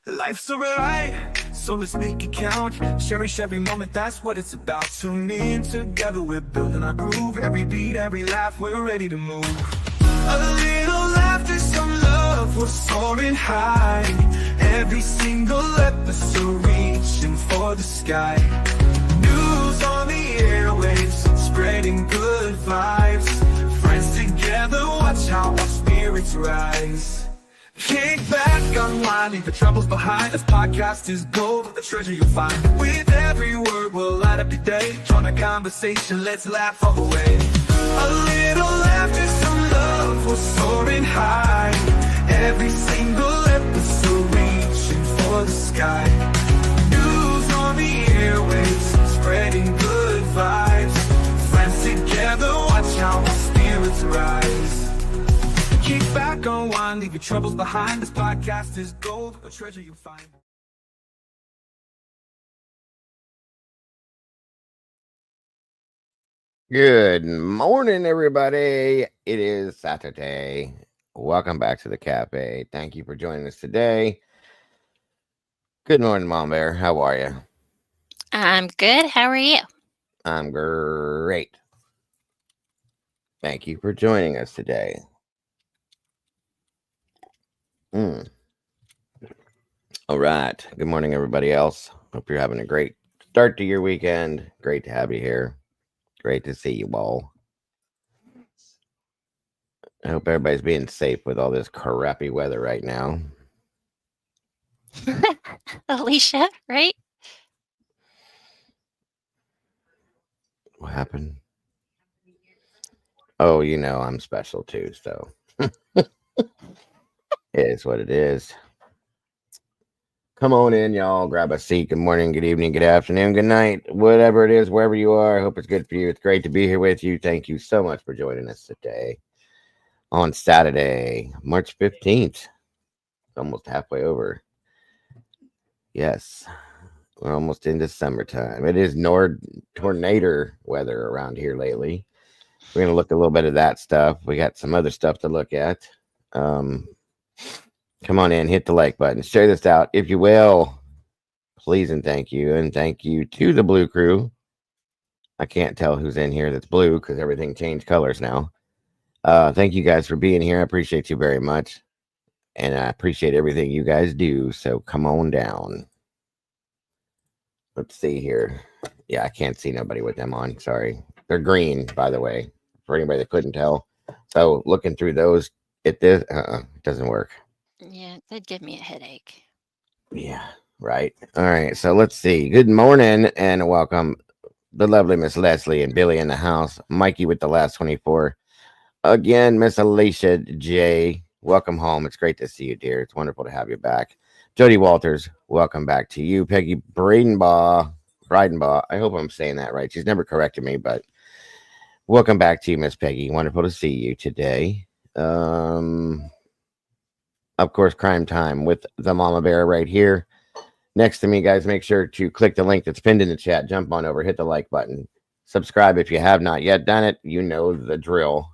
Life's a ride, so let's make it count. Cherish every moment, that's what it's about. Tune in together, we're building our groove. Every beat, every laugh, we're ready to move. A little laughter, some love, we're soaring high. Every single episode reaching for the sky. News on the airwaves, spreading good vibes. Friends together, watch how our spirits rise. Kick back, unwind, leave the troubles behind. This podcast is gold, the treasure you'll find. With every word, we'll light up your day. Join the conversation, let's laugh all the way. A little laughter, some love, we're soaring high. Every single episode reaching for the sky. News on the airwaves, spreading good vibes. Friends together, watch how our spirits rise. Kick back, unwind, leave your troubles behind. This podcast is gold, a treasure you'll find. Good morning, everybody. It is Saturday. Welcome back to the cafe. Thank you for joining us today. Good morning, Mom Bear. How are you? I'm good. How are you? I'm great. Thank you for joining us today. All right. Good morning, everybody else. Hope you're having a great start to your weekend. Great to have you here. Great to see you all. I hope everybody's being safe with all this crappy weather right now. Alicia, right? What happened? Oh, you know I'm special too, so it is what it is. Come on in, y'all. Grab a seat. Good morning, good evening, good afternoon, good night. Whatever it is, wherever you are, I hope it's good for you. It's great to be here with you. Thank you so much for joining us today on Saturday, March 15th. Almost halfway over. Yes, we're almost into summertime. It is tornado weather around here lately. We're going to look a little bit of that stuff. We got some other stuff to look at. Come on in, hit the like button, share this out if you will, please and thank you. And thank you to the Blue Crew. I can't tell who's in here that's blue because everything changed colors now. Thank you guys for being here. I appreciate you very much. And I appreciate everything you guys do. So come on down. Let's see here. Yeah, I can't see nobody with them on. Sorry. They're green, by the way, for anybody that couldn't tell. So looking through those, it doesn't work. Yeah, it did give me a headache. Yeah, right. All right. So let's see. Good morning and welcome. The lovely Miss Leslie and Billy in the house. Mikey with the last 24. Again, Miss Alicia J. Welcome home. It's great to see you, dear. It's wonderful to have you back. Jody Walters, welcome back to you. Peggy Breidenbaugh. I hope I'm saying that right. She's never corrected me, but welcome back to you, Miss Peggy. Wonderful to see you today. Of course, Crime Time with the Mama Bear right here next to me, guys. Make sure to click the link that's pinned in the chat. Jump on over, hit the like button, subscribe if you have not yet done it. You know the drill.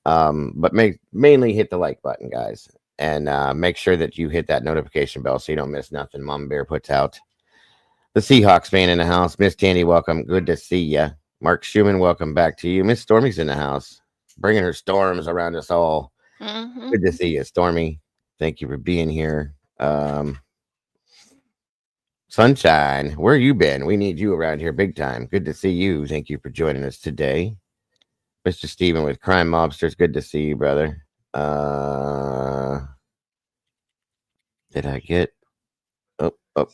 But mainly hit the like button, guys, and make sure that you hit that notification bell so you don't miss nothing Mama Bear puts out. The Seahawks fan in the house. Miss Tandy, welcome. Good to see you. Mark Schumann, welcome back to you. Miss Stormy's in the house, bringing her storms around us all. Mm-hmm. Good to see you, Stormy. Thank you for being here. Sunshine, where you been? We need you around here big time. Good to see you. Thank you for joining us today. Mr. Steven with Crime Mobsters. Good to see you, brother. Did I get... What?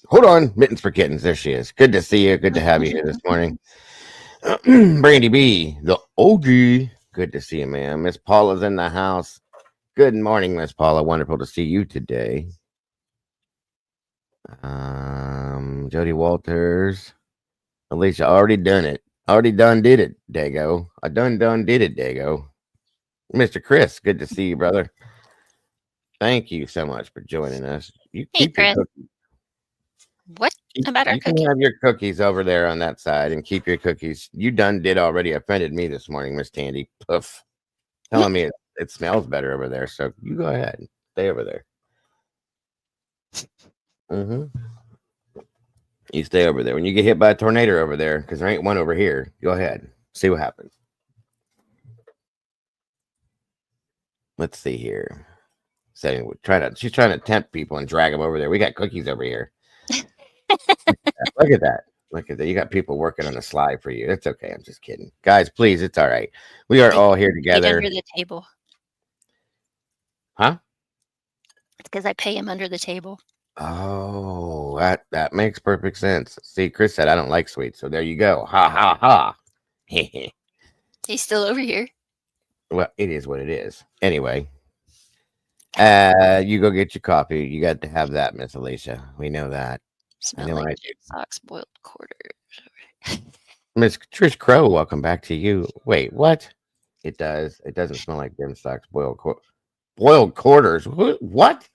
Hold on. Mittens for Kittens. There she is. Good to see you. Good to have you here this morning. Brandy B, the OG. Good to see you, man. Miss Paula's in the house. Good morning, Miss Paula. Wonderful to see you today. Jody Walters. Alicia, already done it. Already done did it, Dago. I done did it, Dago. Mr. Chris, good to see you, brother. Thank you so much for joining us. You Hey, keep your Chris. cookies. What about our You can cookie? have your cookies over there on that side and keep your cookies. You done did already offended me this morning, Miss Tandy. Poof. Telling me it smells better over there. So you go ahead. Stay over there. Mm-hmm. You stay over there. When you get hit by a tornado over there, because there ain't one over here, go ahead. See what happens. Let's see here. So she's trying to tempt people and drag them over there. We got cookies over here. Look at that. Look at that. You got people working on the slide for you. It's okay. I'm just kidding. Guys, please, it's all right. We are all here Dig together. under the table. Huh? It's because I pay him under the table. Oh, that makes perfect sense. See, Chris said I don't like sweets, so there you go. Ha ha ha. He's still over here. Well, it is what it is. Anyway, you go get your coffee. You got to have that, Miss Alicia. We know that. Smell know I like do. socks, boiled quarters. Miss Trish Crow, welcome back to you. Wait, what? It does. It doesn't smell like dim socks, boiled quarters. What?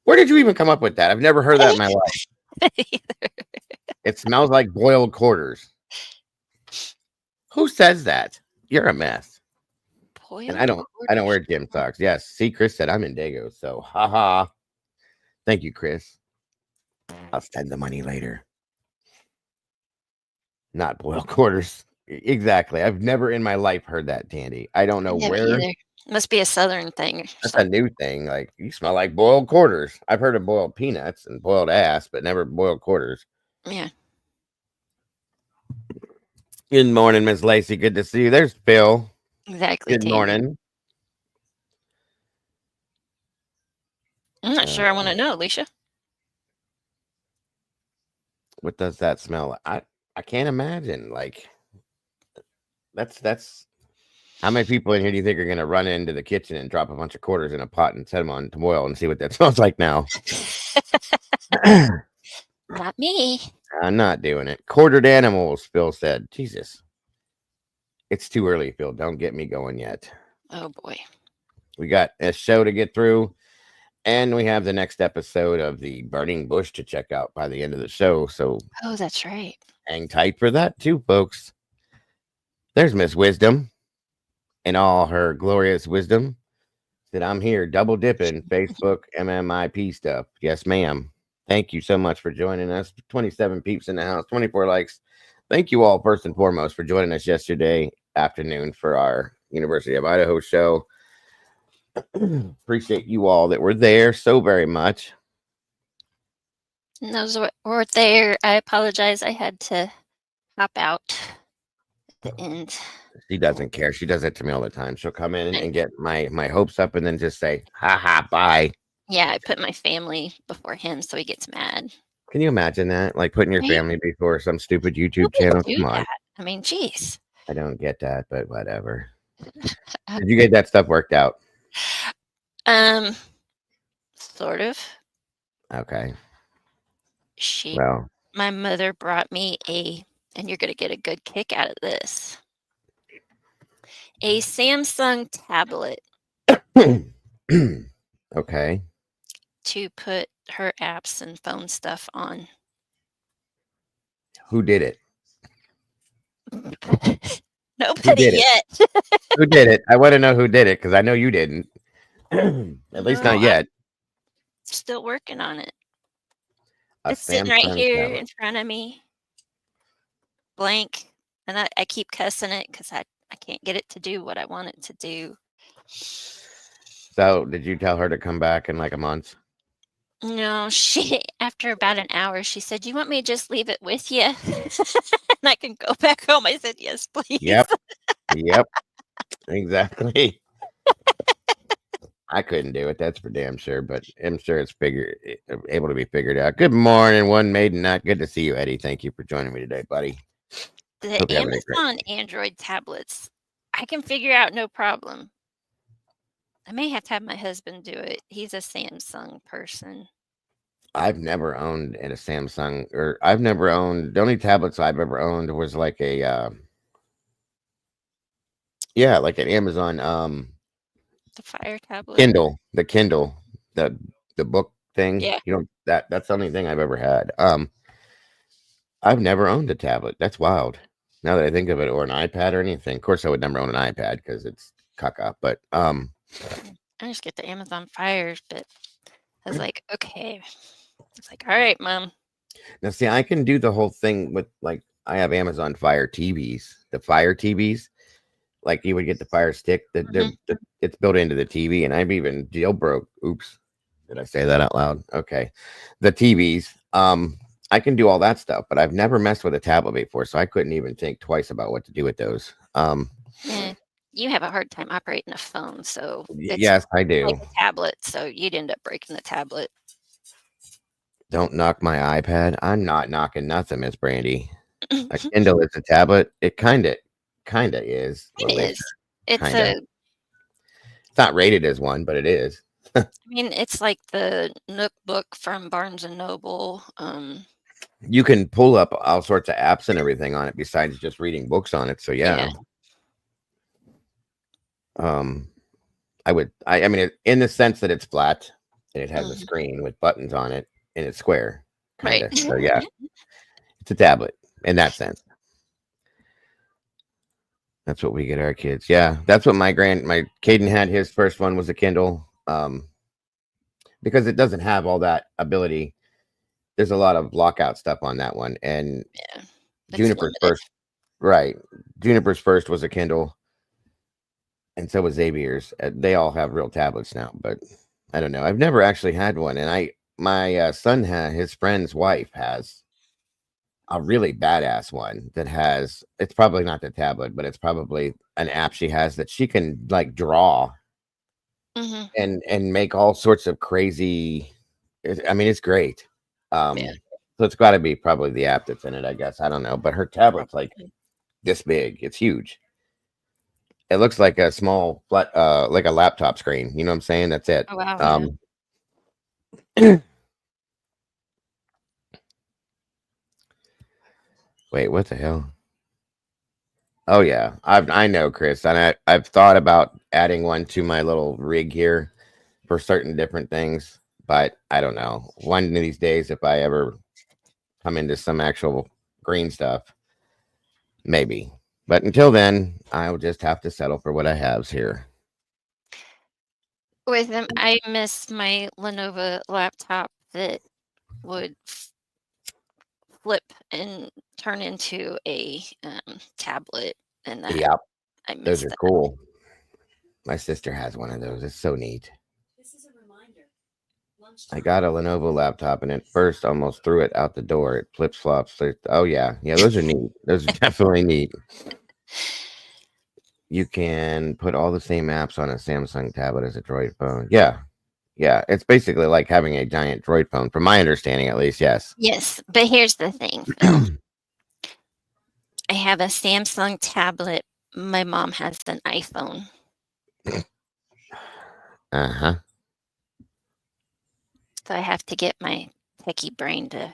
Where did you even come up with that? I've never heard that in my life. It smells like boiled quarters. Who says that? You're a mess. Boiled And I don't wear dim socks. Yes. See, Chris said I'm in Dago, so haha. Thank you, Chris. I'll send the money later. Not boiled quarters. Exactly. I've never in my life heard that, Tandy. I don't know Never where. either. Must be a southern thing. Or That's a something. new thing. Like, you smell like boiled quarters. I've heard of boiled peanuts and boiled ass, but never boiled quarters. Yeah. Good morning, Miss Lacey. Good to see you. There's Phil. Exactly. Good Tandy. morning. I'm not sure I want to know, Alicia. What does that smell like? I can't imagine. Like, that's how many people in here do you think are gonna run into the kitchen and drop a bunch of quarters in a pot and set them on to boil and see what that smells like now? Not me. I'm not doing it. Quartered animals, Phil said. Jesus. It's too early, Phil. Don't get me going yet. Oh boy. We got a show to get through, and we have the next episode of the Burning Bush to check out by the end of the show. So Oh, that's right. hang tight for that too, folks. There's Miss Wisdom in all her glorious wisdom. That I'm here double dipping Facebook MMIP stuff. Yes, ma'am. Thank you so much for joining us. 27 peeps in the house, 24 likes. Thank you all first and foremost for joining us yesterday afternoon for our University of Idaho show. Appreciate you all that were there so very much. And those were there. I apologize. I had to hop out at the end. She doesn't care. She does it to me all the time. She'll come in and get my hopes up and then just say, ha ha, bye. Yeah, I put my family before him, so he gets mad. Can you imagine that? Like putting your Right? family before some stupid YouTube Who channel? would do Come on. that? I mean, geez. I don't get that, but whatever. Did you get that stuff worked out? Sort of. Okay. She, Well, my mother brought me and you're gonna get a good kick out of this. A Samsung tablet okay. to put her apps and phone stuff on. Who did it? Nobody did it? yet. Who did it? I want to know who did it because I know you didn't. At least No, not yet. Still working on it. A It's sitting right Samsung here tablet. in front of me. Blank. And I keep cussing it because I can't get it to do what I want it to do. So, did you tell her to come back in like a month? No, after about an hour, she said, "You want me to just leave it with you? And I can go back home." I said, "Yes, please." Yep. Yep. Exactly. I couldn't do it. That's for damn sure. But I'm sure it's able to be figured out. Good morning, one maiden. Not good to see you, Eddie. Thank you for joining me today, buddy. The Hope you're having a great Amazon Android tablets, I can figure out no problem. I may have to have my husband do it. He's a Samsung person. I've never owned a Samsung, or I've never owned. The only tablets I've ever owned was like a, like an Amazon The Fire tablet. Kindle, the Kindle, the book thing. Yeah. You know, that's the only thing I've ever had. I've never owned a tablet. That's wild. Now that I think of it, or an iPad or anything. Of course, I would never own an iPad because it's caca. But I just get the Amazon Fires, but I was like, okay. It's like, all right, mom. Now, see, I can do the whole thing with like I have Amazon Fire TVs, the Fire TVs. Like you would get the Fire Stick that it's built into the TV, and I've even jailbroke. Oops, did I say that out loud? Okay, the TVs. I can do all that stuff, but I've never messed with a tablet before, so I couldn't even think twice about what to do with those. Yeah, you have a hard time operating a phone, so it's Yes, I do. like a tablet. So you'd end up breaking the tablet. Don't knock my iPad. I'm not knocking nothing, Miss Brandy. A Kindle is a tablet. It kind of is. It is. It's Kinda. It's not rated as one, but it is. I mean, it's like the Nook book from Barnes and Noble. You can pull up all sorts of apps and everything on it besides just reading books on it. So yeah. I mean, in the sense that it's flat and it has a screen with buttons on it and it's square. Kinda. Right. So yeah, it's a tablet in that sense. That's what we get our kids. Yeah, that's what my Caden had. His first one was a Kindle. Because it doesn't have all that ability. There's a lot of lockout stuff on that one. And Juniper's first, right? Juniper's first was a Kindle, and so was Xavier's. They all have real tablets now, but I don't know. I've never actually had one, and my son his friend's wife has a really badass one that has. It's probably not the tablet, but it's probably an app she has that she can like draw. And make all sorts of crazy. I mean, it's great. So it's got to be probably the app that's in it, I guess. I don't know, but her tablet's like this big. It's huge. It looks like a small flat, like a laptop screen. You know what I'm saying? That's it. Oh, wow. Wait, what the hell? Oh yeah, I know, Chris, and I've thought about adding one to my little rig here for certain different things, but I don't know. One of these days, if I ever come into some actual green stuff, maybe. But until then, I'll just have to settle for what I have here. With them, I miss my Lenovo laptop that would flip and turn into a tablet, and that Yeah, I miss those are that. cool. My sister has one of those. It's so neat. This is a reminder. I got a Lenovo laptop, and at first almost threw it out the door. It flips flops. Oh yeah, those are neat. Those are definitely neat. You can put all the same apps on a Samsung tablet as a Droid phone. Yeah. It's basically like having a giant Droid phone, from my understanding, at least. Yes. Yes, but here's the thing, Phil. I have a Samsung tablet. My mom has an iPhone. Uh-huh. So I have to get my techie brain to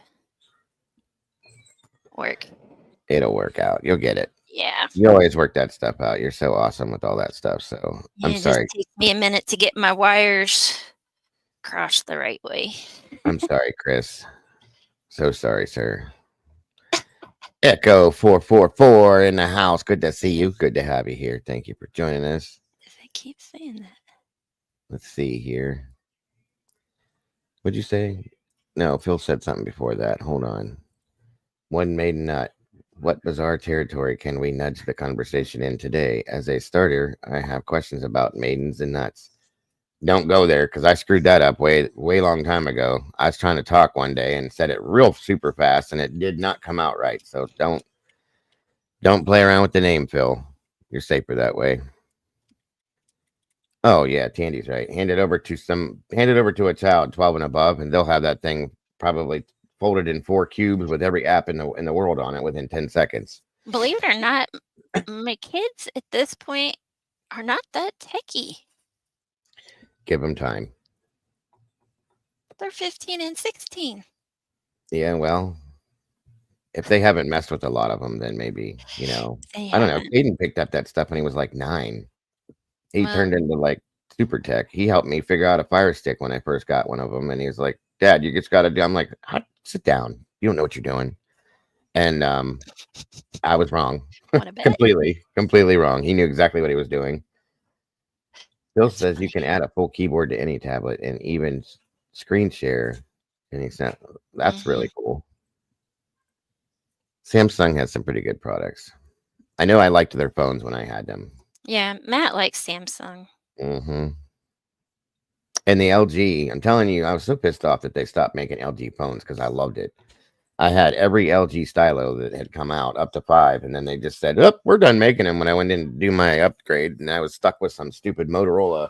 work. It'll work out. You'll get it. Yeah. You always work that stuff out. You're so awesome with all that stuff. So I'm sorry. It takes me a minute to get my wires crossed the right way. I'm sorry, Chris. So sorry, sir. Echo 444 in the house. Good to see you. Good to have you here. Thank you for joining us. I keep saying that. Let's see here. What'd you say? No, Phil said something before that. Hold on. One maiden nut. What bizarre territory can we nudge the conversation in today? As a starter, I have questions about maidens and nuts. Don't go there, because I screwed that up way long time ago. I was trying to talk one day and said it real super fast, and it did not come out right. So don't play around with the name, Phil. You're safer that way. Oh yeah, Tandy's right. Hand it over to a child 12 and above, and they'll have that thing probably folded in 4 cubes with every app in the world on it within 10 seconds. Believe it or not, my kids at this point are not that techie. Give them time. They're 15 and 16. Yeah, well, if they haven't messed with a lot of them, then maybe, I don't know. Aiden picked up that stuff when he was like 9. He turned into like super tech. He helped me figure out a Fire Stick when I first got one of them, and he was like, "Dad, you just got to do." I'm like, "Sit down. You don't know what you're doing." And I was wrong. completely wrong. He knew exactly what he was doing. Bill says you can add a full keyboard to any tablet and even screen share. And he sent, that's Mm-hmm. really cool. Samsung has some pretty good products. I know I liked their phones when I had them. Yeah, Matt likes Samsung. Mm-hmm. And the LG, I'm telling you, I was so pissed off that they stopped making LG phones because I loved it. I had every LG stylo that had come out up to 5, and then they just said, "Oh, we're done making them." When I went in to do my upgrade, and I was stuck with some stupid Motorola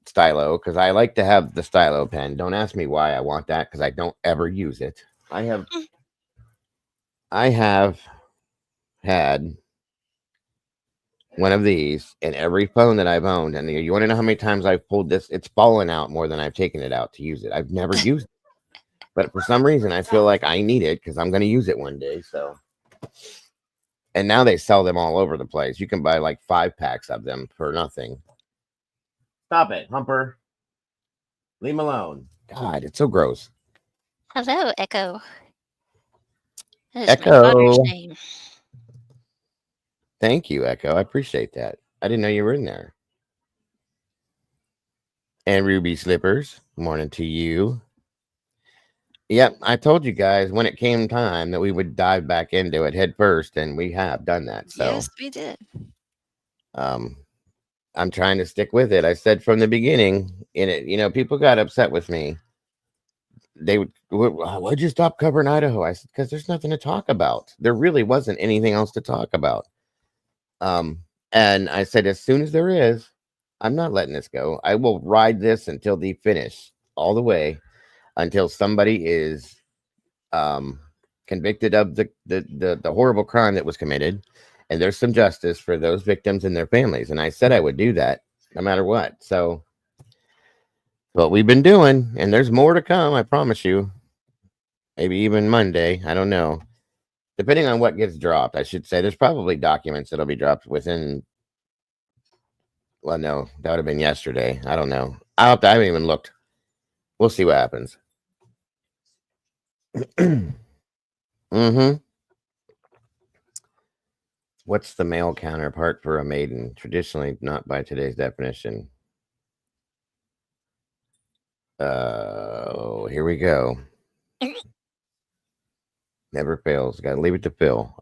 stylo because I like to have the stylo pen. Don't ask me why I want that because I don't ever use it. I have had one of these in every phone that I've owned, and you want to know how many times I've pulled this? It's fallen out more than I've taken it out to use it. I've never used it, but for some reason I feel like I need it because I'm going to use it one day. So, and now they sell them all over the place. You can buy like 5 packs of them for nothing. Stop it, Humper. Leave him alone. God, it's so gross. Hello, Echo. That is my Echo. daughter's name. Thank you, Echo. I appreciate that. I didn't know you were in there. And Ruby Slippers, morning to you. Yep, I told you guys when it came time that we would dive back into it head first, and we have done that. So, Yes, we did. I'm trying to stick with it. I said from the beginning, in it, you know, people got upset with me. They would, why'd you stop covering Idaho? I said, because there's nothing to talk about. There really wasn't anything else to talk about. And I said, as soon as there is, I'm not letting this go. I will ride this until the finish, all the way, until somebody is convicted of the horrible crime that was committed, and there's some justice for those victims and their families. And I said I would do that no matter what. So what we've been doing, and there's more to come, I promise you. Maybe even Monday, I don't know. Depending on what gets dropped, I should say. There's probably documents that'll be dropped within. Well, no, that would have been yesterday. I don't know. I haven't even looked. We'll see what happens. Mm-hmm. What's the male counterpart for a maiden? Traditionally, not by today's definition. Here we go. Never fails. Got to leave it to Phil.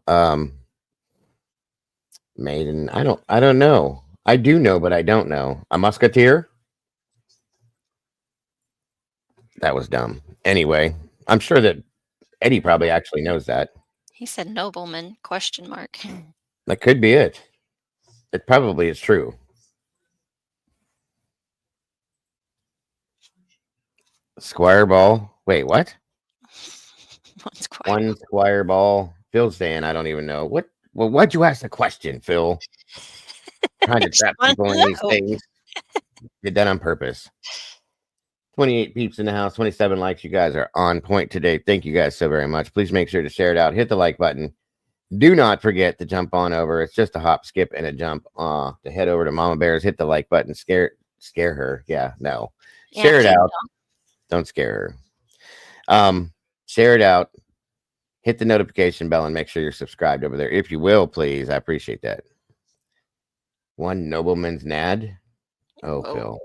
Maiden. I don't know. I do know, but I don't know. A musketeer? That was dumb. Anyway, I'm sure that Eddie probably actually knows that. He said nobleman, question mark. That could be it. It probably is true. Squire ball. Wait, what? One squire ball. Phil's saying I don't even know. What? Well, why'd you ask the question, Phil? Trying to trap people in these things. Did that on purpose. 28 peeps in the house, 27 likes. You guys are on point today. Thank you guys so very much. Please make sure to share it out. Hit the like button. Do not forget to jump on over. It's just a hop, skip, and a jump to head over to Mama Bears. Hit the like button. Scare her. Yeah, no. Yeah, Share it out. Don't scare her. Share it out. Hit the notification bell and make sure you're subscribed over there. If you will, please. I appreciate that. One nobleman's nad. Oh, Phil.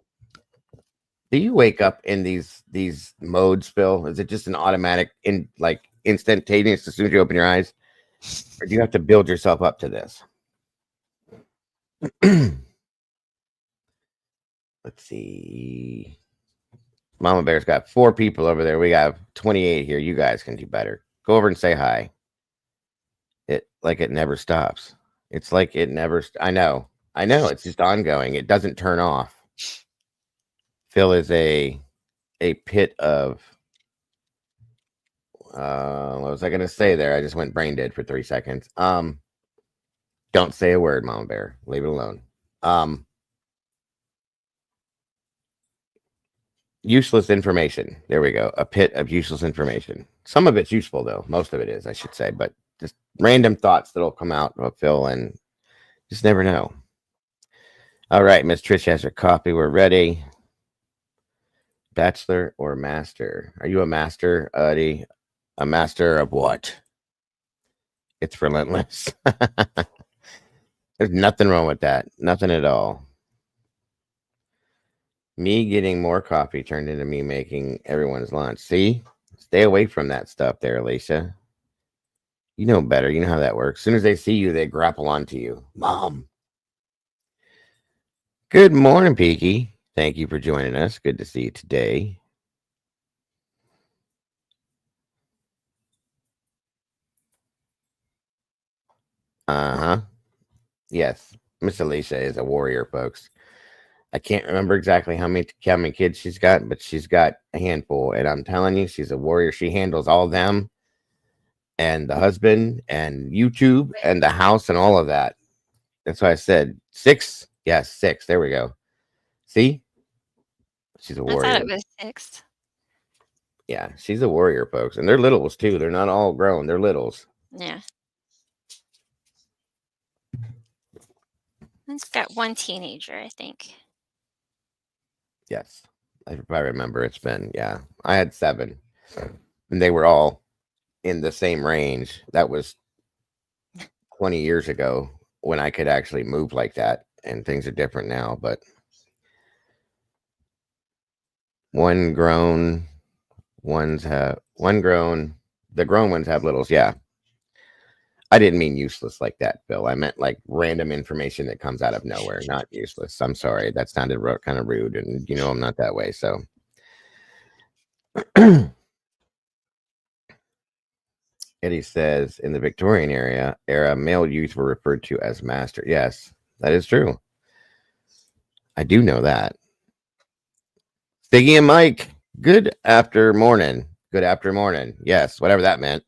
Do you wake up in these modes, Phil? Is it just an automatic, instantaneous as soon as you open your eyes? Or do you have to build yourself up to this? Let's see. Mama Bear's got 4 people over there. We got 28 here. You guys can do better. Go over and say hi. It never stops. It's like it never. I know. It's just ongoing. It doesn't turn off. Phil is a pit of. What was I gonna say there? I just went brain dead for 3 seconds. Don't say a word, Mama Bear. Leave it alone. Useless information. There we go. A pit of useless information. Some of it's useful, though. Most of it is, I should say. But just random thoughts that'll come out of Phil, and just never know. All right, Miss Trish has her coffee. We're ready. Bachelor or master? Are you a master, Eddie? A master of what? It's relentless. There's nothing wrong with that. Nothing at all. Me getting more coffee turned into me making everyone's lunch. See? Stay away from that stuff there, Alicia. You know better. You know how that works. As soon as they see you, they grapple onto you. Mom. Good morning, Peaky. Thank you for joining us. Good to see you today. Uh-huh. Yes. Miss Alicia is a warrior, folks. I can't remember exactly how many kids she's got, but she's got a handful. And I'm telling you, she's a warrior. She handles all them and the husband and YouTube and the house and all of that. That's why I said 6. Yes, 6. There we go. See? She's a I thought warrior. it was 6. Yeah, she's a warrior, folks. And they're littles too. They're not all grown. They're littles. Yeah. It's got one teenager, I think. Yes. If I remember, it's been, yeah. I had 7. And they were all in the same range. That was 20 years ago when I could actually move like that. And things are different now. But one grown, the grown ones have littles. Yeah. I didn't mean useless like that, Bill. I meant like random information that comes out of nowhere, not useless. I'm sorry. That sounded kind of rude. And you know, I'm not that way. So. Eddie says in the Victorian era, male youth were referred to as master. Yes, that is true. I do know that. Stiggy and Mike, good after morning. Good after morning. Yes, whatever that meant.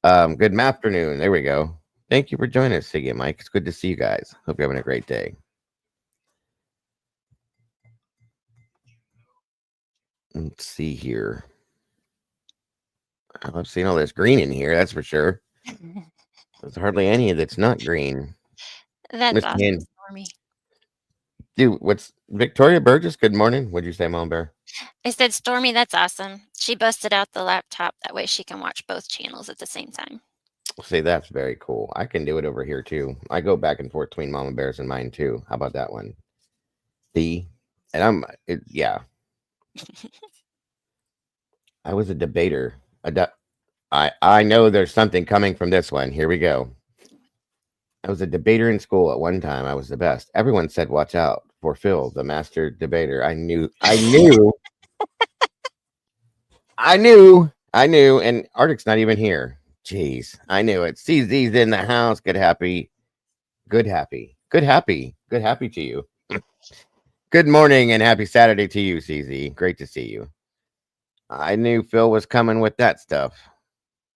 Good afternoon. There we go. Thank you for joining us, Stiggy and Mike. It's good to see you guys. Hope you're having a great day. Let's see here. I love seeing all this green in here, that's for sure. There's hardly any that's not green. That's Miss awesome, Kane. Stormy. Dude, what's Victoria Burgess? Good morning. What'd you say, Mom Bear? I said, Stormy, that's awesome. She busted out the laptop. That way she can watch both channels at the same time. See, that's very cool. I can do it over here too. I go back and forth between Mama Bears and mine too. How about that one? Yeah. I was a debater. I know there's something coming from this one. Here we go. I was a debater in school at one time. I was the best. Everyone said, "Watch out for Phil, the master debater." I knew. And Arctic's not even here. Jeez, I knew it. CZ's in the house. Good happy to you. Good morning and happy Saturday to you, CZ. Great to see you. I knew Phil was coming with that stuff.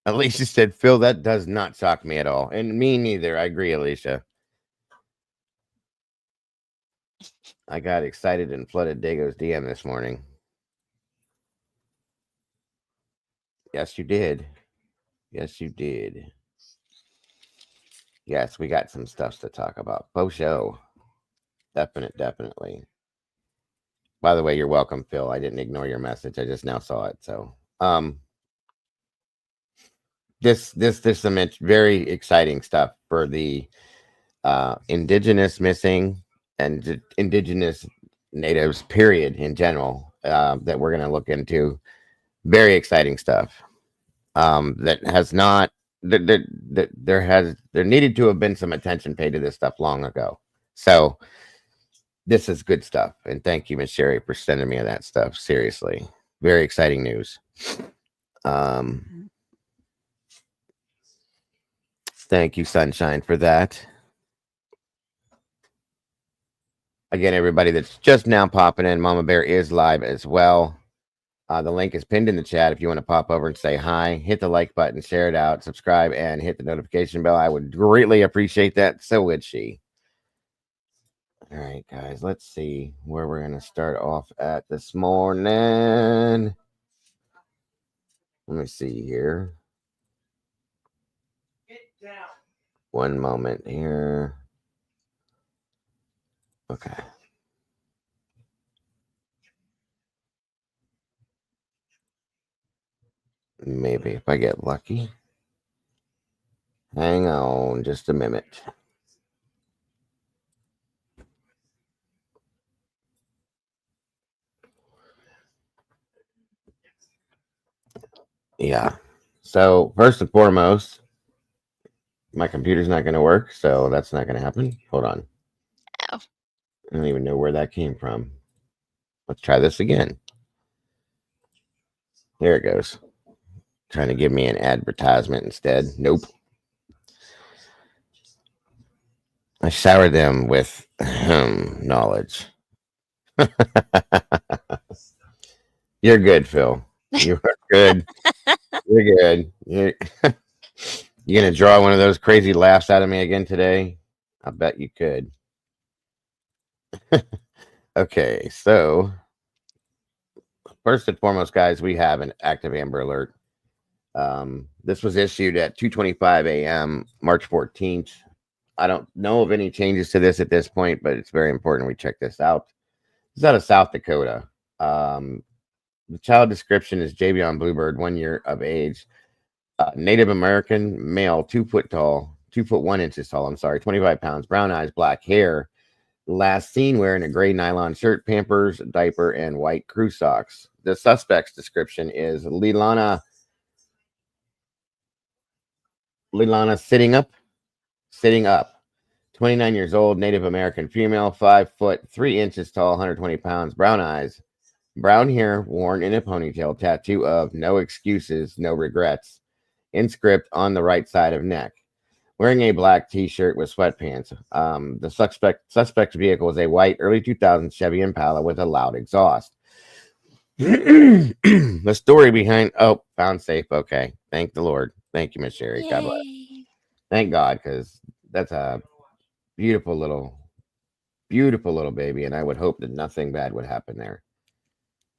Alicia said, Phil, that does not shock me at all. And me neither. I agree, Alicia. I got excited and flooded Dago's DM this morning. Yes, you did. Yes, you did. Yes, we got some stuff to talk about. Faux show. Definitely. By the way, you're welcome, Phil. I didn't ignore your message. I just now saw it. So, this some very exciting stuff for the indigenous missing and indigenous natives, period, in general, that we're going to look into. Very exciting stuff. That has not there needed to have been some attention paid to this stuff long ago. So this is good stuff, and thank you, Miss Sherry, for sending me that stuff. Seriously, very exciting news. Thank you, Sunshine, for that. Again, everybody that's just now popping in, Mama Bear is live as well. The link is pinned in the chat if you want to pop over and say hi. Hit the like button, share it out, subscribe, and hit the notification bell. I would greatly appreciate that. So would she. All right, guys, let's see where we're going to start off at this morning. Let me see here. One moment here. Okay. Maybe if I get lucky. Hang on just a minute. Yeah. So first and foremost, my computer's not going to work, so that's not going to happen. Hold on. Oh. I don't even know where that came from. Let's try this again. There it goes. Trying to give me an advertisement instead. Nope. I showered them with knowledge. You're good, Phil. You are good. You're good. You gonna draw one of those crazy laughs out of me again today? I bet you could. Okay, so first and foremost, guys, we have an active Amber Alert. This was issued at 2:25 a.m. March 14th. I don't know of any changes to this at this point, but it's very important we check this out. This is out of South Dakota. The child description is Javion Bluebird, 1 year of age, Native American male, 2 foot tall, 2 foot 1 inches tall. I'm sorry, 25 pounds, brown eyes, black hair. Last seen wearing a gray nylon shirt, Pampers, diaper, and white crew socks. The suspect's description is Leilana sitting up. 29 years old, Native American female, 5 foot 3 inches tall, 120 pounds, brown eyes, brown hair worn in a ponytail, tattoo of no excuses, no regrets, inscript on the right side of neck. Wearing a black t-shirt with sweatpants. The suspect's vehicle is a white early 2000s Chevy Impala with a loud exhaust. The story behind found safe. Okay. Thank the Lord. Thank you, Miss Sherry. God bless. Yay. Thank God, because that's a beautiful little baby, and I would hope that nothing bad would happen there.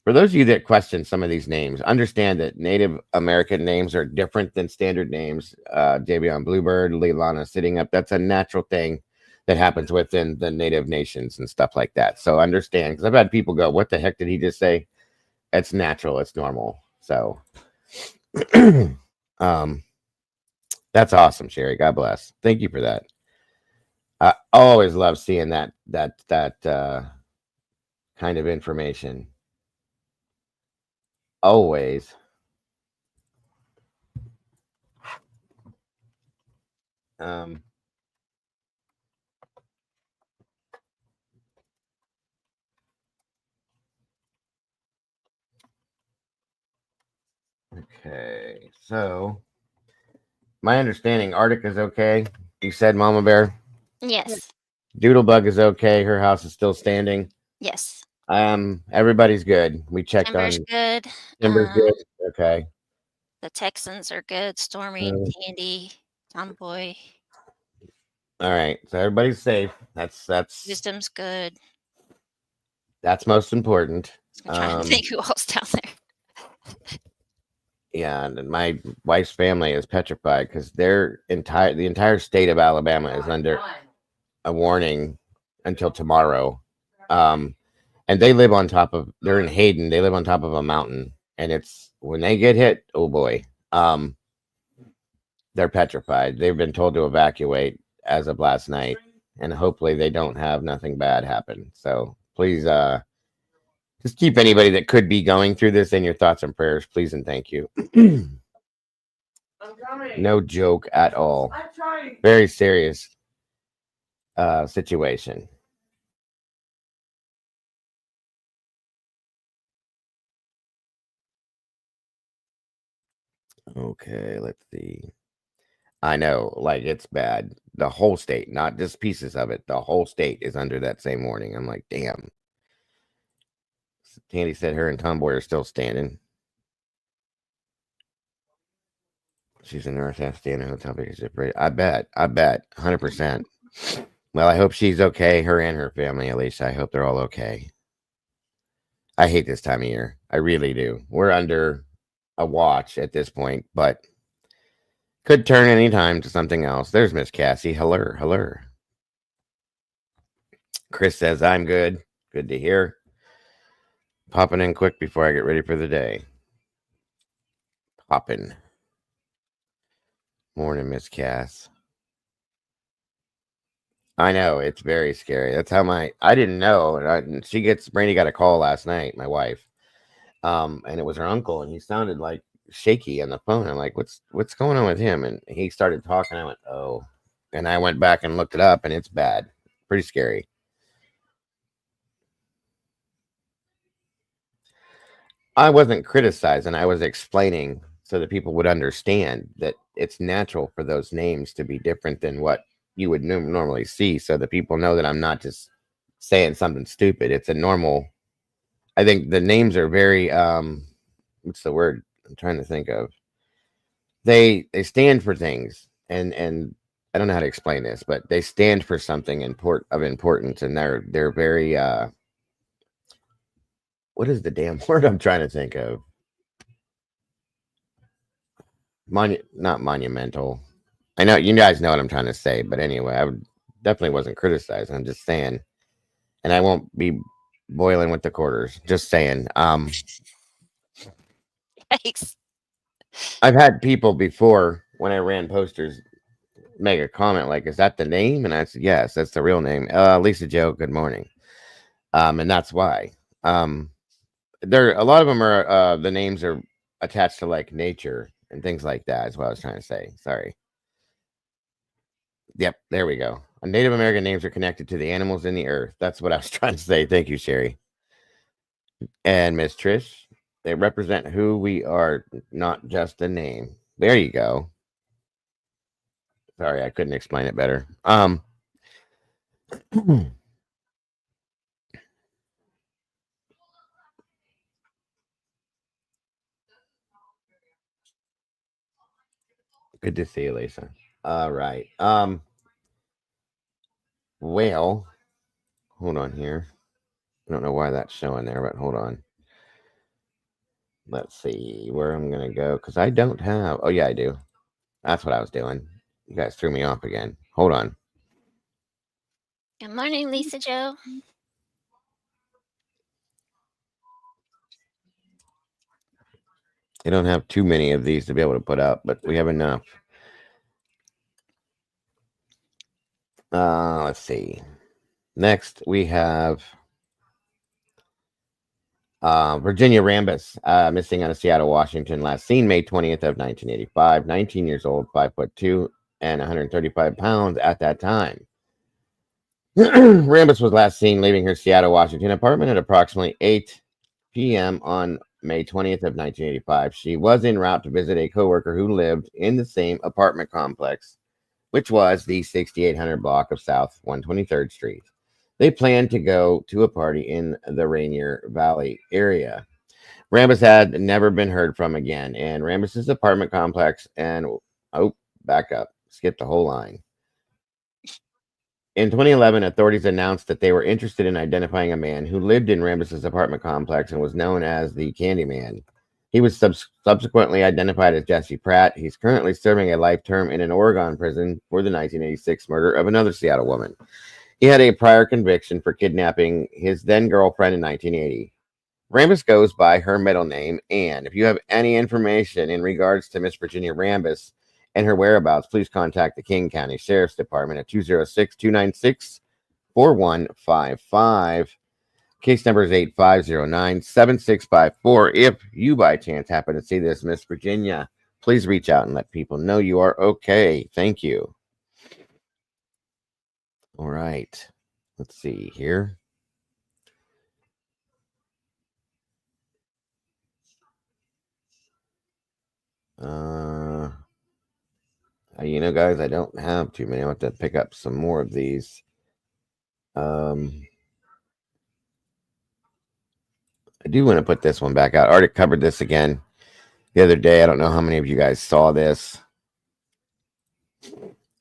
For those of you that question some of these names, understand that Native American names are different than standard names. Javion Bluebird, Leilana sitting up, that's a natural thing that happens within the Native nations and stuff like that. So understand, because I've had people go, what the heck did he just say? It's natural, it's normal. So that's awesome, Sherry. God bless. Thank you for that. I always love seeing that kind of information. Always. Okay, so my understanding, Arctic is okay. You said Mama Bear. Yes. Doodlebug is okay. Her house is still standing. Yes. Everybody's good. We checked Timber's on good. Timber's good. Okay. The Texans are good. Stormy, Tandy, Tomboy. All right. So everybody's safe. That's Wisdom's good. That's most important. I'm trying to think who else down there. Yeah, and my wife's family is petrified because the entire state of Alabama is under a warning until tomorrow. And they live on top of, they're in Hayden, they live on top of a mountain, and it's when they get hit, oh boy, they're petrified. They've been told to evacuate as of last night, and hopefully they don't have nothing bad happen. So please just keep anybody that could be going through this in your thoughts and prayers, please and thank you. No joke at all. Very serious situation. Okay, let's see. I know, like, it's bad. The whole state, not just pieces of it. The whole state is under that same warning. I'm like, damn. Tandy said her and Tomboy are still standing. She's in North Half standing hotel because I bet 100%. Well, I hope she's okay. Her and her family, at least. I hope they're all okay. I hate this time of year. I really do. We're under a watch at this point, but could turn anytime to something else. There's Miss Cassie. Hello. Chris says, I'm good. Good to hear. Popping in quick before I get ready for the day. Popping. Morning, Miss Cass. I know, it's very scary. That's how I didn't know. Brandy got a call last night, my wife. And it was her uncle, and he sounded like shaky on the phone. I'm like, what's going on with him? And he started talking. I went, oh, and I went back and looked it up, and it's bad, pretty scary. I wasn't criticizing. I was explaining so that people would understand that it's natural for those names to be different than what you would normally see, so that people know that I'm not just saying something stupid. It's a normal. I think the names are very what's the word I'm trying to think of? They stand for things, and I don't know how to explain this, but they stand for something of importance, and they're very what is the damn word I'm trying to think of? Not monumental. I know you guys know what I'm trying to say, but anyway, definitely wasn't criticizing. I'm just saying, and I won't be boiling with the quarters. Just saying. Yikes. I've had people before when I ran posters make a comment like, "Is that the name?" And I said, "Yes, that's the real name." Lisa Joe, good morning. And that's why. There, a lot of them are the names are attached to like nature and things like that. Is what I was trying to say. Sorry. Yep, there we go. Native American names are connected to the animals in the earth. That's what I was trying to say. Thank you, Sherry. And Miss Trish, they represent who we are, not just a name. There you go. Sorry, I couldn't explain it better. Good to see you, Lisa. All right. Well, hold on here. I don't know why that's showing there, but hold on. Let's see where I'm gonna go because I don't have. Oh yeah, I do. That's what I was doing. You guys threw me off again. Hold on. Good morning, Lisa Joe. I don't have too many of these to be able to put up, but we have enough. Let's see. Next, we have Virginia Rambis, missing out of Seattle, Washington. Last seen May 20th of 1985. 19 years old, 5'2", and 135 pounds at that time. Rambis was last seen leaving her Seattle, Washington apartment at approximately 8 p.m. on May 20th of 1985. She was en route to visit a coworker who lived in the same apartment complex, which was the 6800 block of South 123rd Street. They planned to go to a party in the Rainier Valley area. Rambis had never been heard from again, and Rambis's apartment complex and back up, skip the whole line. In 2011, authorities announced that they were interested in identifying a man who lived in Rambis's apartment complex and was known as the Candyman. He was subsequently identified as Jesse Pratt. He's currently serving a life term in an Oregon prison for the 1986 murder of another Seattle woman. He had a prior conviction for kidnapping his then girlfriend in 1980. Rambis goes by her middle name, and if you have any information in regards to Miss Virginia Rambis and her whereabouts, please contact the King County Sheriff's Department at 206-296-4155. Case number is 8509-7654. If you by chance happen to see this, Miss Virginia, please reach out and let people know you are okay. Thank you. All right. Let's see here. You know, guys, I don't have too many. I'll have to pick up some more of these. I do want to put this one back out. I already covered this again the other day. I don't know how many of you guys saw this.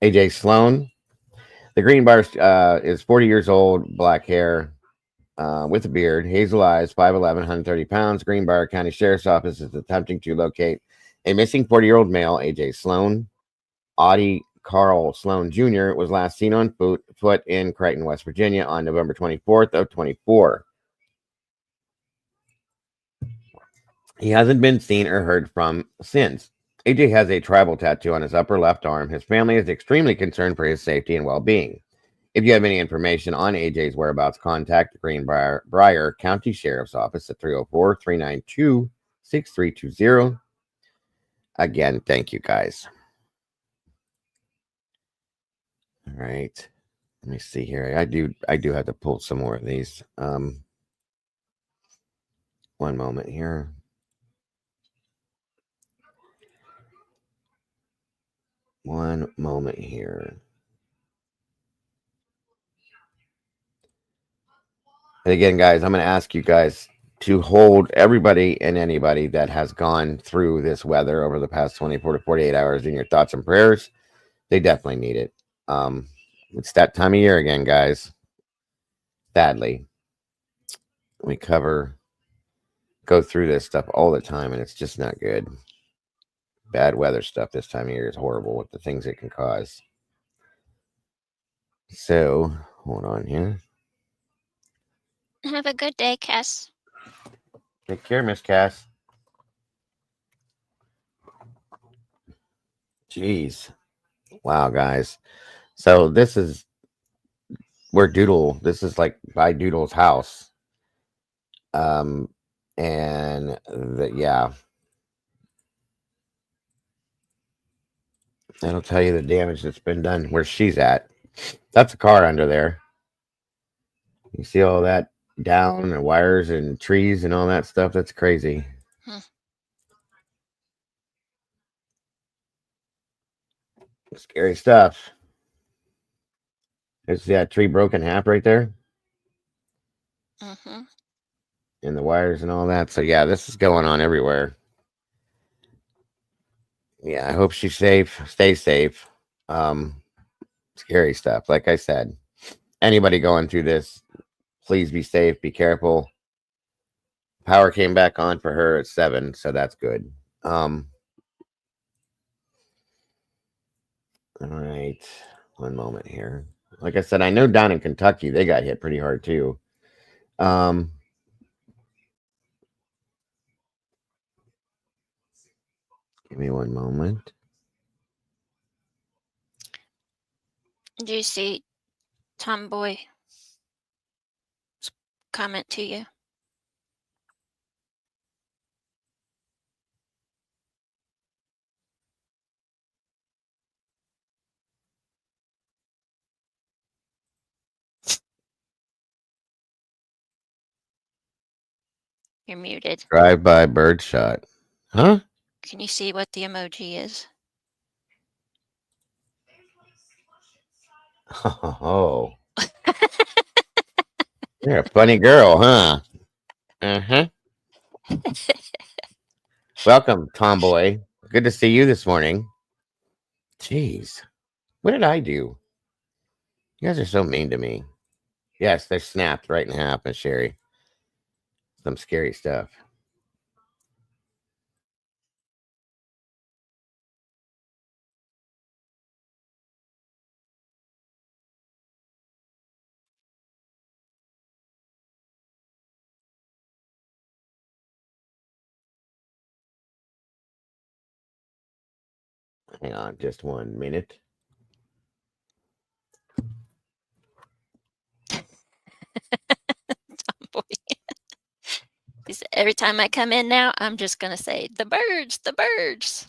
AJ Sloan. The Greenbrier is 40 years old, black hair, with a beard, hazel eyes, 5'11", 130 pounds. Greenbrier County Sheriff's Office is attempting to locate a missing 40-year-old male, AJ Sloan. Audie Carl Sloan Jr. was last seen on foot in Crichton, West Virginia on November 24th of 24. He hasn't been seen or heard from since. AJ has a tribal tattoo on his upper left arm. His family is extremely concerned for his safety and well-being. If you have any information on AJ's whereabouts, contact the Greenbrier County Sheriff's Office at 304-392-6320. again, thank you guys. All right. Let me see here. I do have to pull some more of these. One moment here. One moment here. And again, guys, I'm going to ask you guys to hold everybody and anybody that has gone through this weather over the past 24 to 48 hours in your thoughts and prayers. They definitely need it. It's that time of year again, guys. Badly. We go through this stuff all the time, and it's just not good. Bad weather stuff this time of year is horrible with the things it can cause. So, hold on here. Have a good day, Cass. Take care, Miss Cass. Jeez. Wow, guys. So this is where this is like by Doodle's house. And yeah. That'll tell you the damage that's been done where she's at. That's a car under there. You see all that down and wires and trees and all that stuff? That's crazy. Scary stuff. There's that tree broken half right there. Mm-hmm. And the wires and all that. So yeah, this is going on everywhere. Yeah, I hope she's safe. Stay safe. Scary stuff. Like I said, anybody going through this, please be safe. Be careful. Power came back on for her at 7, so that's good. All right. One moment here. Like I said, I know down in Kentucky, they got hit pretty hard too. Give me one moment. Do you see Tomboy's comment to you? You're muted. Drive-by bird shot. Huh? Can you see what the emoji is? Oh. You're a funny girl, huh? Uh-huh. Welcome, Tomboy. Good to see you this morning. Jeez. What did I do? You guys are so mean to me. Yes, they're snapped right in half, Miss Sherry. Some scary stuff. Hang on just 1 minute. Tomboy. Every time I come in now, I'm just going to say, the birds, the birds.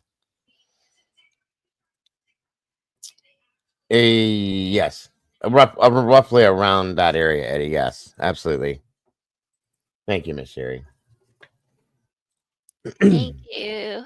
Yes. Roughly around that area, Eddie. Yes, absolutely. Thank you, Miss Sherry. Thank you.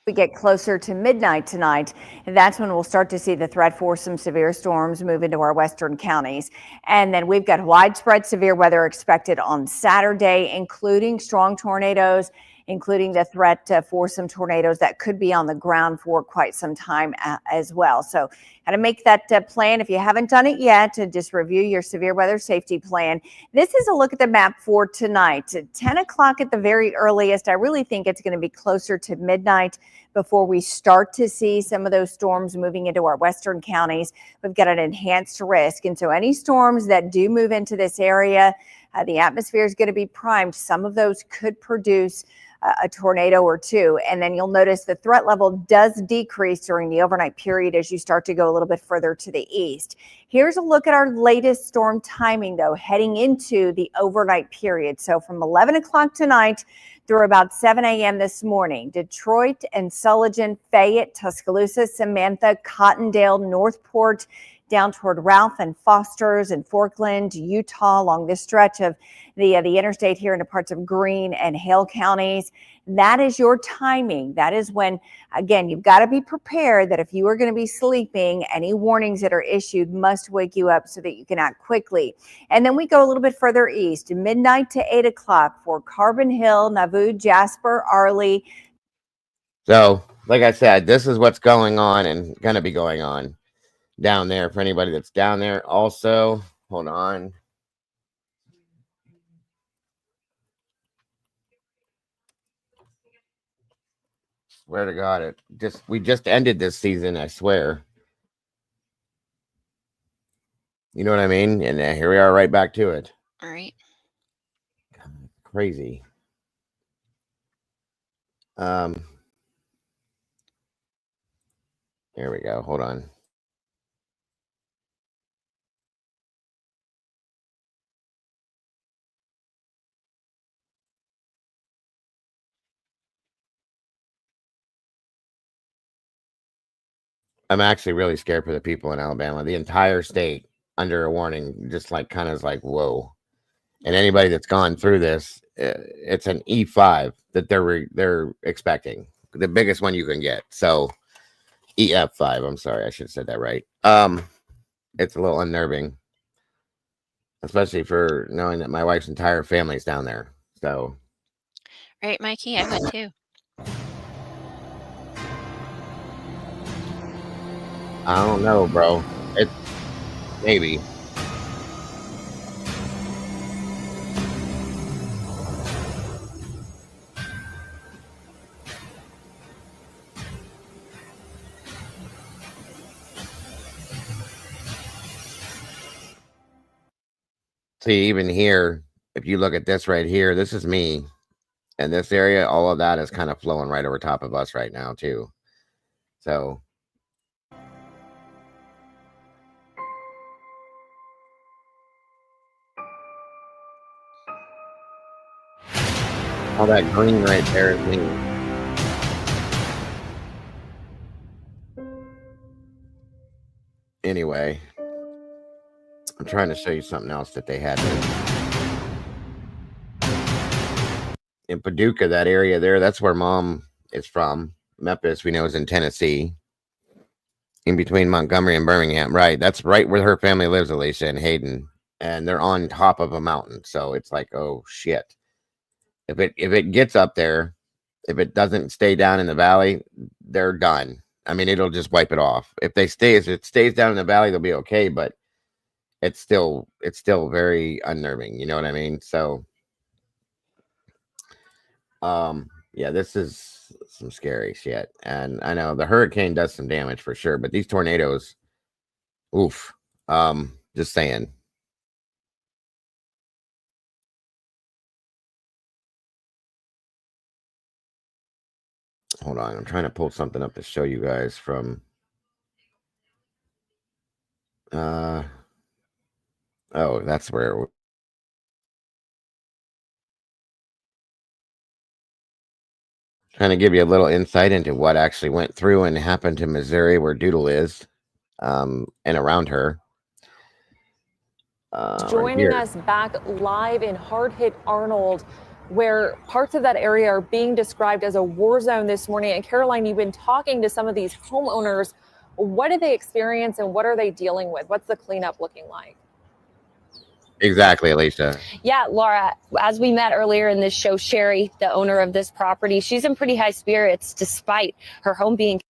We get closer to midnight tonight, and that's when we'll start to see the threat for some severe storms move into our western counties. And then we've got widespread severe weather expected on Saturday, including strong tornadoes, including the threat for some tornadoes that could be on the ground for quite some time as well. So how to make that plan. If you haven't done it yet, to just review your severe weather safety plan. This is a look at the map for tonight. At 10 o'clock at the very earliest, I really think it's going to be closer to midnight before we start to see some of those storms moving into our western counties. We've got an enhanced risk. And so any storms that do move into this area, the atmosphere is going to be primed. Some of those could produce a tornado or two. And then you'll notice the threat level does decrease during the overnight period as you start to go a little bit further to the east. Here's a look at our latest storm timing, though, heading into the overnight period. So from 11 o'clock tonight through about 7 a.m. this morning, Detroit and Sullivan, Fayette, Tuscaloosa, Samantha, Cottondale, Northport, down toward Ralph and Foster's and Forkland, Utah, along this stretch of the interstate here into parts of Greene and Hale counties. That is your timing. That is when, again, you've got to be prepared that if you are going to be sleeping, any warnings that are issued must wake you up so that you can act quickly. And then we go a little bit further east, midnight to 8 o'clock for Carbon Hill, Nauvoo, Jasper, Arley. So, like I said, this is what's going on and going to be going on down there for anybody that's down there. Also, hold on. Swear to God, we just ended this season, I swear. You know what I mean? And here we are right back to it. All right. Crazy. Here we go. Hold on. I'm actually really scared for the people in Alabama. The entire state under a warning, just like kind of like, whoa. And anybody that's gone through this, it's an E5 that they're expecting, the biggest one you can get. So EF5. I'm sorry, I should have said that right. It's a little unnerving, especially for knowing that my wife's entire family's down there. So, Right, Mikey, I would too. I don't know, bro. It's maybe. See, even here, if you look at this right here, this is me. And this area, all of that is kind of flowing right over top of us right now, too. So, all that green right there is me. Anyway, I'm trying to show you something else that they had in Paducah, that area there. That's where Mom is from. Memphis, we know, is in Tennessee, in between Montgomery and Birmingham. Right, that's right where her family lives, Alicia and Hayden, and they're on top of a mountain. So it's like, oh shit. If it gets up there, if it doesn't stay down in the valley, they're done. I mean, it'll just wipe it off. If it stays down in the valley, they'll be okay. But it's still very unnerving. You know what I mean? So, yeah, this is some scary shit. And I know the hurricane does some damage for sure, but these tornadoes, oof. Just saying. Hold on, I'm trying to pull something up to show you guys from oh, that's where trying to give you a little insight into what actually went through and happened to Missouri, where Doodle is, and around her. Joining right us back live in hard-hit Arnold, where parts of that area are being described as a war zone this morning. And Caroline, you've been talking to some of these homeowners. What did they experience and what are they dealing with? What's the cleanup looking like? Exactly, Alicia. Yeah, Laura, as we met earlier in this show, Sherry, the owner of this property, she's in pretty high spirits despite her home being.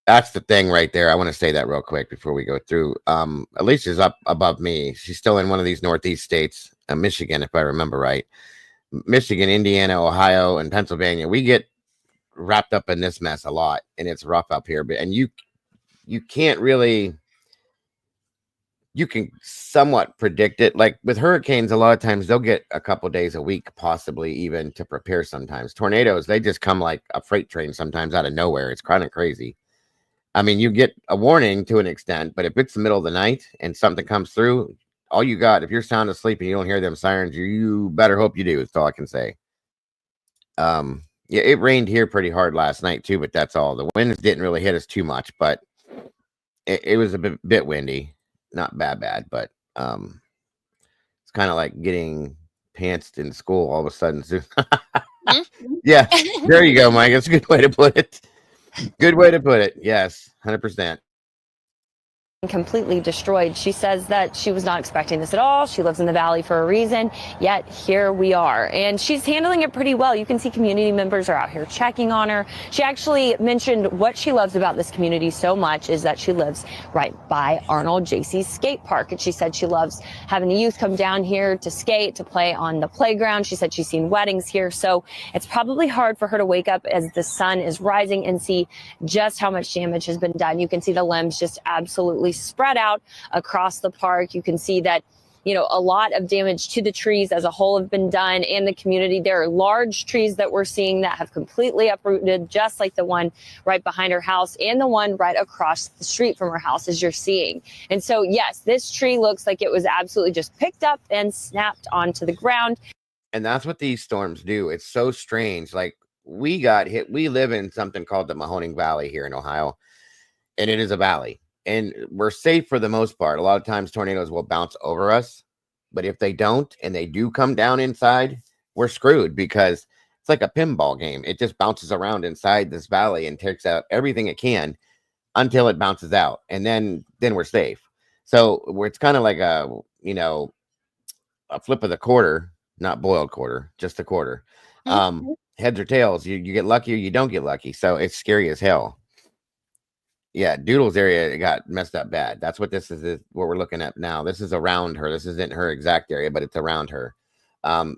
That's the thing right there. I want to say that real quick before we go through. Alicia's up above me. She's still in one of these Northeast states, Michigan, if I remember right. Michigan, Indiana, Ohio, and Pennsylvania. We get wrapped up in this mess a lot, and it's rough up here. But you can't really you can somewhat predict it. Like with hurricanes, a lot of times they'll get a couple days a week, possibly even to prepare. Sometimes tornadoes, they just come like a freight train sometimes out of nowhere. It's kind of crazy. I mean, you get a warning to an extent, but if it's the middle of the night and something comes through, all you got, if you're sound asleep and you don't hear them sirens, you better hope you do. That's all I can say. Yeah, it rained here pretty hard last night too, but that's all. The winds didn't really hit us too much, but it was a bit windy. Not bad, but it's kind of like getting pantsed in school all of a sudden. Yeah, there you go, Mike. That's a good way to put it. Good way to put it. Yes, 100%. Completely destroyed. She says that she was not expecting this at all. She lives in the valley for a reason, yet here we are. And she's handling it pretty well. You can see community members are out here checking on her. She actually mentioned what she loves about this community so much is that she lives right by Arnold Jaycees skate park. And she said she loves having the youth come down here to skate, to play on the playground. She said she's seen weddings here. So it's probably hard for her to wake up as the sun is rising and see just how much damage has been done. You can see the limbs just absolutely spread out across the park. You can see that, a lot of damage to the trees as a whole have been done and the community. There are large trees that we're seeing that have completely uprooted, just like the one right behind her house and the one right across the street from her house, as you're seeing. And so, yes, this tree looks like it was absolutely just picked up and snapped onto the ground. And that's what these storms do. It's so strange. Like we got hit. We live in something called the Mahoning Valley here in Ohio, and it is a valley. And we're safe for the most part. A lot of times tornadoes will bounce over us, but if they don't and they do come down inside, we're screwed because it's like a pinball game. It just bounces around inside this valley and takes out everything it can until it bounces out, and then we're safe. So it's kind of like a flip of the quarter, not boiled quarter, just a quarter. Heads or tails, you get lucky or you don't get lucky. So it's scary as hell. Yeah, Doodle's area got messed up bad. That's what this is what we're looking at now. This is around her. This isn't her exact area, but it's around her. That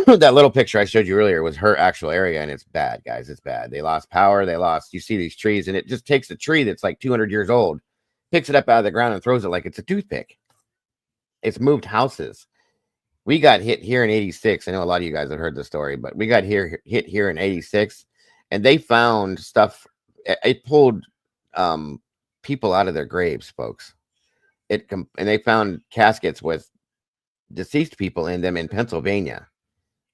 little picture I showed you earlier was her actual area, and it's bad, guys. It's bad. They lost power. You see these trees, and it just takes a tree that's like 200 years old, picks it up out of the ground and throws it like it's a toothpick. It's moved houses. We got hit here in 86. I know a lot of you guys have heard the story, but we got hit here in 86, and they found stuff. It pulled people out of their graves, folks. And they found caskets with deceased people in them in Pennsylvania,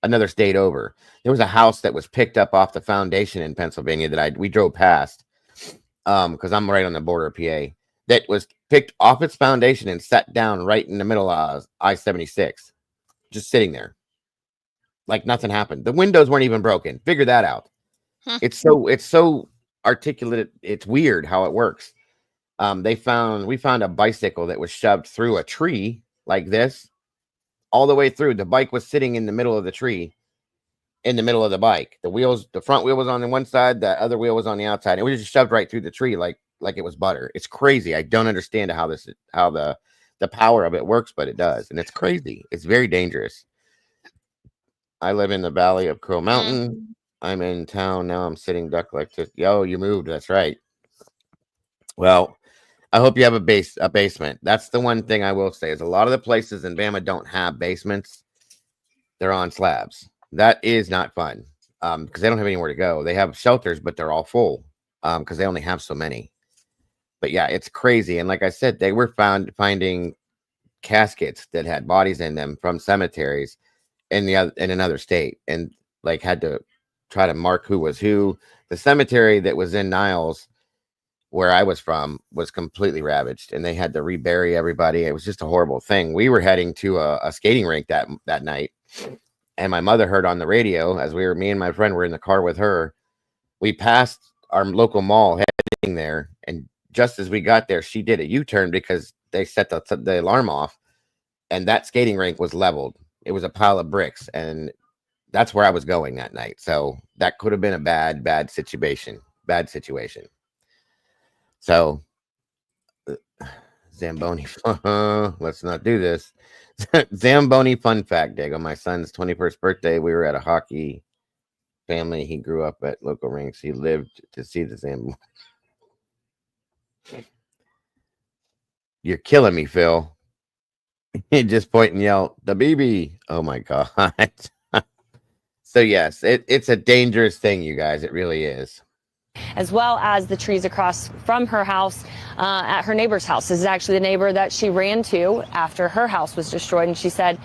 another state over. There was a house that was picked up off the foundation in Pennsylvania that we drove past because I'm right on the border of PA. That was picked off its foundation and set down right in the middle of I-76, just sitting there like nothing happened. The windows weren't even broken. Figure that out. It's so articulate. It's weird how it works. We found a bicycle that was shoved through a tree like this all the way through. The bike was sitting in the middle of the tree, in the middle of the bike. The front wheel was on the one side, the other wheel was on the outside. It was just shoved right through the tree like it was butter. It's crazy. I don't understand how the power of it works, but it does, and it's crazy. It's very dangerous. I live in the valley of Crow Mountain. I'm in town now. I'm sitting duck like this. Yo, you moved. That's right. Well, I hope you have a basement. That's the one thing I will say is a lot of the places in Bama don't have basements. They're on slabs. That is not fun because they don't have anywhere to go. They have shelters, but they're all full because they only have so many. But yeah, it's crazy. And like I said, they were finding caskets that had bodies in them from cemeteries in another state, and like had to try to mark who was who. The cemetery that was in Niles, where I was from, was completely ravaged, and they had to rebury everybody. It was just a horrible thing. We were heading to a skating rink that night, and my mother heard on the radio as me and my friend were in the car with her. We passed our local mall heading there, and just as we got there, she did a U-turn because they set the alarm off, and that skating rink was leveled. It was a pile of bricks, and that's where I was going that night. So that could have been a bad situation. So Zamboni, let's not do this. Zamboni fun fact, Dig. On my son's 21st birthday, we were at a hockey family. He grew up at local rinks. He lived to see the Zamboni. You're killing me, Phil. He just point and yell, the BB. Oh my God. So yes, it's a dangerous thing, you guys. It really is. As well as the trees across from her house at her neighbor's house. This is actually the neighbor that she ran to after her house was destroyed. And she said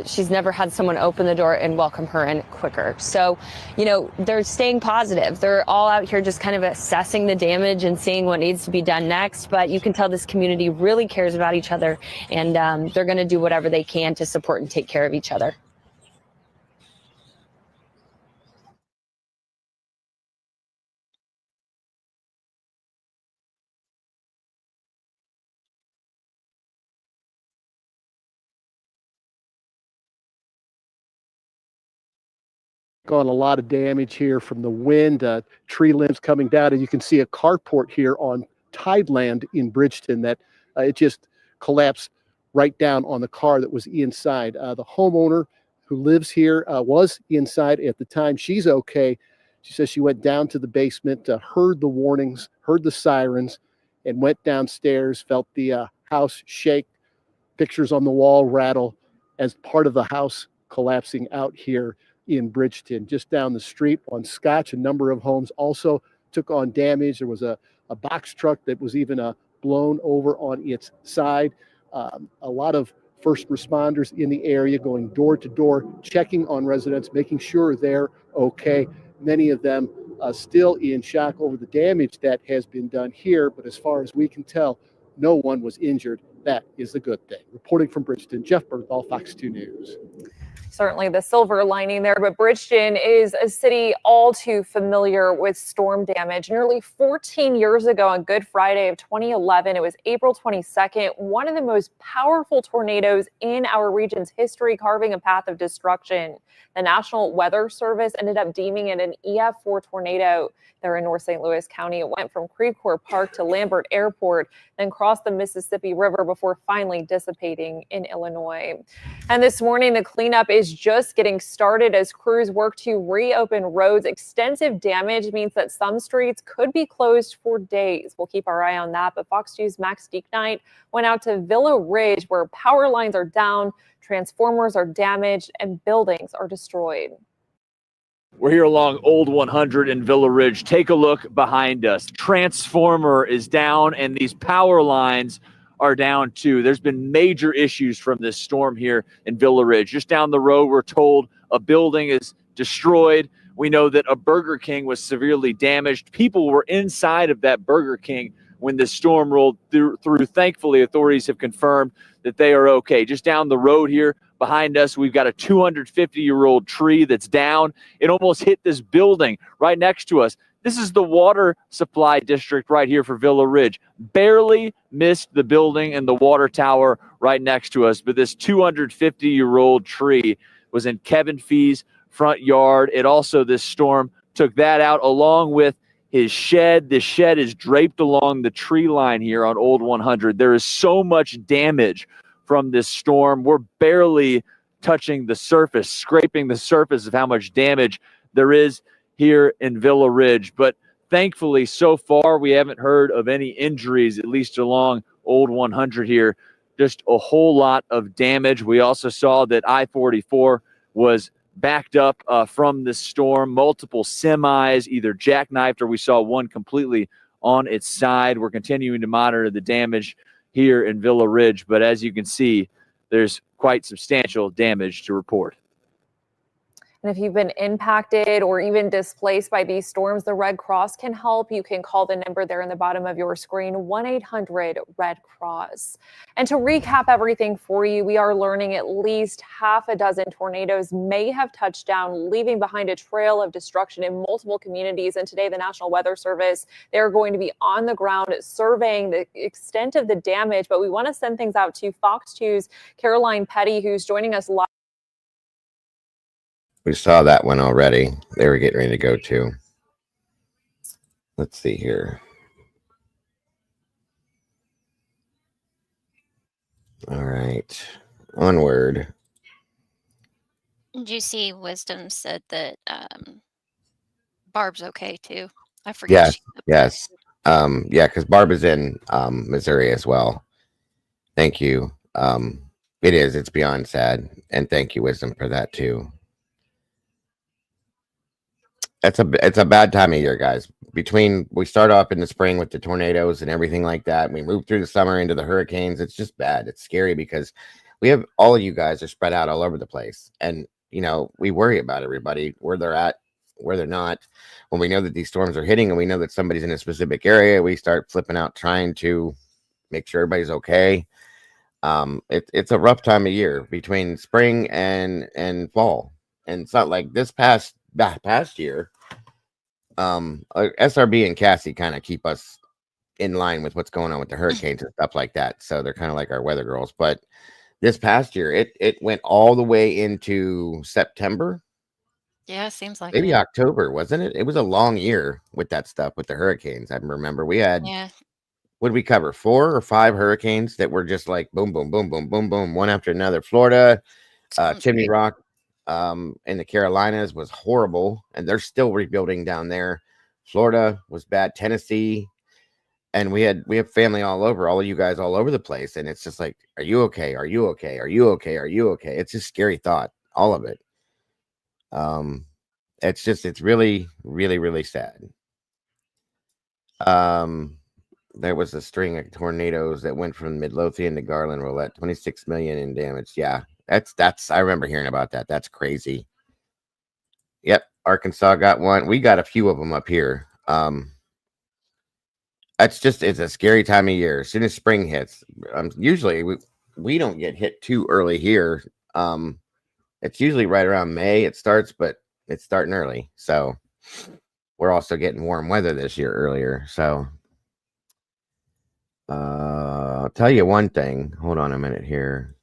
she's never had someone open the door and welcome her in quicker. So, you know, they're staying positive. They're all out here just kind of assessing the damage and seeing what needs to be done next. But you can tell this community really cares about each other, and they're going to do whatever they can to support and take care of each other. On a lot of damage here from the wind, tree limbs coming down, and you can see a carport here on Tideland in Bridgeton that it just collapsed right down on the car that was inside. The homeowner who lives here was inside at the time. She's okay. She says she went down to the basement, heard the warnings, heard the sirens, and went downstairs, felt the house shake, pictures on the wall rattle as part of the house collapsing out here in Bridgeton. Just down the street on Scotch, a number of homes also took on damage. There was a box truck that was even blown over on its side. A lot of first responders in the area going door to door, checking on residents, making sure they're okay. Many of them still in shock over the damage that has been done here, but as far as we can tell, no one was injured. That is the good thing. Reporting from Bridgeton, Jeff Berthal, Fox 2 News. Certainly the silver lining there, but Bridgeton is a city all too familiar with storm damage. Nearly 14 years ago on Good Friday of 2011, it was April 22nd, one of the most powerful tornadoes in our region's history, carving a path of destruction. The National Weather Service ended up deeming it an EF4 tornado there in North St. Louis County. It went from Creve Coeur Park to Lambert Airport, then crossed the Mississippi River before finally dissipating in Illinois. And this morning, the cleanup is just getting started as crews work to reopen roads. Extensive damage means that some streets could be closed for days. We'll keep our eye on that. But Fox News' Max Dieknight went out to Villa Ridge, where power lines are down, transformers are damaged, and buildings are destroyed. We're here along Old 100 in Villa Ridge. Take a look behind us. Transformer is down, and these power lines are down too. There's been major issues from this storm here in Villa Ridge. Just down the road, we're told a building is destroyed. We know that a Burger King was severely damaged. People were inside of that Burger King when the storm rolled through. Thankfully, authorities have confirmed that they are okay. Just down the road here behind us, we've got a 250-year-old tree that's down. It almost hit this building right next to us. This is the water supply district right here for Villa Ridge. Barely missed the building and the water tower right next to us, but this 250-year-old tree was in Kevin Fee's front yard. This storm took that out along with his shed. The shed is draped along the tree line here on Old 100. There is so much damage from this storm. We're barely touching the surface, scraping the surface of how much damage there is here in Villa Ridge. But thankfully, so far, we haven't heard of any injuries, at least along Old 100 here. Just a whole lot of damage. We also saw that I-44 was backed up from this storm. Multiple semis either jackknifed or we saw one completely on its side. We're continuing to monitor the damage here in Villa Ridge, but as you can see, there's quite substantial damage to report. And if you've been impacted or even displaced by these storms, the Red Cross can help. You can call the number there in the bottom of your screen, 1-800-RED-CROSS. And to recap everything for you, we are learning at least half a dozen tornadoes may have touched down, leaving behind a trail of destruction in multiple communities. And today, the National Weather Service, they're going to be on the ground surveying the extent of the damage. But we want to send things out to Fox 2's Caroline Petty, who's joining us live. We saw that one already. They were getting ready to go to. Let's see here. All right. Onward. Juicy Wisdom said that Barb's okay too. I forget. Yes. Yeah, because Barb is in Missouri as well. Thank you. It is. It's beyond sad, and thank you, Wisdom, for that too. It's a bad time of year, guys. Between we start off in the spring with the tornadoes and everything like that, and we move through the summer into the hurricanes. It's just bad. It's scary because we have all of you guys are spread out all over the place, and we worry about everybody where they're at, where they're not. When we know that these storms are hitting, and we know that somebody's in a specific area, we start flipping out trying to make sure everybody's okay. It's a rough time of year between spring and fall, and it's not like this past year. SRB and Cassie kind of keep us in line with what's going on with the hurricanes and stuff like that, so they're kind of like our weather girls. But this past year, it went all the way into September, Yeah, seems like maybe it. October, wasn't it? It was a long year with that stuff with the hurricanes. I remember we had, Yeah. what did we cover, 4 or 5 hurricanes that were just like boom, boom, boom, boom, boom, boom, one after another. Florida, Sounds Chimney big. Rock, in the Carolinas was horrible, and they're still rebuilding down there. Florida was bad. Tennessee, and we have family all over, all of you guys all over the place, and it's just like, are you okay? Are you okay? Are you okay? Are you okay? It's a scary thought, all of it. It's really, really, really sad. There was a string of tornadoes that went from Midlothian to Garland Roulette, 26 million in damage. Yeah, that's I remember hearing about that. That's crazy. Yep, Arkansas got one. We got a few of them up here. It's a scary time of year. As soon as spring hits, usually we don't get hit too early here. It's usually right around May it starts, but it's starting early. So we're also getting warm weather this year earlier. So I'll tell you one thing. Hold on a minute here.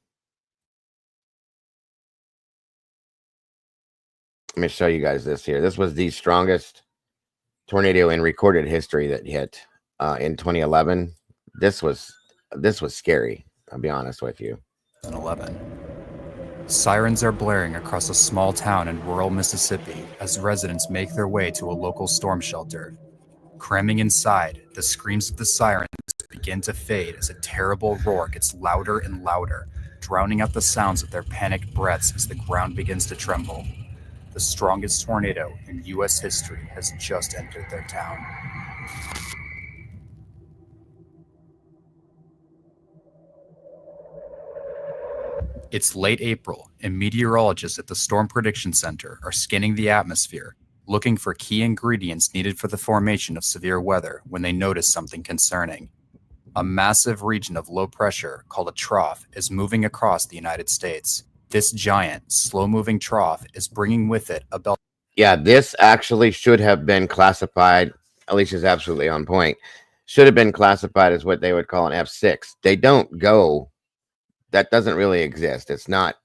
Let me show you guys this here. This was the strongest tornado in recorded history that hit in 2011. This was scary. I'll be honest with you. 2011. Sirens are blaring across a small town in rural Mississippi as residents make their way to a local storm shelter. Cramming inside, the screams of the sirens begin to fade as a terrible roar gets louder and louder, drowning out the sounds of their panicked breaths as the ground begins to tremble. The strongest tornado in U.S. history has just entered their town. It's late April, and meteorologists at the Storm Prediction Center are scanning the atmosphere, looking for key ingredients needed for the formation of severe weather when they notice something concerning. A massive region of low pressure, called a trough, is moving across the United States. This giant, slow-moving trough is bringing with it a belt. Yeah, this actually should have been classified. Alicia's absolutely on point. Should have been classified as what they would call an F6. They don't go. That doesn't really exist. It's not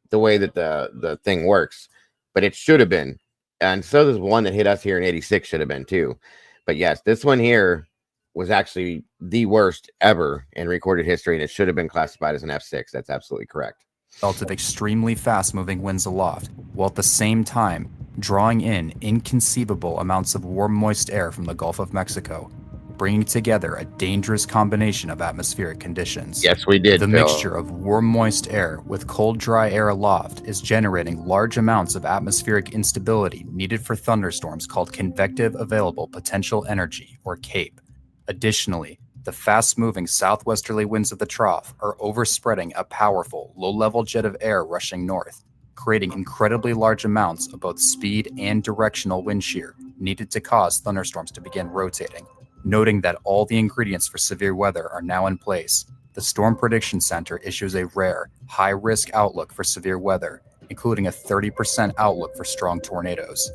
the way that the thing works, but it should have been. And so there's one that hit us here in 86 should have been too. But yes, this one here was actually the worst ever in recorded history, and it should have been classified as an F6. That's absolutely correct. Belt of extremely fast-moving winds aloft, while at the same time drawing in inconceivable amounts of warm, moist air from the Gulf of Mexico, bringing together a dangerous combination of atmospheric conditions. Yes, we did. The Phil. mixture of warm, moist air with cold, dry air aloft is generating large amounts of atmospheric instability needed for thunderstorms called convective available potential energy, or CAPE. Additionally, the fast-moving southwesterly winds of the trough are overspreading a powerful, low-level jet of air rushing north, creating incredibly large amounts of both speed and directional wind shear needed to cause thunderstorms to begin rotating. Noting that all the ingredients for severe weather are now in place, the Storm Prediction Center issues a rare, high-risk outlook for severe weather, including a 30% outlook for strong tornadoes.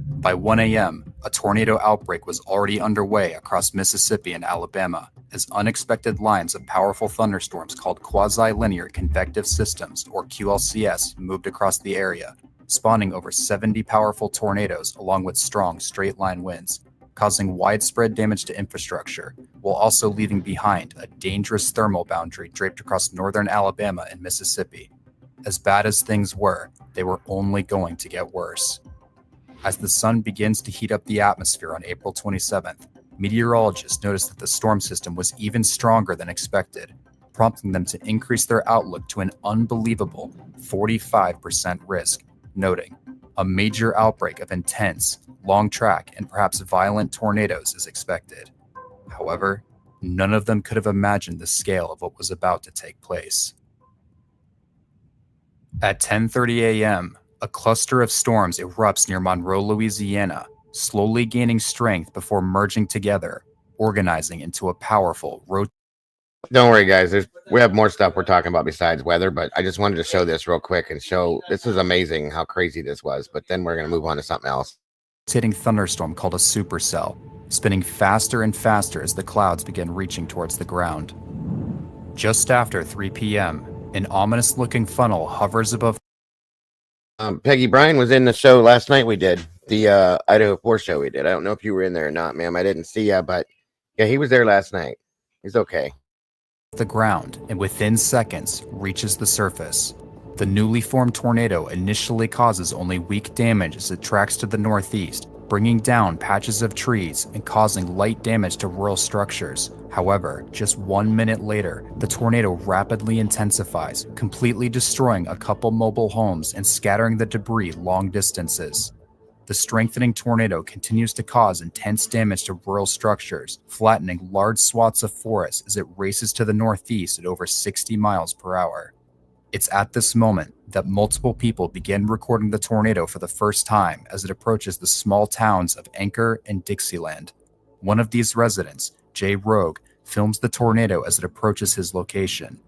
By 1 a.m., a tornado outbreak was already underway across Mississippi and Alabama as unexpected lines of powerful thunderstorms called quasi-linear convective systems, or QLCS, moved across the area, spawning over 70 powerful tornadoes along with strong straight-line winds, causing widespread damage to infrastructure, while also leaving behind a dangerous thermal boundary draped across northern Alabama and Mississippi. As bad as things were, they were only going to get worse. As the sun begins to heat up the atmosphere on April 27th, Meteorologists noticed that the storm system was even stronger than expected, prompting them to increase their outlook to an unbelievable 45% risk, noting a major outbreak of intense, long track, and perhaps violent tornadoes is expected. However, none of them could have imagined the scale of what was about to take place. At 10:30 a.m., a cluster of storms erupts near Monroe, Louisiana, slowly gaining strength before merging together, organizing into a powerful Don't worry, guys. We have more stuff we're talking about besides weather, but I just wanted to show this real quick and show this is amazing how crazy this was. But then we're going to move on to something else. rotating thunderstorm called a supercell, spinning faster and faster as the clouds began reaching towards the ground. Just after 3 p.m., an ominous-looking funnel hovers above. Peggy Bryan was in the show last night. We did the Idaho 4 show. We did. I don't know if you were in there or not, ma'am. I didn't see you, but yeah, he was there last night. He's okay. The ground and within seconds reaches the surface. The newly formed tornado initially causes only weak damage as it tracks to the northeast, bringing down patches of trees and causing light damage to rural structures. However, just 1 minute later, the tornado rapidly intensifies, completely destroying a couple mobile homes and scattering the debris long distances. The strengthening tornado continues to cause intense damage to rural structures, flattening large swaths of forest as it races to the northeast at over 60 miles per hour. It's at this moment that multiple people begin recording the tornado for the first time as it approaches the small towns of Anchor and Dixieland. One of these residents, Jay Rogue, films the tornado as it approaches his location.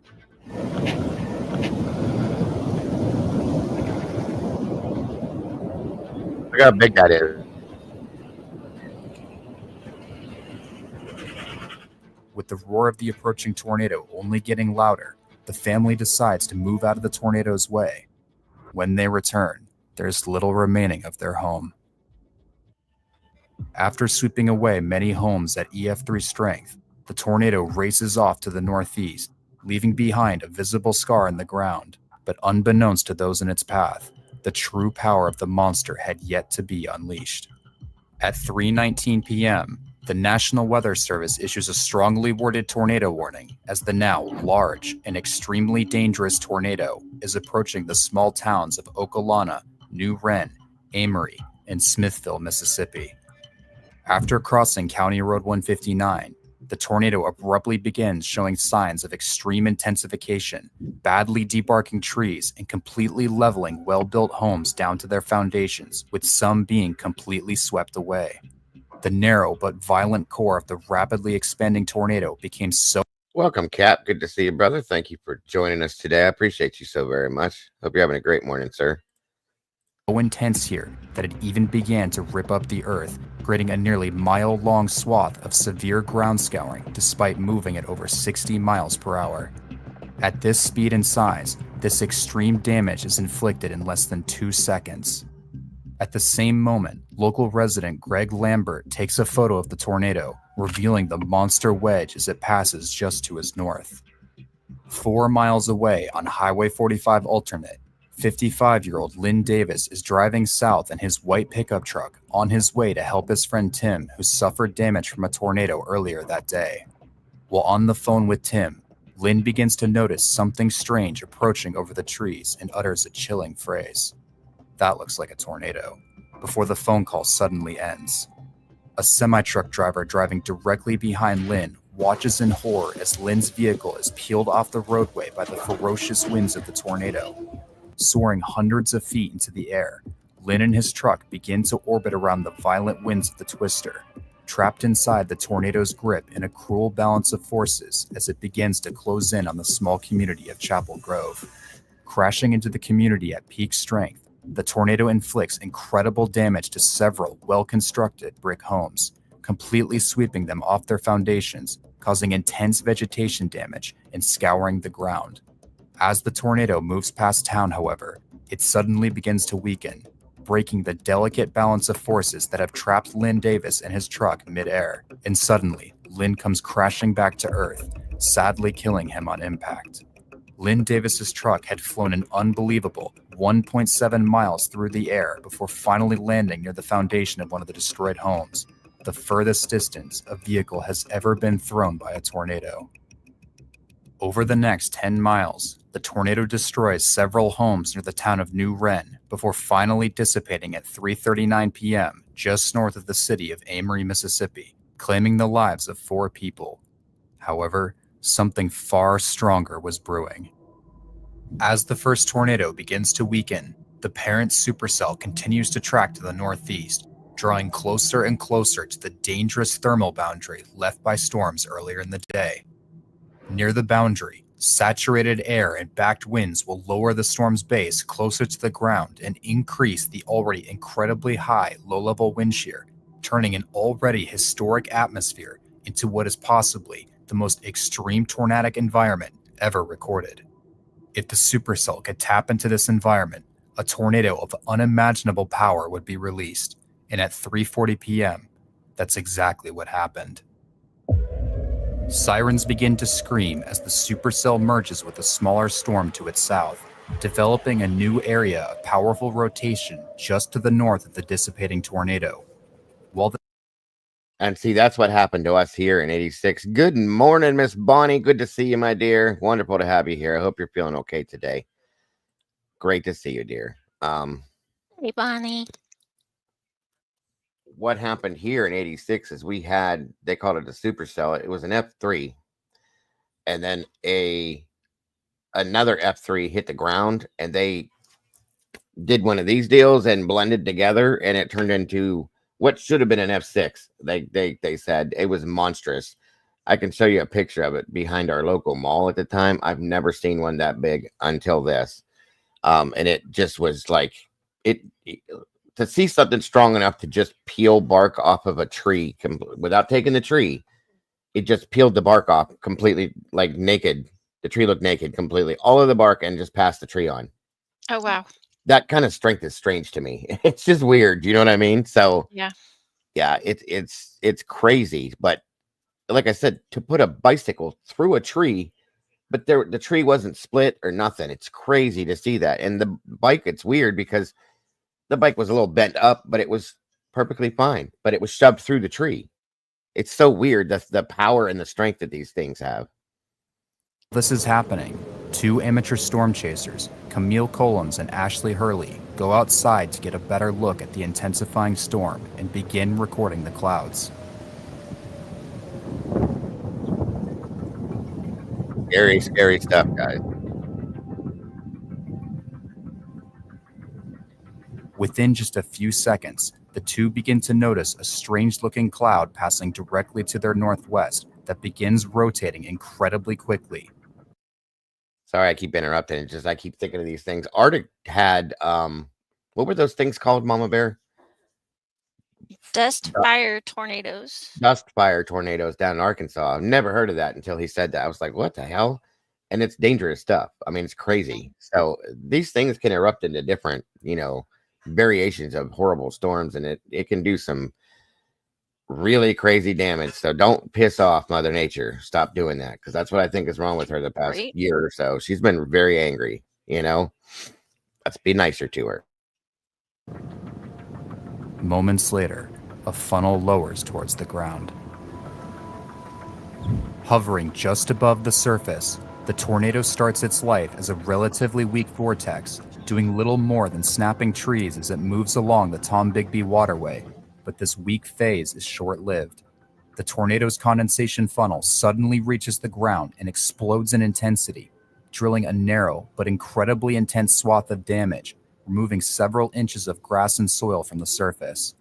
Look how big that is. With the roar of the approaching tornado only getting louder, the family decides to move out of the tornado's way. When they return, there's little remaining of their home. After sweeping away many homes at EF3 strength, the tornado races off to the northeast, leaving behind a visible scar in the ground. But unbeknownst to those in its path, the true power of the monster had yet to be unleashed. At 3:19 p.m., the National Weather Service issues a strongly worded tornado warning as the now large and extremely dangerous tornado is approaching the small towns of Okolana, New Wren, Amory, and Smithville, Mississippi. After crossing County Road 159, the tornado abruptly begins showing signs of extreme intensification, badly debarking trees and completely leveling well-built homes down to their foundations, with some being completely swept away. The narrow but violent core of the rapidly expanding tornado became so... Welcome, Cap. Good to see you, brother. Thank you for joining us today. I appreciate you so very much. Hope you're having a great morning, sir. So intense here that it even began to rip up the earth, creating a nearly mile-long swath of severe ground scouring despite moving at over 60 miles per hour. At this speed and size, this extreme damage is inflicted in less than 2 seconds. At the same moment, local resident Greg Lambert takes a photo of the tornado, revealing the monster wedge as it passes just to his north. 4 miles away on Highway 45 alternate, 55-year-old Lynn Davis is driving south in his white pickup truck on his way to help his friend Tim, who suffered damage from a tornado earlier that day. While on the phone with Tim, Lynn begins to notice something strange approaching over the trees and utters a chilling phrase. "That looks like a tornado," before the phone call suddenly ends. A semi-truck driver driving directly behind Lynn watches in horror as Lynn's vehicle is peeled off the roadway by the ferocious winds of the tornado. Soaring hundreds of feet into the air, Lynn and his truck begin to orbit around the violent winds of the twister, trapped inside the tornado's grip in a cruel balance of forces as it begins to close in on the small community of Chapel Grove. Crashing into the community at peak strength, the tornado inflicts incredible damage to several well-constructed brick homes, completely sweeping them off their foundations, causing intense vegetation damage and scouring the ground. As the tornado moves past town, however, it suddenly begins to weaken, breaking the delicate balance of forces that have trapped Lynn Davis and his truck midair. And suddenly, Lynn comes crashing back to Earth, sadly killing him on impact. Lynn Davis's truck had flown an unbelievable 1.7 miles through the air before finally landing near the foundation of one of the destroyed homes, the furthest distance a vehicle has ever been thrown by a tornado. Over the next 10 miles, the tornado destroys several homes near the town of New Wren before finally dissipating at 3:39 p.m. just north of the city of Amory, Mississippi, claiming the lives of 4 people. However, something far stronger was brewing. As the first tornado begins to weaken, the parent supercell continues to track to the northeast, drawing closer and closer to the dangerous thermal boundary left by storms earlier in the day. Near the boundary, saturated air and backed winds will lower the storm's base closer to the ground and increase the already incredibly high low-level wind shear, turning an already historic atmosphere into what is possibly the most extreme tornadic environment ever recorded. If the supercell could tap into this environment, a tornado of unimaginable power would be released, and at 3:40 p.m., that's exactly what happened. Sirens begin to scream as the supercell merges with a smaller storm to its south, developing a new area of powerful rotation just to the north of the dissipating tornado. And see, that's what happened to us here in 86. Good morning, Miss Bonnie. Good to see you, my dear. Wonderful to have you here. I hope you're feeling okay today. Great to see you, dear. Hey, Bonnie. What happened here in 86 is we had, they called it a supercell. It was an F3. And then another F3 hit the ground, and they did one of these deals and blended together, and it turned into what should have been an F6. They said it was monstrous. I can show you a picture of it behind our local mall at the time. I've never seen one that big until this. And it just was like to see something strong enough to just peel bark off of a tree without taking the tree. It just peeled the bark off completely, like naked. The tree looked naked completely, all of the bark, and just passed the tree on. Oh, wow. That kind of strength is strange to me. It's just weird. You know what I mean? So Yeah. It's crazy. But like I said, to put a bicycle through a tree, but the tree wasn't split or nothing. It's crazy to see that. And the bike, it's weird because the bike was a little bent up, but it was perfectly fine. But it was shoved through the tree. It's so weird, the power and the strength that these things have. This is happening. 2 amateur storm chasers, Camille Collins and Ashley Hurley, go outside to get a better look at the intensifying storm and begin recording the clouds. Scary, scary stuff, guys. Within just a few seconds, the 2 begin to notice a strange-looking cloud passing directly to their northwest that begins rotating incredibly quickly. Sorry, I keep interrupting. It's just I keep thinking of these things. Arctic had what were those things called, Mama Bear? Dust, fire, tornadoes. Dust fire tornadoes down in Arkansas. I've never heard of that until he said that. I was like, what the hell? And it's dangerous stuff. I mean, it's crazy. So these things can erupt into different, variations of horrible storms, and it can do some really crazy damage. So don't piss off Mother Nature. Stop doing that, because that's what I think is wrong with her the past year or so. She's been very angry, Let's be nicer to her. Moments later, a funnel lowers towards the ground. Hovering just above the surface, the tornado starts its life as a relatively weak vortex, doing little more than snapping trees as it moves along the Tombigbee waterway. But this weak phase is short-lived. The tornado's condensation funnel suddenly reaches the ground and explodes in intensity, drilling a narrow but incredibly intense swath of damage, removing several inches of grass and soil from the surface.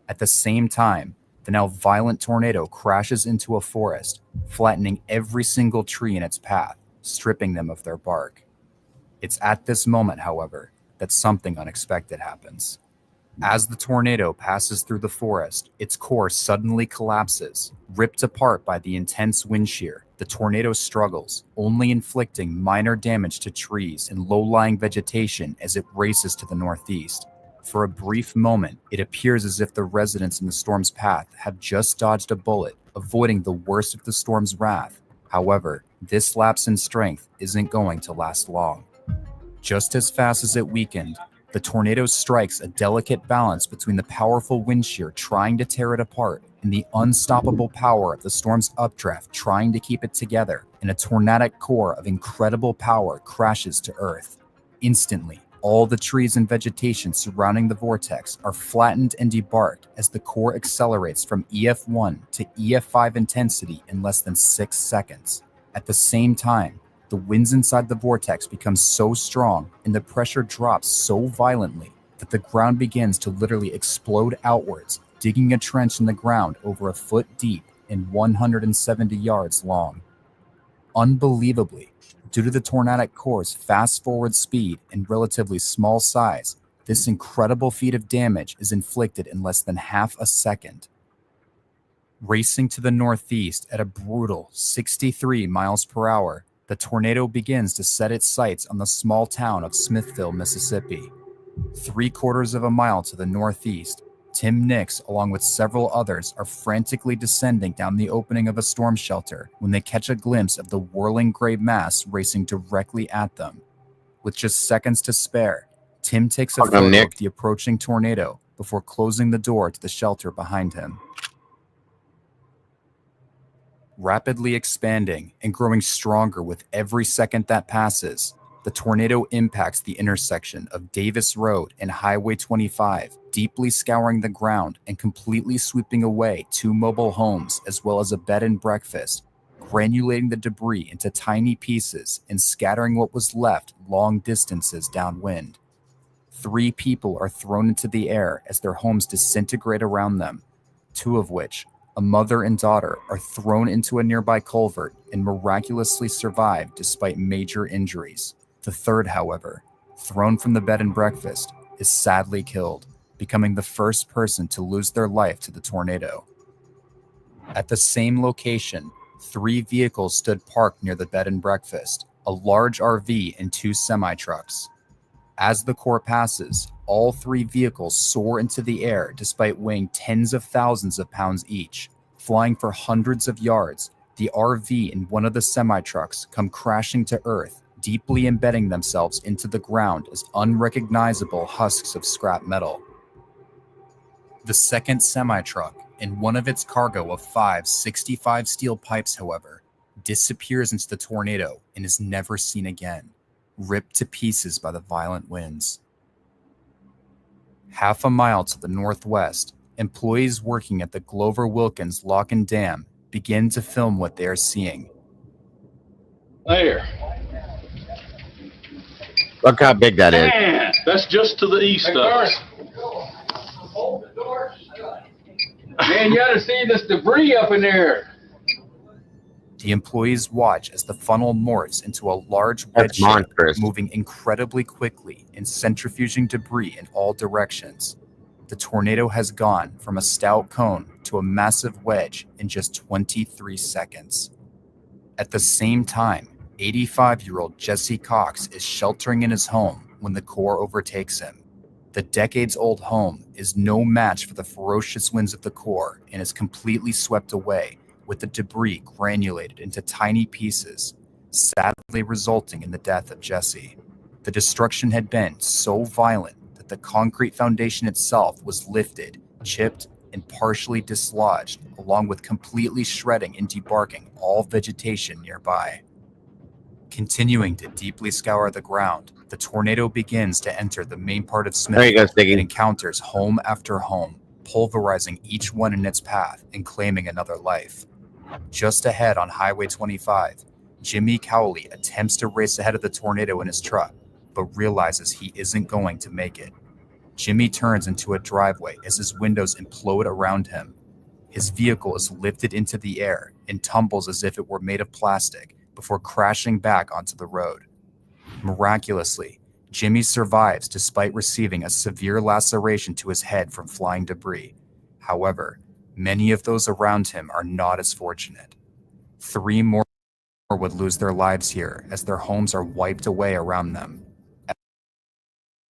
At the same time, the now violent tornado crashes into a forest, flattening every single tree in its path, stripping them of their bark. It's at this moment, however, that something unexpected happens. As the tornado passes through the forest, its core suddenly collapses, ripped apart by the intense wind shear. The tornado struggles, only inflicting minor damage to trees and low-lying vegetation as it races to the northeast. For a brief moment, it appears as if the residents in the storm's path have just dodged a bullet, avoiding the worst of the storm's wrath. However, this lapse in strength isn't going to last long. Just as fast as it weakened, the tornado strikes a delicate balance between the powerful wind shear trying to tear it apart in the unstoppable power of the storm's updraft trying to keep it together, and a tornadic core of incredible power crashes to Earth. Instantly, all the trees and vegetation surrounding the vortex are flattened and debarked as the core accelerates from EF1 to EF5 intensity in less than 6 seconds. At the same time, the winds inside the vortex become so strong and the pressure drops so violently that the ground begins to literally explode outwards, digging a trench in the ground over a foot deep and 170 yards long. Unbelievably, due to the tornadic core's fast-forward speed and relatively small size, this incredible feat of damage is inflicted in less than half a second. Racing to the northeast at a brutal 63 miles per hour, the tornado begins to set its sights on the small town of Smithville, Mississippi. 3/4 of a mile to the northeast, Tim Nix, along with several others, are frantically descending down the opening of a storm shelter when they catch a glimpse of the whirling gray mass racing directly at them. With just seconds to spare, Tim takes a photo of the approaching tornado before closing the door to the shelter behind him. Rapidly expanding and growing stronger with every second that passes, the tornado impacts the intersection of Davis Road and Highway 25, deeply scouring the ground and completely sweeping away 2 mobile homes as well as a bed and breakfast, granulating the debris into tiny pieces and scattering what was left long distances downwind. 3 people are thrown into the air as their homes disintegrate around them, 2 of which, a mother and daughter, are thrown into a nearby culvert and miraculously survive despite major injuries. The third, however, thrown from the bed and breakfast, is sadly killed, becoming the first person to lose their life to the tornado. At the same location, 3 vehicles stood parked near the bed and breakfast, a large RV and 2 semi-trucks. As the core passes, all 3 vehicles soar into the air despite weighing tens of thousands of pounds each. Flying for hundreds of yards, the RV and one of the semi-trucks come crashing to earth, deeply embedding themselves into the ground as unrecognizable husks of scrap metal. The second semi-truck and one of its cargo of 5 65 steel pipes, however, disappears into the tornado and is never seen again, ripped to pieces by the violent winds. Half a mile to the northwest, employees working at the Glover Wilkins Lock and Dam begin to film what they are seeing. There. Look how big that is. Man, that's just to the east of us. Man, you ought to see this debris up in there. The employees watch as the funnel morphs into a large wedge shape, moving incredibly quickly and centrifuging debris in all directions. The tornado has gone from a stout cone to a massive wedge in just 23 seconds. At the same time, 85-year-old Jesse Cox is sheltering in his home when the core overtakes him. The decades-old home is no match for the ferocious winds of the core and is completely swept away, with the debris granulated into tiny pieces, sadly resulting in the death of Jesse. The destruction had been so violent that the concrete foundation itself was lifted, chipped, and partially dislodged, along with completely shredding and debarking all vegetation nearby. Continuing to deeply scour the ground, the tornado begins to enter the main part of Smithville and encounters home after home, pulverizing each one in its path and claiming another life. Just ahead on Highway 25, Jimmy Cowley attempts to race ahead of the tornado in his truck, but realizes he isn't going to make it. Jimmy turns into a driveway as his windows implode around him. His vehicle is lifted into the air and tumbles as if it were made of plastic before crashing back onto the road. Miraculously, Jimmy survives despite receiving a severe laceration to his head from flying debris. However, many of those around him are not as fortunate. 3 more would lose their lives here as their homes are wiped away around them.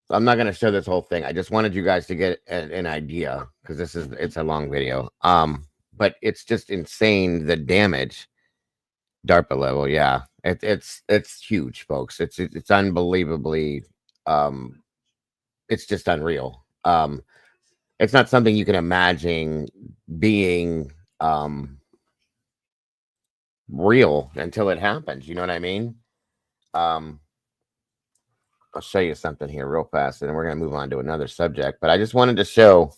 I'm not going to show this whole thing. I just wanted you guys to get an idea because it's a long video. But it's just insane, the damage. DARPA level, yeah. It's huge, folks. It's unbelievably it's just unreal. it's not something you can imagine being real until it happens. You know what I mean? I'll show you something here real fast, and then we're going to move on to another subject. But I just wanted to show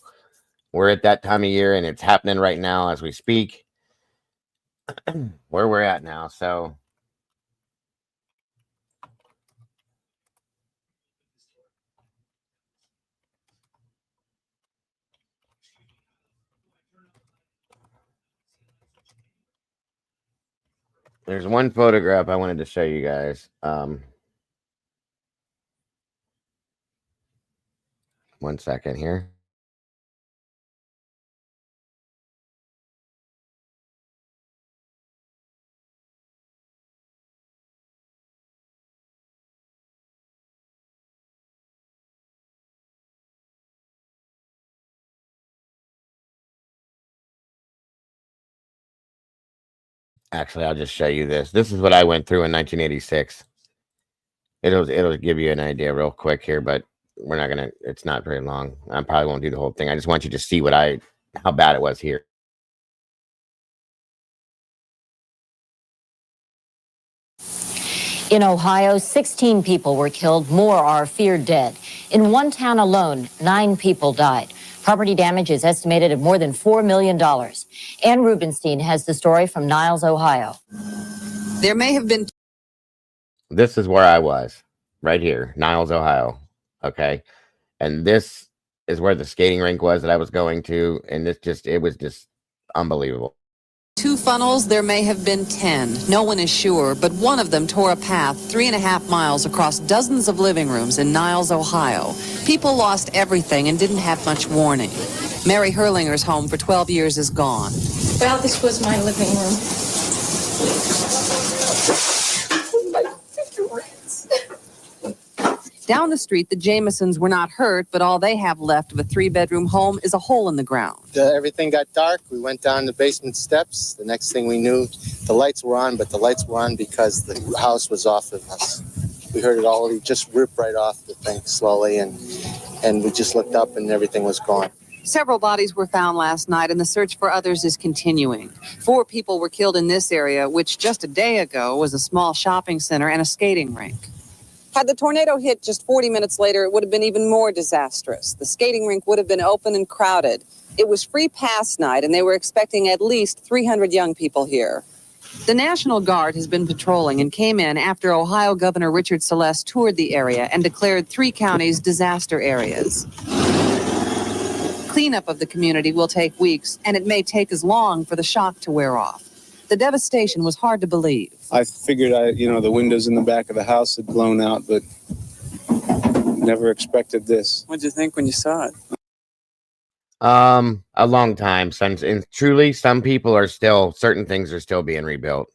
we're at that time of year, and it's happening right now as we speak, where we're at now. So there's one photograph I wanted to show you guys. One second here. Actually, I'll just show you this. This is what I went through in 1986. It'll give you an idea real quick here, but we're not gonna. It's not very long. I probably won't do the whole thing. I just want you to see how bad it was here. In Ohio, 16 people were killed. More are feared dead. In one town alone, 9 people died. Property damage is estimated at more than $4 million. Ann Rubenstein has the story from Niles, Ohio. There may have been. This is where I was, right here, Niles, Ohio. Okay. And this is where the skating rink was that I was going to. And it was just unbelievable. 2 funnels, there may have been 10. No one is sure, but one of them tore a path 3.5 miles across dozens of living rooms in Niles, Ohio. People lost everything and didn't have much warning. Mary Herlinger's home for 12 years is gone. Well, this was my living room. My cigarettes. Down the street, the Jamesons were not hurt, but all they have left of a 3-bedroom home is a hole in the ground. Everything got dark. We went down the basement steps. The next thing we knew, the lights were on, but the lights were on because the house was off of us. We heard it all just rip right off the thing slowly, and we just looked up and everything was gone. Several bodies were found last night, and the search for others is continuing. 4 people were killed in this area, which just a day ago was a small shopping center and a skating rink. Had the tornado hit just 40 minutes later, it would have been even more disastrous. The skating rink would have been open and crowded. It was free pass night, and they were expecting at least 300 young people here. The National Guard has been patrolling and came in after Ohio Governor Richard Celeste toured the area and declared 3 counties disaster areas. Cleanup of the community will take weeks, and it may take as long for the shock to wear off. The devastation was hard to believe. I figured the windows in the back of the house had blown out, but never expected this. What did you think when you saw it? A long time. And truly, some certain things are still being rebuilt.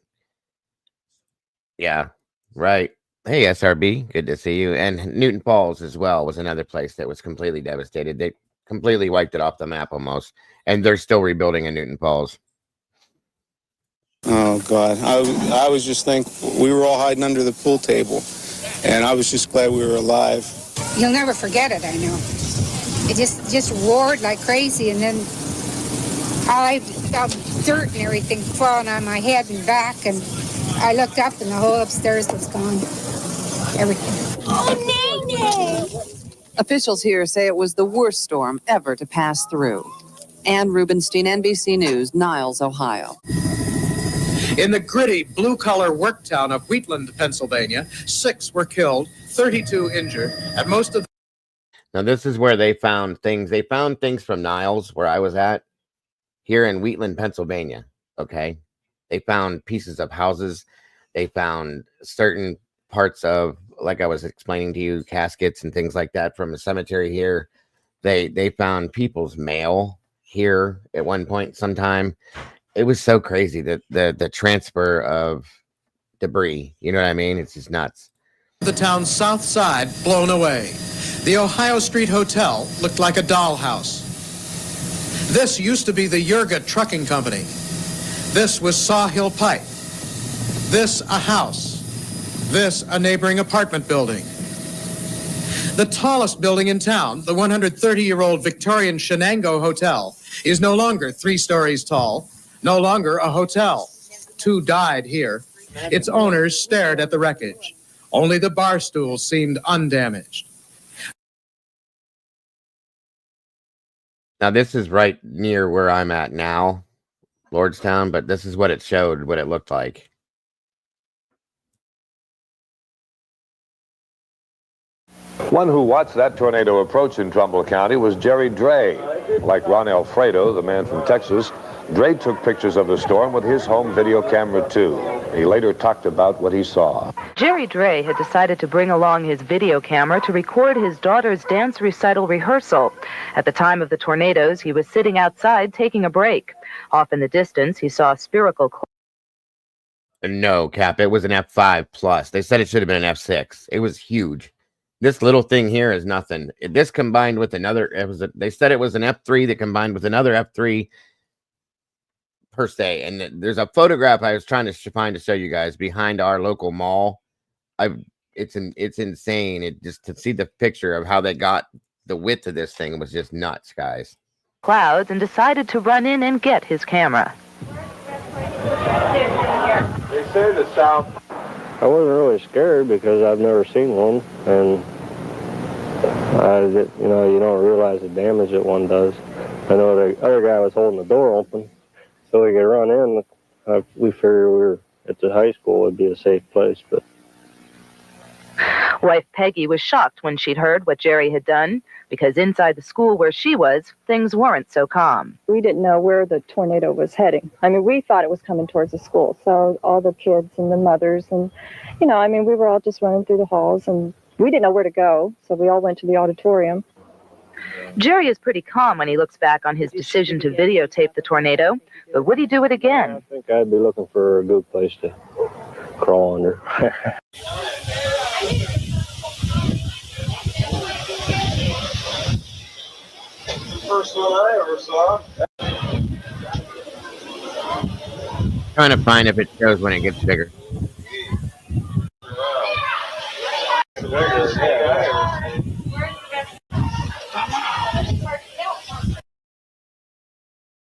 Yeah, right. Hey, SRB, good to see you. And Newton Falls as well was another place that was completely devastated. They completely wiped it off the map almost. And they're still rebuilding in Newton Falls. Oh, God. I was just we were all hiding under the pool table, and I was just glad we were alive. You'll never forget it, I know. It just roared like crazy, and then I felt dirt and everything falling on my head and back, and I looked up, and the whole upstairs was gone. Everything. Oh, Nene! Officials here say it was the worst storm ever to pass through. Ann Rubenstein, NBC News, Niles, Ohio. In the gritty, blue-collar work town of Wheatland, Pennsylvania, 6 were killed, 32 injured, and most of. Now, this is where they found things. They found things from Niles, where I was at, here in Wheatland, Pennsylvania. Okay. They found pieces of houses. They found certain parts of, like I was explaining to you, caskets and things like that from a cemetery here. They found people's mail here at one point sometime. It was so crazy that the transfer of debris, you know what I mean? It's just nuts. The town's south side blown away. The Ohio Street Hotel looked like a dollhouse. This used to be the Yerga Trucking Company. This was Sawhill Pike. This a house. This a neighboring apartment building. The tallest building in town, the 130-year-old Victorian Shenango Hotel, is no longer 3 stories tall, no longer a hotel. 2 died here. Its owners stared at the wreckage. Only the bar stools seemed undamaged. Now, this is right near where I'm at now, Lordstown, but this is what it showed, what it looked like. One who watched that tornado approach in Trumbull County was Jerry Dre. Like Ron Alfredo, the man from Texas, Dre took pictures of the storm with his home video camera, too. He later talked about what he saw. Jerry Dre had decided to bring along his video camera to record his daughter's dance recital rehearsal. At the time of the tornadoes, he was sitting outside taking a break. Off in the distance, he saw a spherical... No, Cap, it was an F5 plus. They said it should have been an F6. It was huge. This little thing here is nothing. This combined with another, they said it was an F3 that combined with another F3 per se. And there's a photograph I was trying to find to show you guys behind our local mall. It's insane. It just to see the picture of how they got the width of this thing was just nuts, guys. Clouds and decided to run in and get his camera. They say the South. I wasn't really scared because I've never seen one, and you don't realize the damage that one does. I know the other guy was holding the door open so we could run in. We figured we were at the high school would be a safe place, but. Wife Peggy was shocked when she'd heard what Jerry had done, because inside the school where she was, things weren't so calm. We didn't know where the tornado was heading. I mean, we thought it was coming towards the school. So all the kids and the mothers and, we were all just running through the halls and we didn't know where to go. So we all went to the auditorium. Jerry is pretty calm when he looks back on his decision to videotape the tornado, but would he do it again? I think I'd be looking for a good place to crawl under. First one I ever saw. Trying to find if it shows when it gets bigger.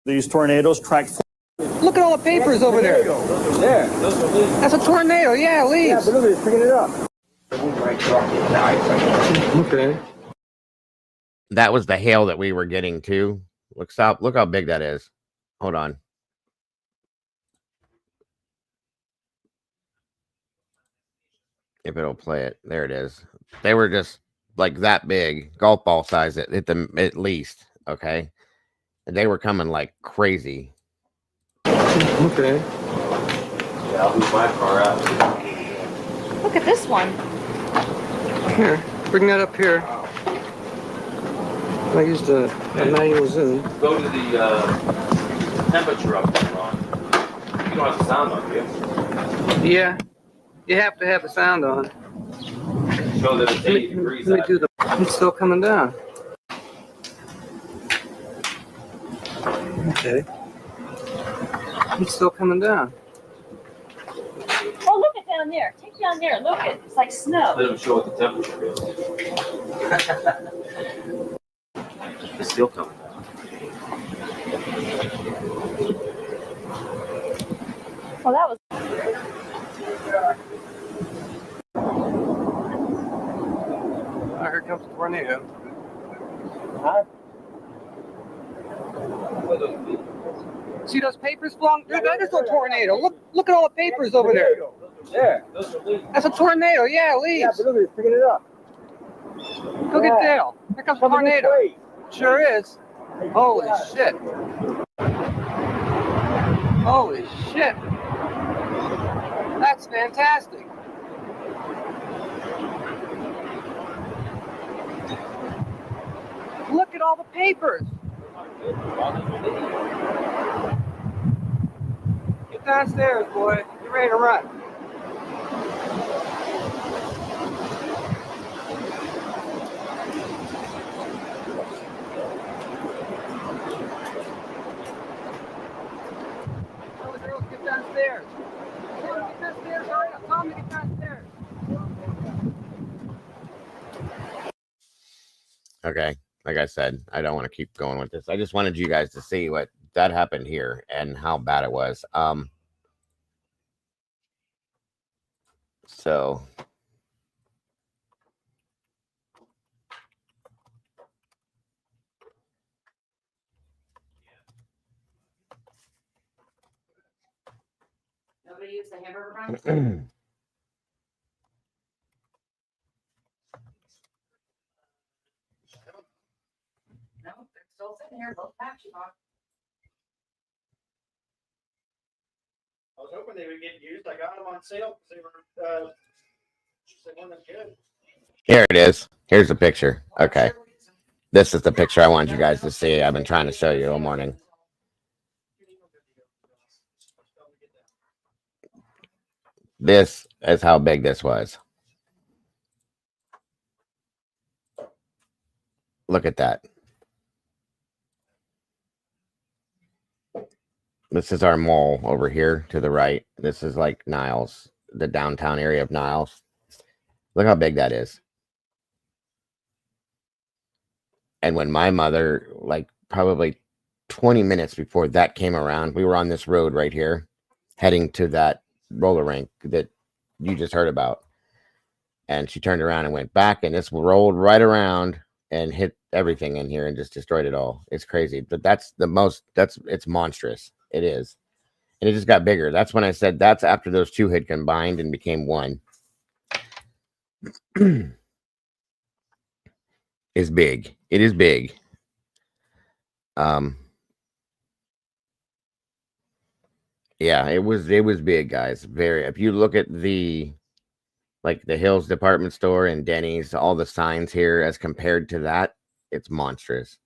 These tornadoes track. Look at all the papers over there. There. That's a tornado. Yeah, leaves. Yeah, but look at it, picking it up. Okay. That was the hail that we were getting too. Look how big that is. Hold on. If it'll play it. There it is. They were just like that big, golf ball size at least. Okay. And they were coming like crazy. Okay. Yeah, I'll move my car out. Look at this one. Here, bring that up here. I used the manual zoom. Go to the temperature up there, Ron. You don't have the sound on, do you? Yeah, you have to have the sound on. Show that it's 80 degrees. Let me do the. It's still coming down. Okay. It's still coming down. Oh, look at down there. Take down there. Look at it's like snow. Let them show what the temperature is. It's still coming down. Well, that was. Here comes the tornado. See those papers flung? Dude, that is a tornado. Look at all the papers over there. There. That's a tornado. Yeah, leaves. Yeah, but look at it, picking it up. Look at Dale. Here comes a tornado. Sure is. Holy shit. Holy shit. That's fantastic. Look at all the papers. Get downstairs, boy. Get ready to run. Tell the girls to get downstairs. Tell them to get downstairs. Hurry up. Tell them to get downstairs. Okay. Like I said, I don't want to keep going with this. I just wanted you guys to see what that happened here and how bad it was. So Nobody used the hamburger bun? No, they're still sitting here. Both packs you bought. I was hoping they would get used. I got them on sale because they weren't good. here it is. Here's the picture. Okay. This is the picture I wanted you guys to see. I've been trying to show you all morning. This is how big this was. Look at that. This is our mall over here to the right. This is like Niles, the downtown area of Niles. Look how big that is. And when my mother, like probably 20 minutes before that came around, we were on this road right here, heading to that roller rink that you just heard about. And she turned around and went back, and this rolled right around and hit everything in here and just destroyed it all. It's crazy. But it's monstrous. It is. And it just got bigger. That's when I said that's after those two had combined and became one. Is big. It is big. Yeah, it was big, guys. Very. If you look at the Hills department store and Denny's, all the signs here as compared to that, it's monstrous.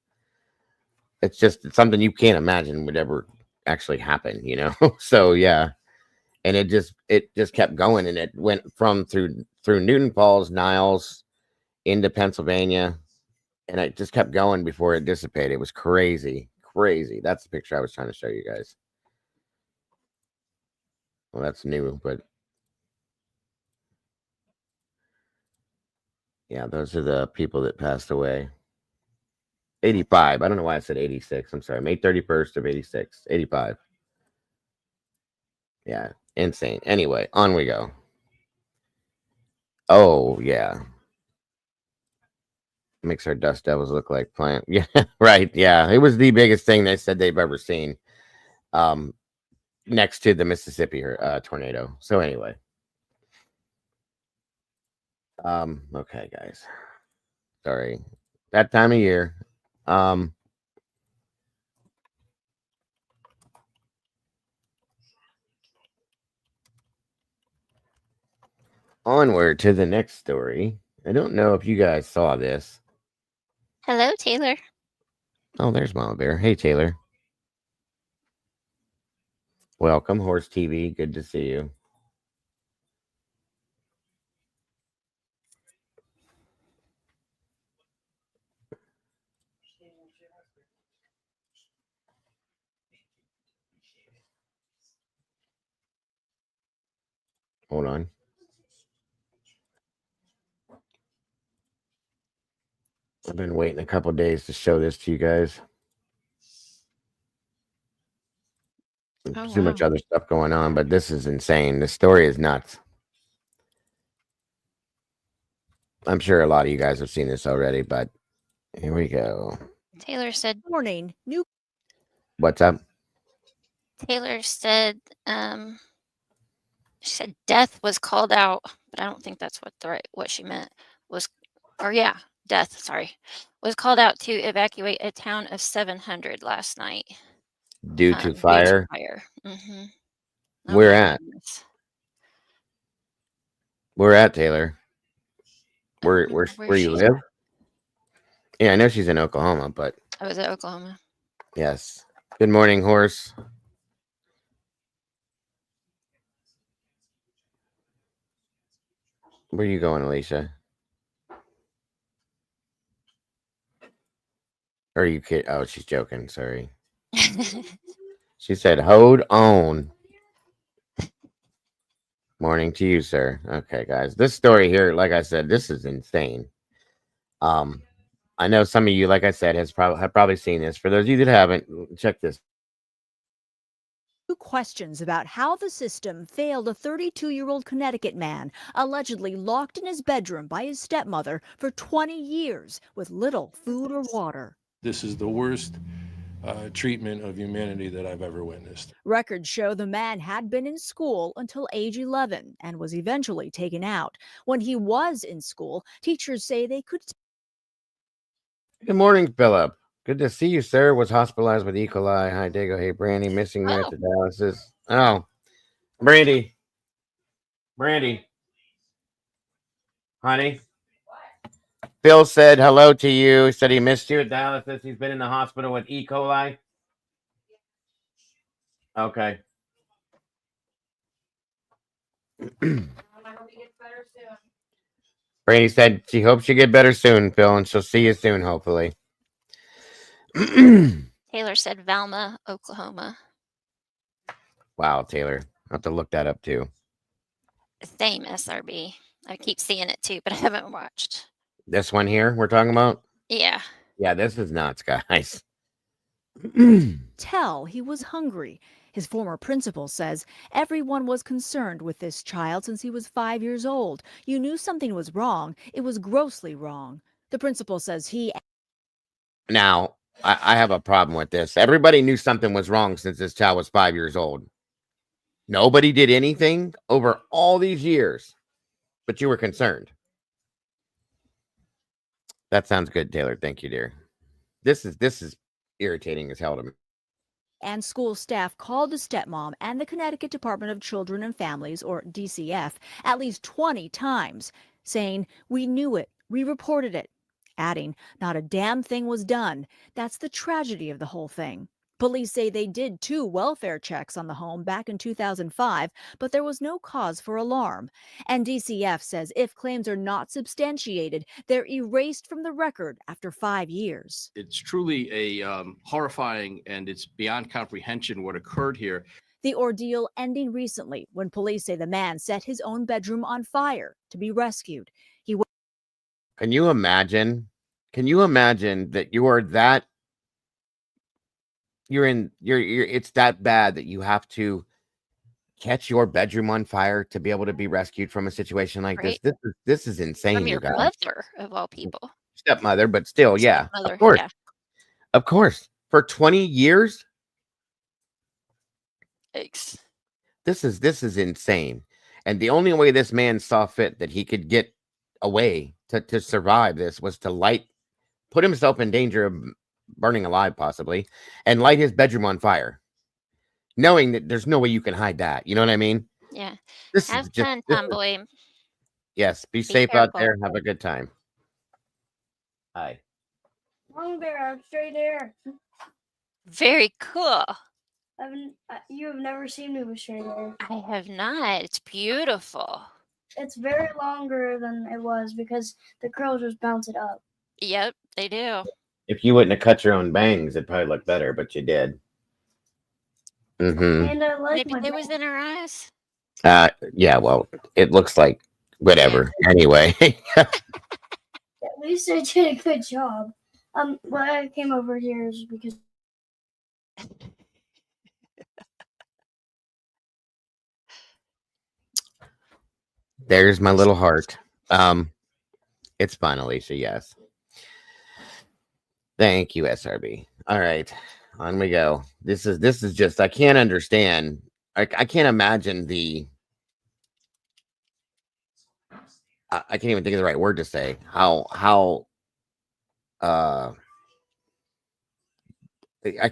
It's something you can't imagine would ever actually happen, you know. So yeah, and it just kept going, and it went from through Newton Falls, Niles, into Pennsylvania, and it just kept going before it dissipated. It was crazy. That's the picture I was trying to show you guys. Well, that's new, but yeah, those are the people that passed away. 85. I don't know why I said 86. I'm sorry. May 31st of 86. 85. Yeah, insane. Anyway, on we go. Oh, yeah. Makes our Dust Devils look like plant. Yeah, right. Yeah, it was the biggest thing they said they've ever seen. Next to the Mississippi tornado. So anyway. Okay, guys. Sorry. That time of year. Onward to the next story. I don't know if you guys saw this. Hello, Taylor. Oh, there's Mama Bear. Hey, Taylor. Welcome, Horse TV. Good to see you. Hold on. I've been waiting a couple days to show this to you guys. Too much other stuff going on, but this is insane. The story is nuts. I'm sure a lot of you guys have seen this already, but here we go. Taylor said, "Morning, new." What's up? Taylor said, she said death was called out, but I don't think that's what she meant death. Sorry, was called out to evacuate a town of 700 last night. Due to fire. Mm-hmm. Where at? Where at, Taylor? Where you live? Yeah, I know she's in Oklahoma, but I was at Oklahoma. Yes. Good morning, Horse. Where are you going, Alicia? Or are you kidding? Oh, she's joking. Sorry. She said, hold on. Morning to you, sir. Okay, guys. This story here, like I said, this is insane. I know some of you, like I said, have probably seen this. For those of you that haven't, check this. Questions about how the system failed a 32-year-old Connecticut man allegedly locked in his bedroom by his stepmother for 20 years with little food or water. This is the worst treatment of humanity that I've ever witnessed. Records show the man had been in school until age 11 and was eventually taken out. When he was in school, teachers say they could. Good morning, Philip. Good to see you, sir. Was hospitalized with E. coli. Hi, Dago. Hey, Brandy. Missing me at the dialysis. Oh, Brandy. Brandy. Honey. Phil said hello to you. He said he missed you at dialysis. He's been in the hospital with E. coli. Okay. Brandy said she hopes you get better soon, Phil, and she'll see you soon, hopefully. Taylor said Valma, Oklahoma. Wow, Taylor. I'll have to look that up too. Same SRB. I keep seeing it too, but I haven't watched. This one here we're talking about? Yeah. Yeah, this is nuts, guys. Tell he was hungry. His former principal says everyone was concerned with this child since he was 5 years old. You knew something was wrong. It was grossly wrong. The principal says he. Now, I have a problem with this. Everybody knew something was wrong since this child was 5 years old. Nobody did anything over all these years, but you were concerned. That sounds good, Taylor. Thank you, dear. This is irritating as hell to me. And school staff called the stepmom and the Connecticut Department of Children and Families, or DCF, at least 20 times, saying, "We knew it, we reported it," adding, "Not a damn thing was done." That's the tragedy of the whole thing. Police say they did 2 welfare checks on the home back in 2005, but there was no cause for alarm. And DCF says if claims are not substantiated, they're erased from the record after 5 years. It's truly a horrifying, and it's beyond comprehension what occurred here. The ordeal ending recently when police say the man set his own bedroom on fire to be rescued. Can you imagine? Can you imagine that it's that bad that you have to catch your bedroom on fire to be able to be rescued from a situation like Right. this? This is insane, From you your guys. mother, of all people. Stepmother, but still, yeah. Stepmother, Of course. yeah. Of course. For 20 years? Yikes. This is insane. And the only way this man saw fit that he could get away to survive this was to put himself in danger of burning alive, possibly, and light his bedroom on fire, knowing that there's no way you can hide that. You know what I mean? Yeah. This Have is just fun, this is- tomboy. yes. Be safe out careful. there. Have a good time. Hi. Long bear, I'm straight there. Very cool. You have never seen me with straight hair. I have not. It's beautiful. It's very longer than it was because the curls just bounce it up. Yep, they do. If you wouldn't have cut your own bangs, it'd probably look better, but you did. Mm-hmm. And I like Maybe my it was in her eyes. Yeah, well, it looks like whatever. Anyway. At least I did a good job. Why I came over here is because There's my little heart. It's fun, Alicia. Yes. Thank you, SRB. All right, on we go. This is just, I can't understand. I can't imagine I can't even think of the right word to say. How I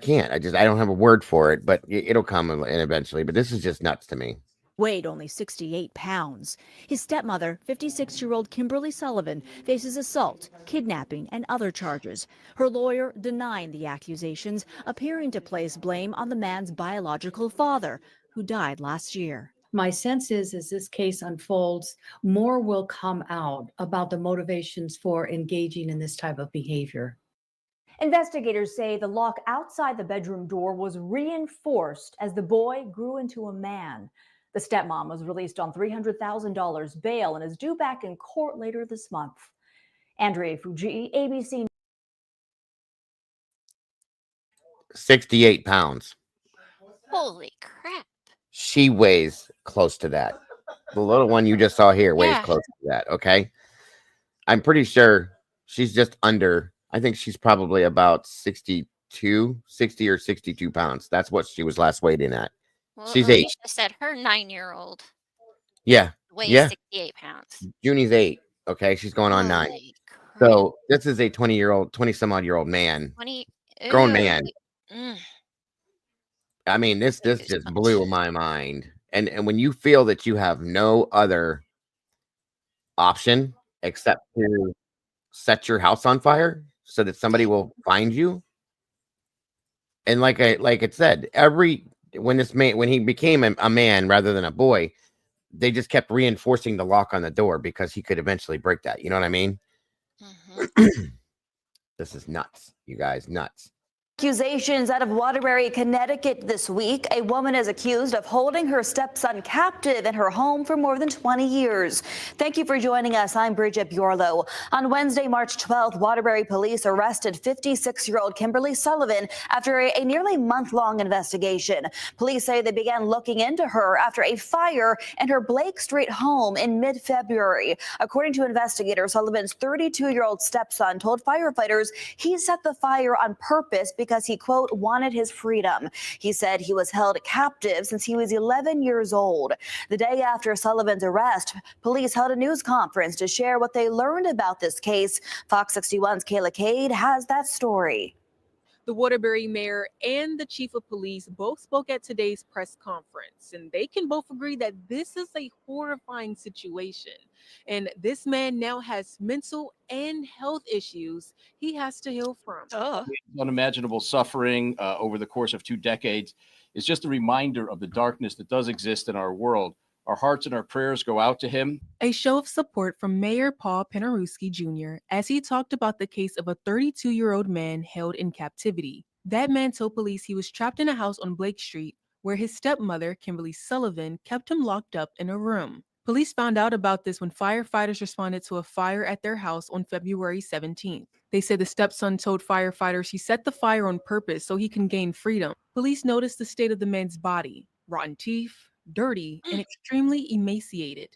can't. I don't have a word for it, but it'll come eventually. But this is just nuts to me. Weighed only 68 pounds. His stepmother, 56-year-old Kimberly Sullivan, faces assault, kidnapping, and other charges. Her lawyer denying the accusations, appearing to place blame on the man's biological father, who died last year. My sense is, as this case unfolds, more will come out about the motivations for engaging in this type of behavior. Investigators say the lock outside the bedroom door was reinforced as the boy grew into a man. The stepmom was released on $300,000 bail and is due back in court later this month. Andrea Fujii, ABC. 68 pounds. Holy crap. She weighs close to that. The little one you just saw here weighs Yeah. close to that. Okay. I'm pretty sure she's just under, I think she's probably about 60 or 62 pounds. That's what she was last weighed in at. Well, She's 8. Alicia said her 9-year-old Yeah. weighs Yeah. 68 pounds. Junie's 8. Okay. She's going on 9. Holy crap. So this is a 20 some odd year old man, 20. grown Ew. man. Mm. I mean, this just blew my mind. And when you feel that you have no other option except to set your house on fire so that somebody will find you. And like it said, when he became a man rather than a boy, they just kept reinforcing the lock on the door because he could eventually break that. You know what I mean? This is nuts, you guys, nuts. Accusations out of Waterbury, Connecticut this week. A woman is accused of holding her stepson captive in her home for more than 20 years. Thank you for joining us. I'm Bridget Bjorlo. On Wednesday, March 12th, Waterbury police arrested 56-year-old Kimberly Sullivan after a nearly month-long investigation. Police say they began looking into her after a fire in her Blake Street home in mid-February. According to investigators, Sullivan's 32-year-old stepson told firefighters he set the fire on purpose because he, quote, wanted his freedom. He said he was held captive since he was 11 years old. The day after Sullivan's arrest, police held a news conference to share what they learned about this case. Fox 61's Kayla Cade has that story. The Waterbury mayor and the chief of police both spoke at today's press conference, and they can both agree that this is a horrifying situation. And this man now has mental and health issues he has to heal from. Unimaginable suffering over the course of 2 decades is just a reminder of the darkness that does exist in our world. Our hearts and our prayers go out to him. A show of support from Mayor Paul Penarowski Jr. as he talked about the case of a 32-year-old man held in captivity. That man told police he was trapped in a house on Blake Street where his stepmother, Kimberly Sullivan, kept him locked up in a room. Police found out about this when firefighters responded to a fire at their house on February 17th. They said the stepson told firefighters he set the fire on purpose so he can gain freedom. Police noticed the state of the man's body, rotten teeth, dirty, and extremely emaciated.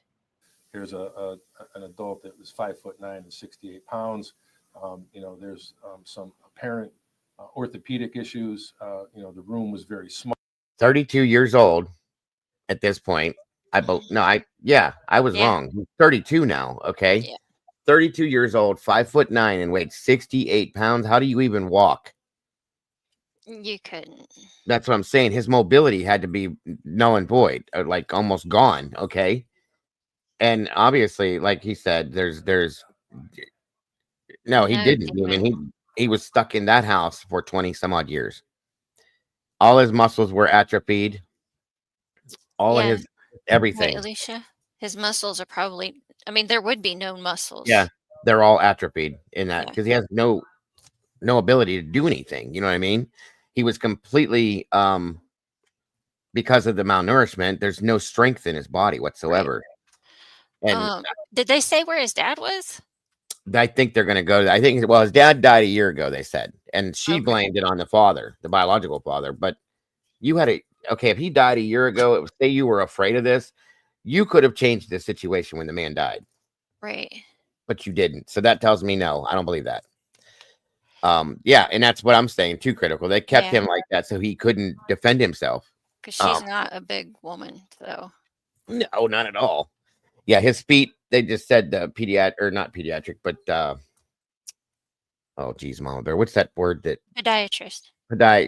Here's an adult that was 5'9" and 68 pounds. There's some apparent orthopedic issues. The room was very small. 32 years old at this point. I was wrong. He's 32 now. Okay. Yeah. 32 years old, 5'9" and weighed 68 pounds. How do you even walk? You couldn't. That's what I'm saying. His mobility had to be null and void, or like almost gone. Okay. And obviously, like he said, no, he didn't. I mean, he was stuck in that house for 20 some odd years. All his muscles were atrophied. All of his everything. Right, Alicia? His muscles are probably, there would be no muscles. Yeah. They're all atrophied in that because he has no ability to do anything. You know what I mean? He was completely, because of the malnourishment, there's no strength in his body whatsoever. Right. And did they say where his dad was? I think they're going to go. I think, his dad died a year ago, they said. And she blamed it on the father, the biological father. But you had if he died a year ago, say you were afraid of this, you could have changed the situation when the man died. Right. But you didn't. So that tells me no, I don't believe that. And that's what I'm saying. Too critical. They kept him like that so he couldn't defend himself. Because she's not a big woman, so. No, not at all. Yeah, his feet. They just said not pediatric, but oh geez, Mama Bear, what's that word that? Podiatrist.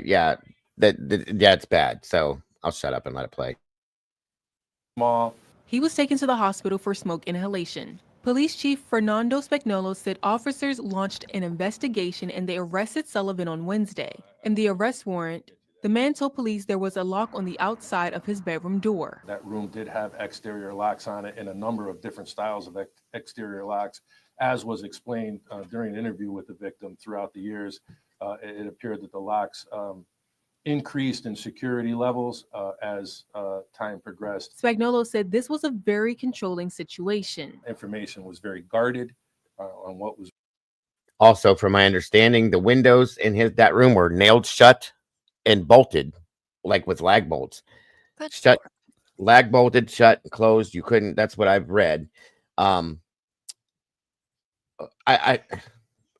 Yeah, that's bad. So I'll shut up and let it play. He was taken to the hospital for smoke inhalation. Police Chief Fernando Spagnolo said officers launched an investigation and they arrested Sullivan on Wednesday. In the arrest warrant, the man told police there was a lock on the outside of his bedroom door. That room did have exterior locks on it and a number of different styles of exterior locks, as was explained during an interview with the victim throughout the years. It appeared that the locks increased in security levels as time progressed. Spagnolo said this was a very controlling situation. Information was very guarded on what was. Also, from my understanding, the windows in that room were nailed shut and bolted, like with lag bolts. Good Shut, lag bolted, shut, and closed. You couldn't. That's what I've read. I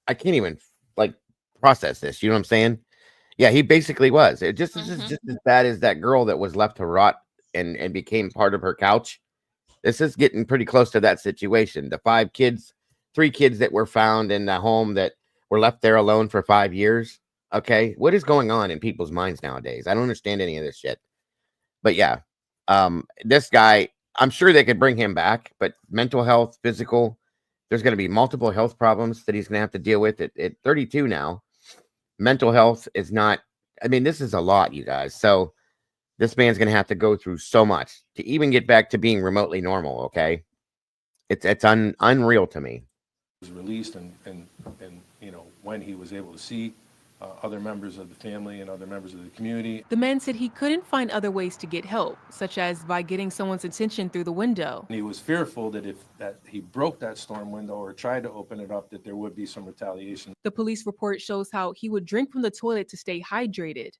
can't even like process this. You know what I'm saying? Yeah, he basically was. It just this is just as bad as that girl that was left to rot and became part of her couch. This is getting pretty close to that situation. The 3 kids that were found in the home that were left there alone for 5 years. Okay, what is going on in people's minds nowadays? I don't understand any of this shit. But yeah, this guy, I'm sure they could bring him back, but mental health, physical, there's going to be multiple health problems that he's going to have to deal with at 32 now. Mental health is not, I mean, this is a lot, you guys. So this man's going to have to go through so much to even get back to being remotely normal. Okay. It's unreal to me. Was released and when he was able to see other members of the family and other members of the community. The man said he couldn't find other ways to get help, such as by getting someone's attention through the window. He was fearful that if he broke that storm window or tried to open it up, that there would be some retaliation. The police report shows how he would drink from the toilet to stay hydrated,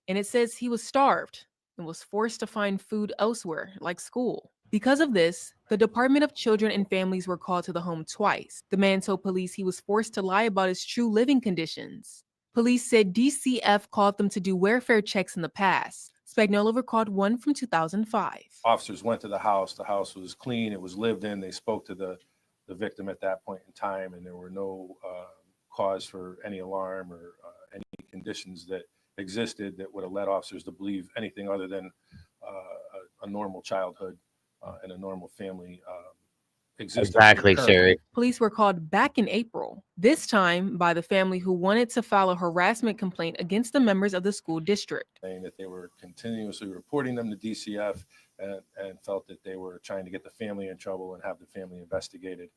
and it says he was starved and was forced to find food elsewhere, like school. Because of this, the Department of Children and Families were called to the home twice. The man told police he was forced to lie about his true living conditions. Police said DCF called them to do welfare checks in the past. Spagnuolo recalled one from 2005. Officers went to the house. The house was clean. It was lived in. They spoke to the victim at that point in time, and there were no cause for any alarm or any conditions that existed that would have led officers to believe anything other than a normal childhood and a normal family existence. Exactly, Sherry. Police were called back in April, this time by the family who wanted to file a harassment complaint against the members of the school district. Saying that they were continuously reporting them to DCF and felt that they were trying to get the family in trouble and have the family investigated.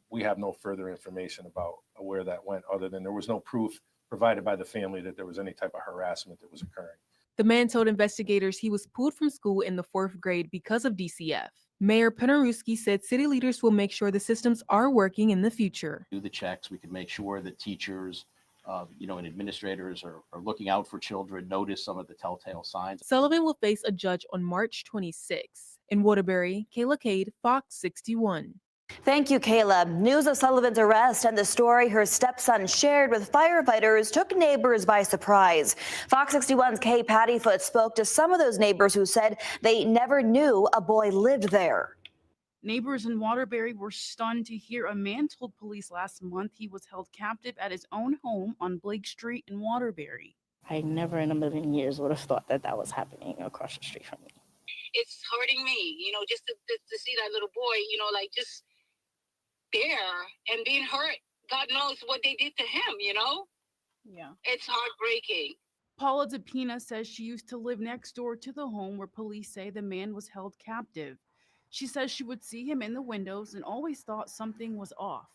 We have no further information about where that went, other than there was no proof provided by the family that there was any type of harassment that was occurring. The man told investigators he was pulled from school in the 4th grade because of DCF. Mayor Penarewski said city leaders will make sure the systems are working in the future. Do the checks. We can make sure that teachers, and administrators are looking out for children, notice some of the telltale signs. Sullivan will face a judge on March 26. In Waterbury, Kayla Cade, Fox 61. Thank you, Kayla. News of Sullivan's arrest and the story her stepson shared with firefighters took neighbors by surprise. Fox 61's Kay Pattyfoot spoke to some of those neighbors who said they never knew a boy lived there. Neighbors in Waterbury were stunned to hear a man told police last month he was held captive at his own home on Blake Street in Waterbury. I never in a million years would have thought that was happening across the street from me. It's hurting me, just to see that little boy, just there and being hurt. God knows what they did to him, Yeah. It's heartbreaking. Paula DePina says she used to live next door to the home where police say the man was held captive. She says she would see him in the windows and always thought something was off.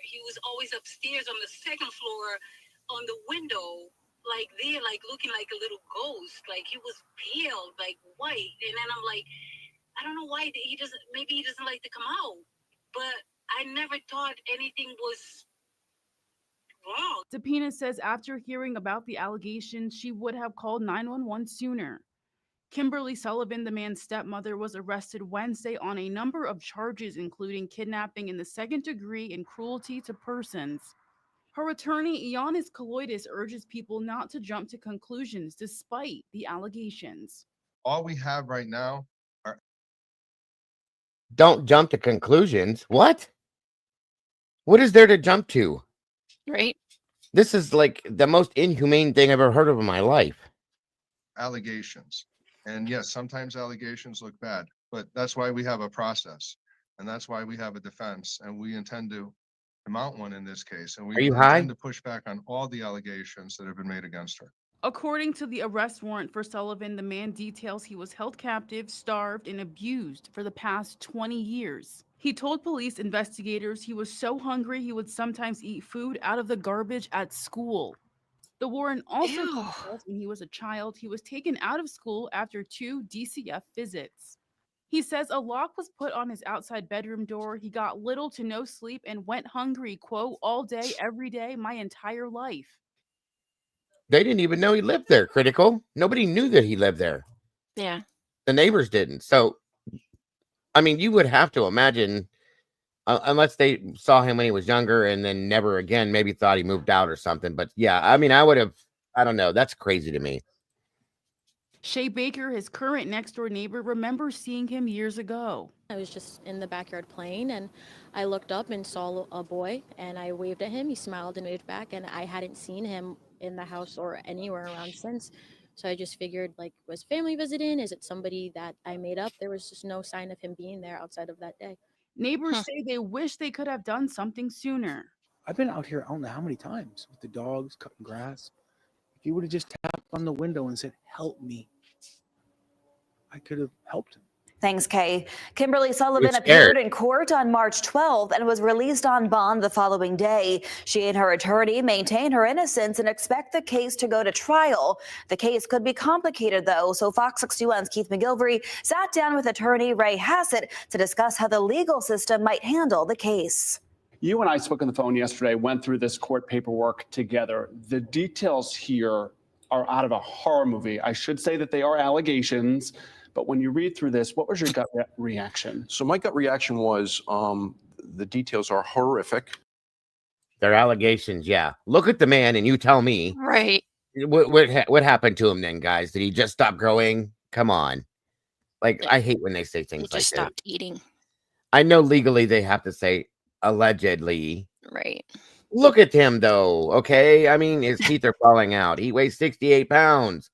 He was always upstairs on the second floor on the window, looking like a little ghost. He was pale, white. And then I'm like, I don't know why maybe he doesn't like to come out. But I never thought anything was wrong. DePina says after hearing about the allegations, she would have called 911 sooner. Kimberly Sullivan, the man's stepmother, was arrested Wednesday on a number of charges, including kidnapping in the 2nd degree and cruelty to persons. Her attorney, Ioannis Kaloidis, urges people not to jump to conclusions despite the allegations. All we have right now are... Don't jump to conclusions. What? What is there to jump to? Right. This is like the most inhumane thing I've ever heard of in my life. allegations. And yes, sometimes allegations look bad, but that's why we have a process. And that's why we have a defense. And we intend to mount one in this case. And we Are you high? intend to push back on all the allegations that have been made against her. According to the arrest warrant for Sullivan, the man details he was held captive, starved, and abused for the past 20 years. He told police investigators he was so hungry he would sometimes eat food out of the garbage at school. The warrant also tells when he was a child, he was taken out of school after 2 DCF visits. He says a lock was put on his outside bedroom door. He got little to no sleep and went hungry, quote, all day, every day, my entire life. They didn't even know he lived there. Critical. Nobody knew that he lived there. Yeah. The neighbors didn't. So, I mean, you would have to imagine, unless they saw him when he was younger and then never again, maybe thought he moved out or something. But yeah, I mean, I don't know. That's crazy to me. Shay Baker, his current next door neighbor, remembers seeing him years ago. I was just in the backyard playing, and I looked up and saw a boy, and I waved at him. He smiled and waved back, and I hadn't seen him in the house or anywhere around since. So I just figured, like, was family visiting? Is it somebody that I made up? There was just no sign of him being there outside of that day. Neighbors say they wish they could have done something sooner. I've been out here, I don't know how many times, with the dogs cutting grass. If he would have just tapped on the window and said, "Help me," I could have helped him. Thanks, Kay. Kimberly Sullivan scared. appeared in court on March 12th and was released on bond the following day. She and her attorney maintain her innocence and expect the case to go to trial. The case could be complicated, though, so Fox 61's Keith McGilvery sat down with attorney Ray Hassett to discuss how the legal system might handle the case. You and I spoke on the phone yesterday, went through this court paperwork together. The details here are out of a horror movie. I should say that they are allegations. But when you read through this, what was your gut reaction? So my gut reaction was the details are horrific. They're allegations, yeah. Look at the man and you tell me. Right. What happened to him then, guys? Did he just stop growing? Come on. Like, I hate when they say things He like just that. stopped eating. I know legally they have to say allegedly. Right. Look at him, though, okay? I mean, his teeth are falling out. He weighs 68 pounds.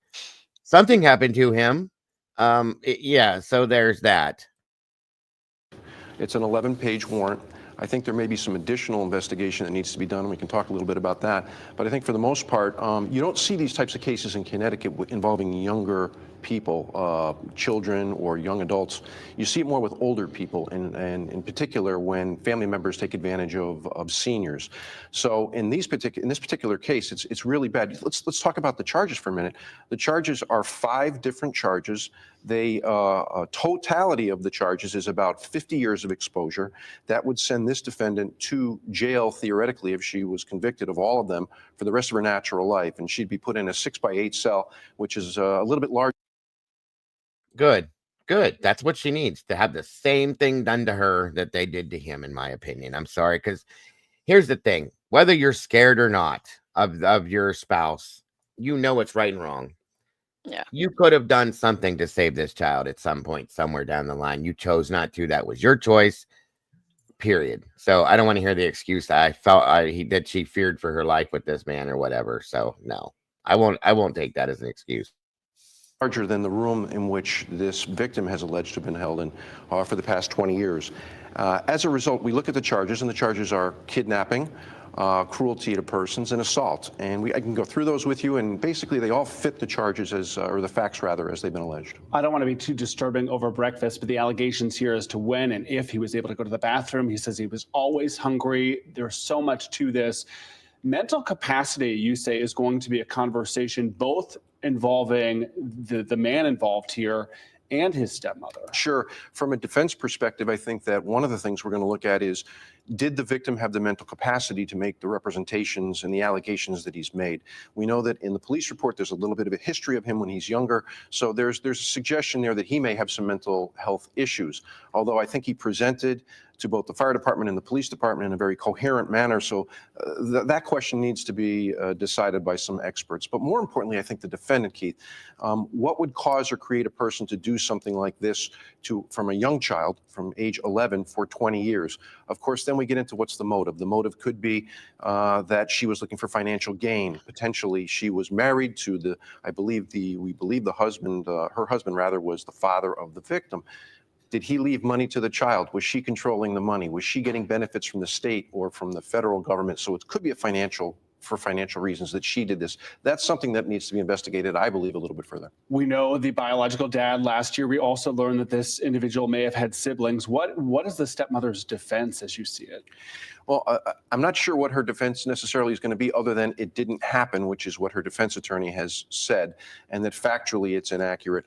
Something happened to him. Yeah, so there's that. It's an 11-page warrant. I think there may be some additional investigation that needs to be done, and we can talk a little bit about that. But I think for the most part, you don't see these types of cases in Connecticut involving younger people, children or young adults. You see it more with older people, and in particular when family members take advantage of seniors. So in this particular case, it's really bad. Let's talk about the charges for a minute. The charges are 5 different charges. The totality of the charges is about 50 years of exposure. That would send this defendant to jail, theoretically, if she was convicted of all of them, for the rest of her natural life. And she'd be put in a 6x8 cell, which is a little bit larger. Good. That's what she needs, to have the same thing done to her that they did to him, in my opinion. I'm sorry, because here's the thing. Whether you're scared or not of your spouse, you know what's right and wrong. Yeah. You could have done something to save this child at some point, somewhere down the line. You chose not to. That was your choice, period. So I don't want to hear the excuse that that she feared for her life with this man or whatever. So no, I won't take that as an excuse. Larger than the room in which this victim has alleged to have been held in for the past 20 years. As a result, we look at the charges, and the charges are kidnapping, cruelty to persons, and assault. And I can go through those with you, and basically they all fit the charges or the facts rather, as they've been alleged. I don't want to be too disturbing over breakfast, but the allegations here as to when and if he was able to go to the bathroom. He says he was always hungry. There's so much to this. Mental capacity, you say, is going to be a conversation both involving the man involved here and his stepmother. Sure. From a defense perspective, I think that one of the things we're going to look at is, did the victim have the mental capacity to make the representations and the allegations that he's made? We know that in the police report, there's a little bit of a history of him when he's younger. So there's a suggestion there that he may have some mental health issues. Although I think he presented to both the fire department and the police department in a very coherent manner. So that question needs to be decided by some experts. But more importantly, I think the defendant, Keith, what would cause or create a person to do something like this from a young child, from age 11, for 20 years? Of course, then we get into what's the motive. The motive could be that she was looking for financial gain. Potentially, she was married to we believe the husband, her husband rather, was the father of the victim. Did he leave money to the child? Was she controlling the money? Was she getting benefits from the state or from the federal government? So it could be for financial reasons that she did this. That's something that needs to be investigated, I believe, a little bit further. We know the biological dad last year. We also learned that this individual may have had siblings. What is the stepmother's defense as you see it? Well, I'm not sure what her defense necessarily is going to be, other than it didn't happen, which is what her defense attorney has said, and that factually it's inaccurate.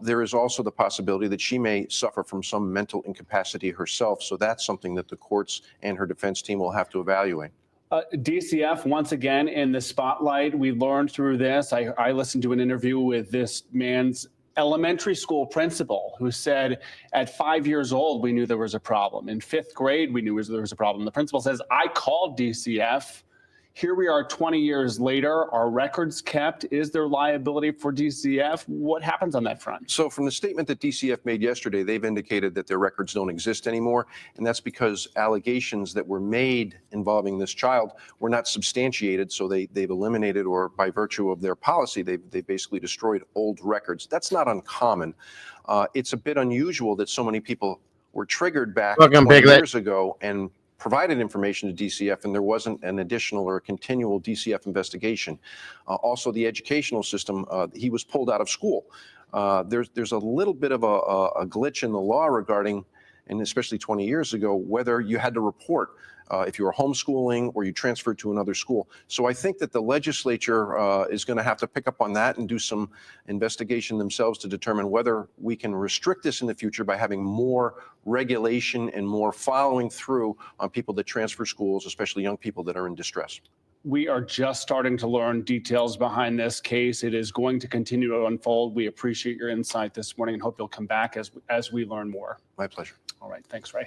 There is also the possibility that she may suffer from some mental incapacity herself. So that's something that the courts and her defense team will have to evaluate. DCF once again in the spotlight. We learned through this. I listened to an interview with this man's elementary school principal who said at 5 years old, we knew there was a problem. In 5th grade, we knew there was a problem. The principal says, I called DCF. Here we are 20 years later. Are records kept? Is there liability for DCF? What happens on that front? So from the statement that DCF made yesterday, they've indicated that their records don't exist anymore. And that's because allegations that were made involving this child were not substantiated. So they've eliminated, or by virtue of their policy, they've basically destroyed old records. That's not uncommon. It's a bit unusual that so many people were triggered back 20 years ago and provided information to DCF, and there wasn't an additional or a continual DCF investigation. Also, the educational system, he was pulled out of school. There's a little bit of a glitch in the law regarding, and especially 20 years ago, whether you had to report if you were homeschooling or you transferred to another school. So I think that the legislature is going to have to pick up on that and do some investigation themselves to determine whether we can restrict this in the future by having more regulation and more following through on people that transfer schools, especially young people that are in distress. We are just starting to learn details behind this case. It is going to continue to unfold. We appreciate your insight this morning and hope you'll come back as we learn more. My pleasure. All right. Thanks, Ray.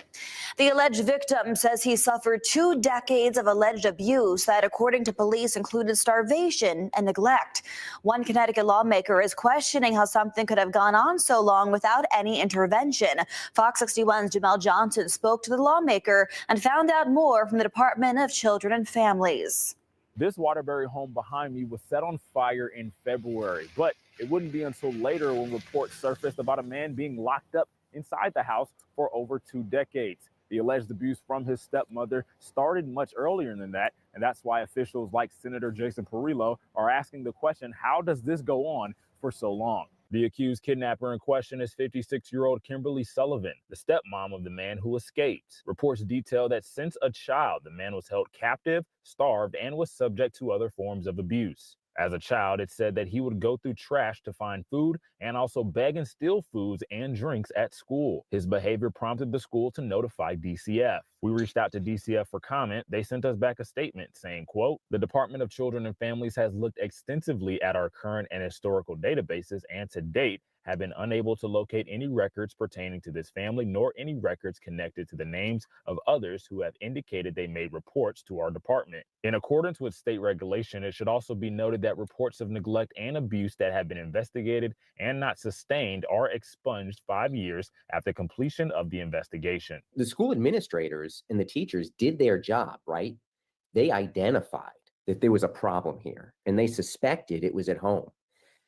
The alleged victim says he suffered 2 decades of alleged abuse that, according to police, included starvation and neglect. One Connecticut lawmaker is questioning how something could have gone on so long without any intervention. Fox 61's Jamel Johnson spoke to the lawmaker and found out more from the Department of Children and Families. This Waterbury home behind me was set on fire in February, but it wouldn't be until later when reports surfaced about a man being locked up inside the house for over 2 decades. The alleged abuse from his stepmother started much earlier than that, and that's why officials like Senator Jason Perillo are asking the question, how does this go on for so long? The accused kidnapper in question is 56-year-old Kimberly Sullivan, the stepmom of the man who escaped. Reports detail that since a child, the man was held captive, starved, and was subject to other forms of abuse. As a child, it said that he would go through trash to find food and also beg and steal foods and drinks at school. His behavior prompted the school to notify DCF. We reached out to DCF for comment. They sent us back a statement saying, quote, "The Department of Children and Families has looked extensively at our current and historical databases and to date have been unable to locate any records pertaining to this family, nor any records connected to the names of others who have indicated they made reports to our department. In accordance with state regulation, it should also be noted that reports of neglect and abuse that have been investigated and not sustained are expunged 5 years after completion of the investigation." The school administrators and the teachers did their job, right? They identified that there was a problem here and they suspected it was at home.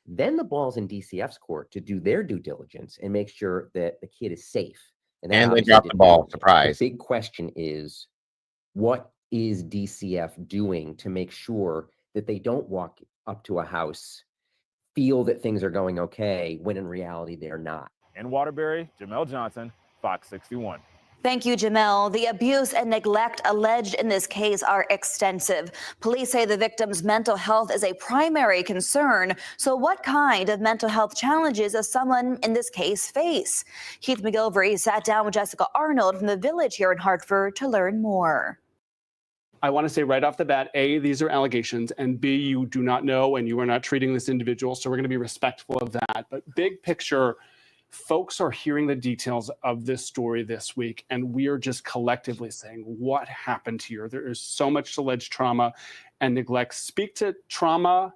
Then the ball's in DCF's court to do their due diligence and make sure that the kid is safe. And they dropped the ball. Surprise. The big question is, what is DCF doing to make sure that they don't walk up to a house, feel that things are going okay, when in reality they're not? In Waterbury, Jamel Johnson, Fox 61. Thank you, Jamel. The abuse and neglect alleged in this case are extensive. Police say the victim's mental health is a primary concern. So what kind of mental health challenges does someone in this case face? Keith McGilvery sat down with Jessica Arnold from the Village here in Hartford to learn more. I want to say right off the bat, A, these are allegations, and B, you do not know and you are not treating this individual, so we're going to be respectful of that. But big picture, folks are hearing the details of this story this week, and we are just collectively saying, what happened here? There is so much alleged trauma and neglect. Speak to trauma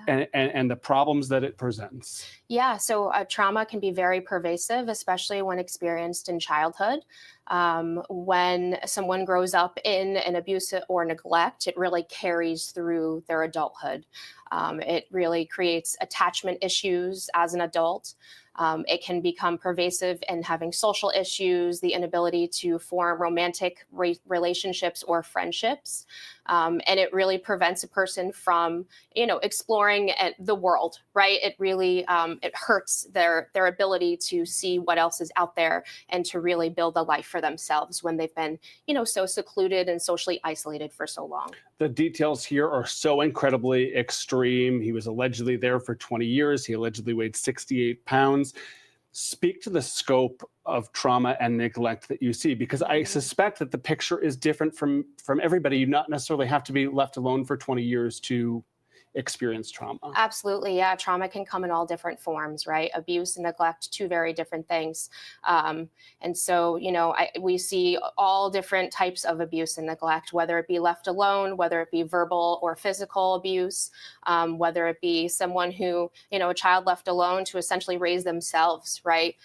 and the problems that it presents. Yeah, so trauma can be very pervasive, especially when experienced in childhood. When someone grows up in an abuse or neglect, it really carries through their adulthood. It really creates attachment issues as an adult. It can become pervasive in having social issues, the inability to form romantic relationships or friendships. And it really prevents a person from, exploring the world, right? It really, it hurts their ability to see what else is out there and to really build a life for themselves when they've been, so secluded and socially isolated for so long. The details here are so incredibly extreme. He was allegedly there for 20 years. He allegedly weighed 68 pounds. Speak to the scope of trauma and neglect that you see, because I suspect that the picture is different from everybody. You not necessarily have to be left alone for 20 years to experience trauma. Absolutely, yeah. Trauma can come in all different forms, right? Abuse and neglect, two very different things. And so, we see all different types of abuse and neglect, whether it be left alone, whether it be verbal or physical abuse, whether it be someone who, a child left alone to essentially raise themselves, right?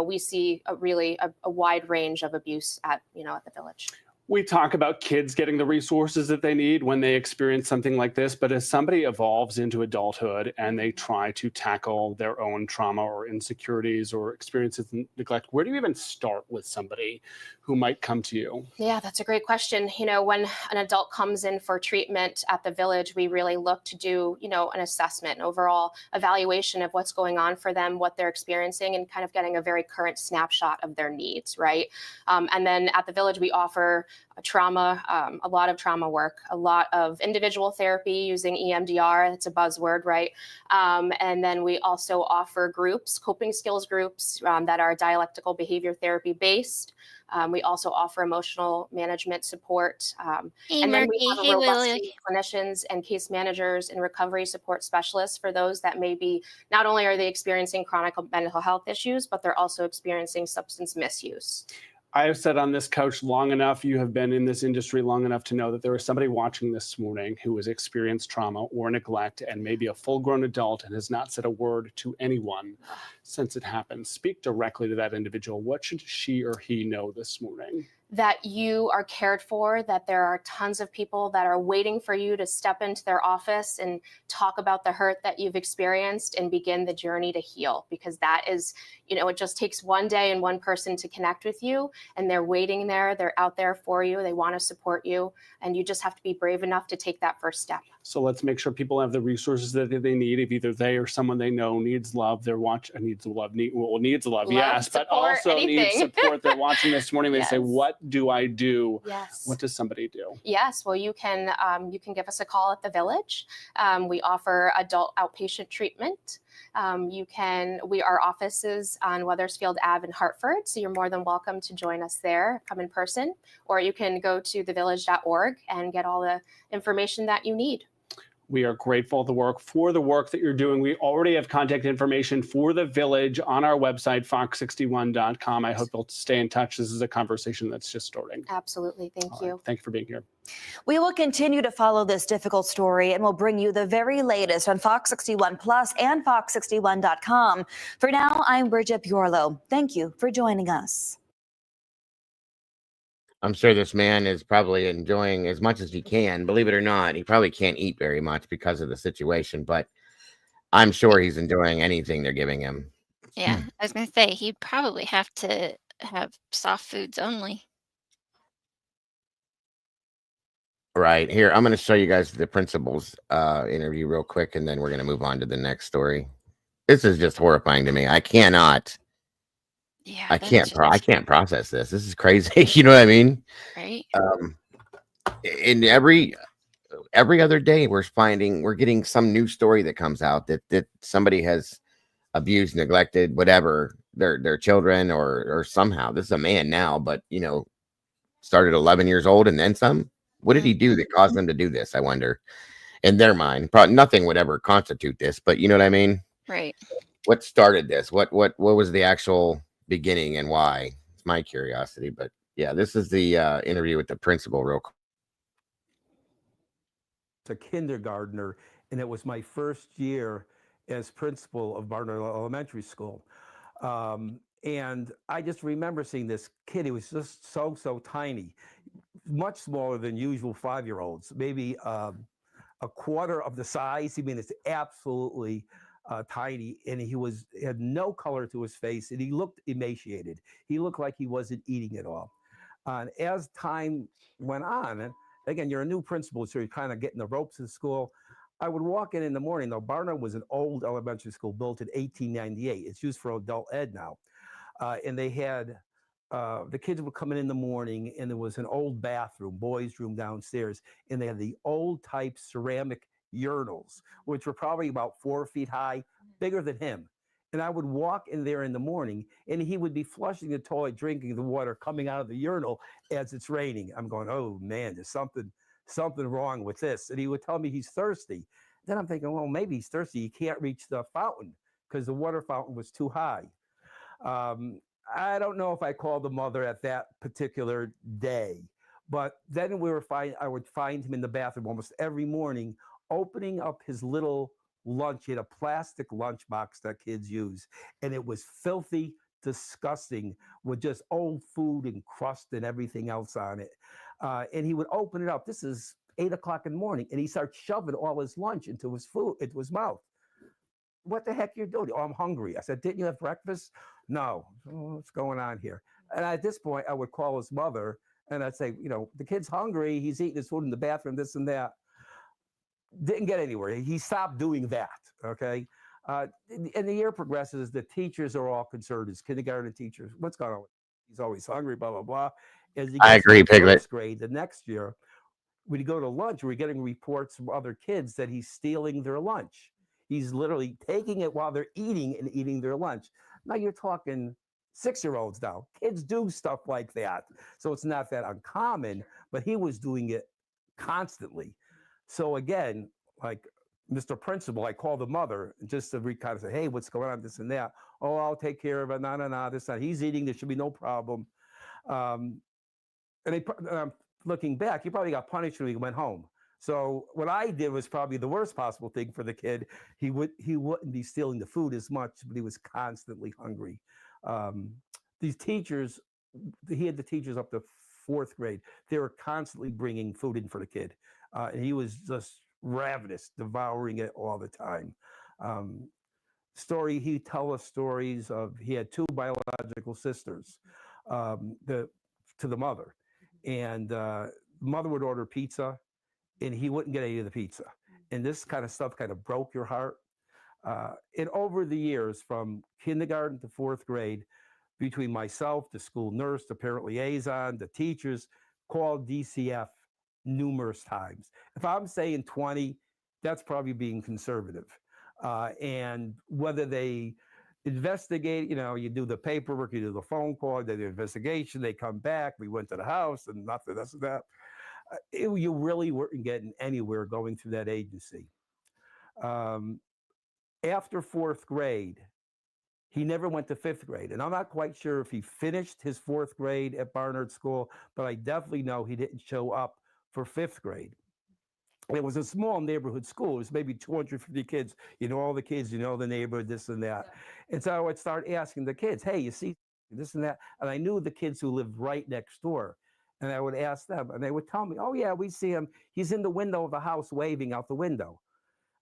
We see a wide range of abuse at the village. We talk about kids getting the resources that they need when they experience something like this, but as somebody evolves into adulthood and they try to tackle their own trauma or insecurities or experiences in neglect, where do you even start with somebody who might come to you? Yeah, that's a great question. When an adult comes in for treatment at the village, we really look to do, an assessment, an overall evaluation of what's going on for them, what they're experiencing, and kind of getting a very current snapshot of their needs, right? And then at the village, we offer a lot of trauma work, a lot of individual therapy using EMDR. That's a buzzword, right? And then we also offer groups, coping skills groups that are dialectical behavior therapy based. We also offer emotional management support. Hey, and then we Marky. have a Hey, robust Willie. team of clinicians and case managers and recovery support specialists for those that may be, not only are they experiencing chronic mental health issues, but they're also experiencing substance misuse. I have sat on this couch long enough, you have been in this industry long enough to know that there is somebody watching this morning who has experienced trauma or neglect and maybe a full-grown adult and has not said a word to anyone since it happened. Speak directly to that individual. What should she or he know this morning? That you are cared for, that there are tons of people that are waiting for you to step into their office and talk about the hurt that you've experienced and begin the journey to heal. Because that is, it just takes one day and one person to connect with you, and they're waiting there. They're out there for you. They want to support you, and you just have to be brave enough to take that first step. So let's make sure people have the resources that they need. If either they or someone they know needs love, needs love, yes, but also needs support. They're watching this morning. They say, what do I do? Yes. What does somebody do? Yes. Well, you can give us a call at the village. We offer adult outpatient treatment. Our office is on Weathersfield Ave in Hartford, so you're more than welcome to join us there, come in person, or you can go to thevillage.org and get all the information that you need. We are grateful for the work that you're doing. We already have contact information for the village on our website, fox61.com. I hope you'll stay in touch. This is a conversation that's just starting. Absolutely. Thank you. Thank you for being here. We will continue to follow this difficult story and will bring you the very latest on Fox 61 Plus and fox61.com. For now, I'm Bridget Bjorlo. Thank you for joining us. I'm sure this man is probably enjoying as much as he can. Believe it or not, he probably can't eat very much because of the situation, but I'm sure he's enjoying anything they're giving him. Yeah, I was going to say, he'd probably have to have soft foods only. Right here, I'm going to show you guys the principal's interview real quick, and then we're going to move on to the next story. This is just horrifying to me. I cannot. Yeah, I can't process this. This is crazy. You know what I mean? Right. In every other day, we're getting some new story that comes out that somebody has abused, neglected, whatever, their children or somehow. This is a man now, but started 11 years old and then some. What did he do that caused them to do this? I wonder. In their mind, probably nothing would ever constitute this, but you know what I mean? Right. What started this? What was the actual beginning and why? It's my curiosity, but yeah, this is the interview with the principal real quick. A kindergartner, and it was my first year as principal of Barnard Elementary School. And I just remember seeing this kid. He was just so tiny, much smaller than usual 5-year-olds, maybe a quarter of the size. I mean, it's absolutely tiny, and he had no color to his face, and he looked emaciated. He looked like he wasn't eating at all. And as time went on, and again, you're a new principal, so you're kind of getting the ropes of school. I would walk in the morning. Now, Barnard was an old elementary school built in 1898. It's used for adult ed now. And they had, the kids would come in the morning, and there was an old bathroom, boys' room downstairs, and they had the old type ceramic urinals, which were probably about 4 feet high, bigger than him. And I would walk in there in the morning and he would be flushing the toilet, drinking the water coming out of the urinal as it's raining. I'm going, oh man, there's something wrong with this. And he would tell me he's thirsty. Then I'm thinking, well, maybe he's thirsty. He can't reach the fountain because the water fountain was too high. I don't know if I called the mother at that particular day, but then I would find him in the bathroom almost every morning, opening up his little lunch. He had a plastic lunchbox that kids use, and it was filthy, disgusting, with just old food and crust and everything else on it. And he would open it up. This is 8 o'clock in the morning, and he starts shoving all his lunch into his mouth. What the heck you're doing? Oh, I'm hungry. I said, didn't you have breakfast? No. Oh, what's going on here? And at this point, I would call his mother and I'd say, the kid's hungry. He's eating his food in the bathroom, this and that. Didn't get anywhere. He stopped doing that. Okay. And the year progresses, the teachers are all concerned. As kindergarten teachers, what's going on? He's always hungry, blah, blah, blah. As he I gets agree, to Piglet. first grade, the next year, when you go to lunch, we're getting reports from other kids that he's stealing their lunch. He's literally taking it while they're eating and eating their lunch. Now you're talking 6-year-olds now. Kids do stuff like that. So it's not that uncommon, but he was doing it constantly. So again, like Mr. Principal, I called the mother just to kind of say, hey, what's going on, this and that. Oh, I'll take care of it. No, this, not. He's eating. There should be no problem. And looking back, he probably got punished when he went home. So what I did was probably the worst possible thing for the kid. He wouldn't be stealing the food as much, but he was constantly hungry. These teachers, he had the teachers up to 4th grade. They were constantly bringing food in for the kid. And he was just ravenous, devouring it all the time. He'd tell us stories of, he had 2 biological sisters to the mother. And mother would order pizza, and he wouldn't get any of the pizza. And this kind of stuff kind of broke your heart. And over the years, from kindergarten to 4th grade, between myself, the school nurse, the parent liaison, the teachers, called DCF numerous times. If I'm saying 20, that's probably being conservative. And whether they investigate, you do the paperwork, you do the phone call, they do the investigation, they come back, we went to the house and nothing, this and that. You really weren't getting anywhere going through that agency. After 4th grade, he never went to 5th grade. And I'm not quite sure if he finished his 4th grade at Barnard School, but I definitely know he didn't show up for 5th grade. It was a small neighborhood school. It was maybe 250 kids. All the kids, the neighborhood, this and that. And so I would start asking the kids, hey, you see this and that? And I knew the kids who lived right next door. And I would ask them, and they would tell me, oh, yeah, we see him. He's in the window of the house waving out the window.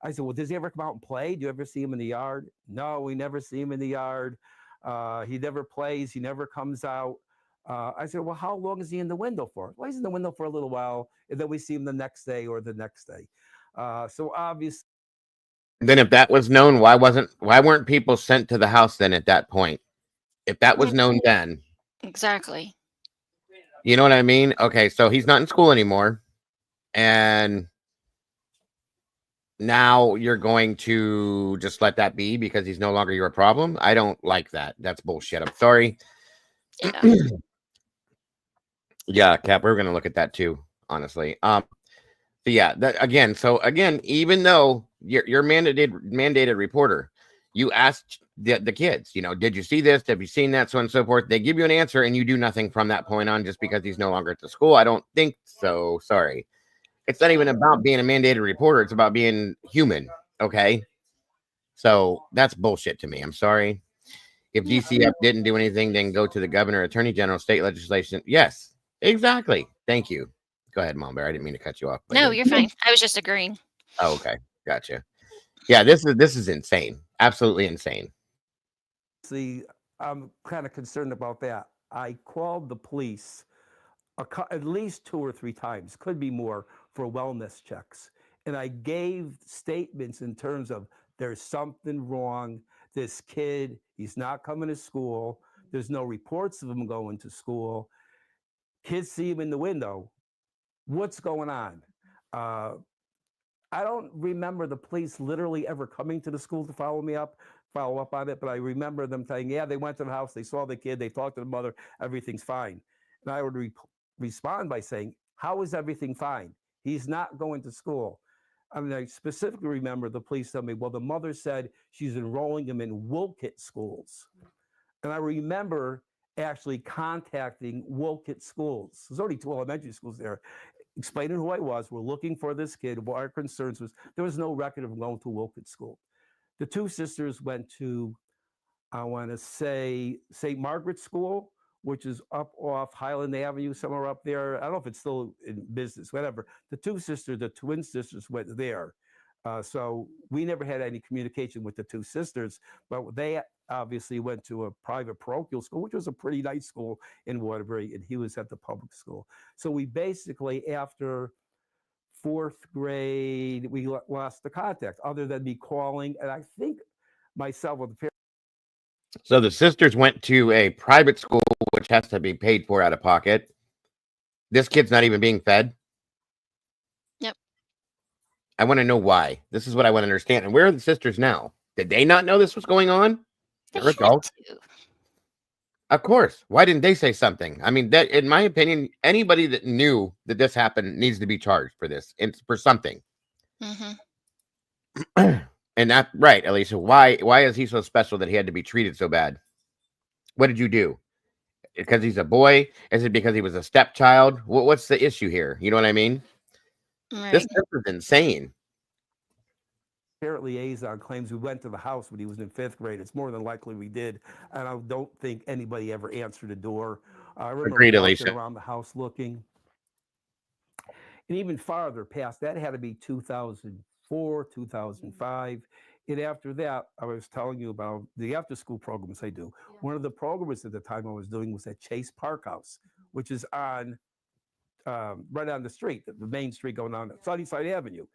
I said, well, does he ever come out and play? Do you ever see him in the yard? No, we never see him in the yard. He never plays. He never comes out. I said, well, how long is he in the window for? Well, he's in the window for a little while, and then we see him the next day or the next day. So obviously. Then if that was known, why weren't people sent to the house then at that point? If that was known then. Exactly. You know what I mean? Okay, so he's not in school anymore. And now you're going to just let that be because he's no longer your problem? I don't like that. That's bullshit. I'm sorry. Yeah. Yeah, Cap, we're going to look at that too, honestly. So yeah, again, even though you're mandated reporter, you asked the kids, did you see this? Have you seen that? So on and so forth. They give you an answer and you do nothing from that point on just because he's no longer at the school. I don't think so. Sorry. It's not even about being a mandated reporter. It's about being human. Okay. So that's bullshit to me. I'm sorry. If DCF didn't do anything, then go to the governor, attorney general, state legislation. Yes, exactly. Thank you. Go ahead, Mom Bear. I didn't mean to cut you off. No, you're fine. I was just agreeing. Oh, okay. Gotcha. Yeah, this is insane. Absolutely insane. See, I'm kind of concerned about that. I called the police at least 2 or 3 times, could be more, for wellness checks. And I gave statements in terms of there's something wrong. This kid, he's not coming to school. There's no reports of him going to school. Kids see him in the window. What's going on? I don't remember the police literally ever coming to the school to follow up on it, but I remember them saying, yeah, they went to the house, they saw the kid, they talked to the mother, everything's fine. And I would respond by saying, how is everything fine? He's not going to school. I mean, I specifically remember the police telling me, well, the mother said she's enrolling him in Wolcott schools. And I remember actually contacting Wolcott schools. There's only 2 elementary schools there, explaining who I was. We're looking for this kid. What our concerns was, there was no record of him going to Wolcott school. The 2 sisters went to, I want to say, St. Margaret's School, which is up off Highland Avenue, somewhere up there. I don't know if it's still in business, whatever. The 2 sisters, the twin sisters, went there. So we never had any communication with the 2 sisters, but they obviously went to a private parochial school, which was a pretty nice school in Waterbury, and he was at the public school. So we basically, after 4th grade, we lost the contact, other than me calling, and I think myself with the parents. So the sisters went to a private school, which has to be paid for out of pocket. This kid's not even being fed. Yep. I want to know why. This is what I want to understand. And where are the sisters now? Did they not know this was going on? They're adults. Of course. Why didn't they say something? I mean, that, in my opinion, anybody that knew that this happened needs to be charged for this. It's for something. Mm-hmm. And that, right, Alicia, why is he so special that he had to be treated so bad? What did you do? Because he's a boy? Is it because he was a stepchild? What's the issue here? You know what I mean? Right. This is insane. Parent liaison claims we went to the house when he was in 5th grade. It's more than likely we did. And I don't think anybody ever answered the door. I remember Agreed, walking Alicia. around the house looking. And even farther past, that had to be 2004, 2005. And after that, I was telling you about the after-school programs I do. One of the programs at the time I was doing was at Chase Park House, which is on right on the street, the main street going on Sunnyside Avenue.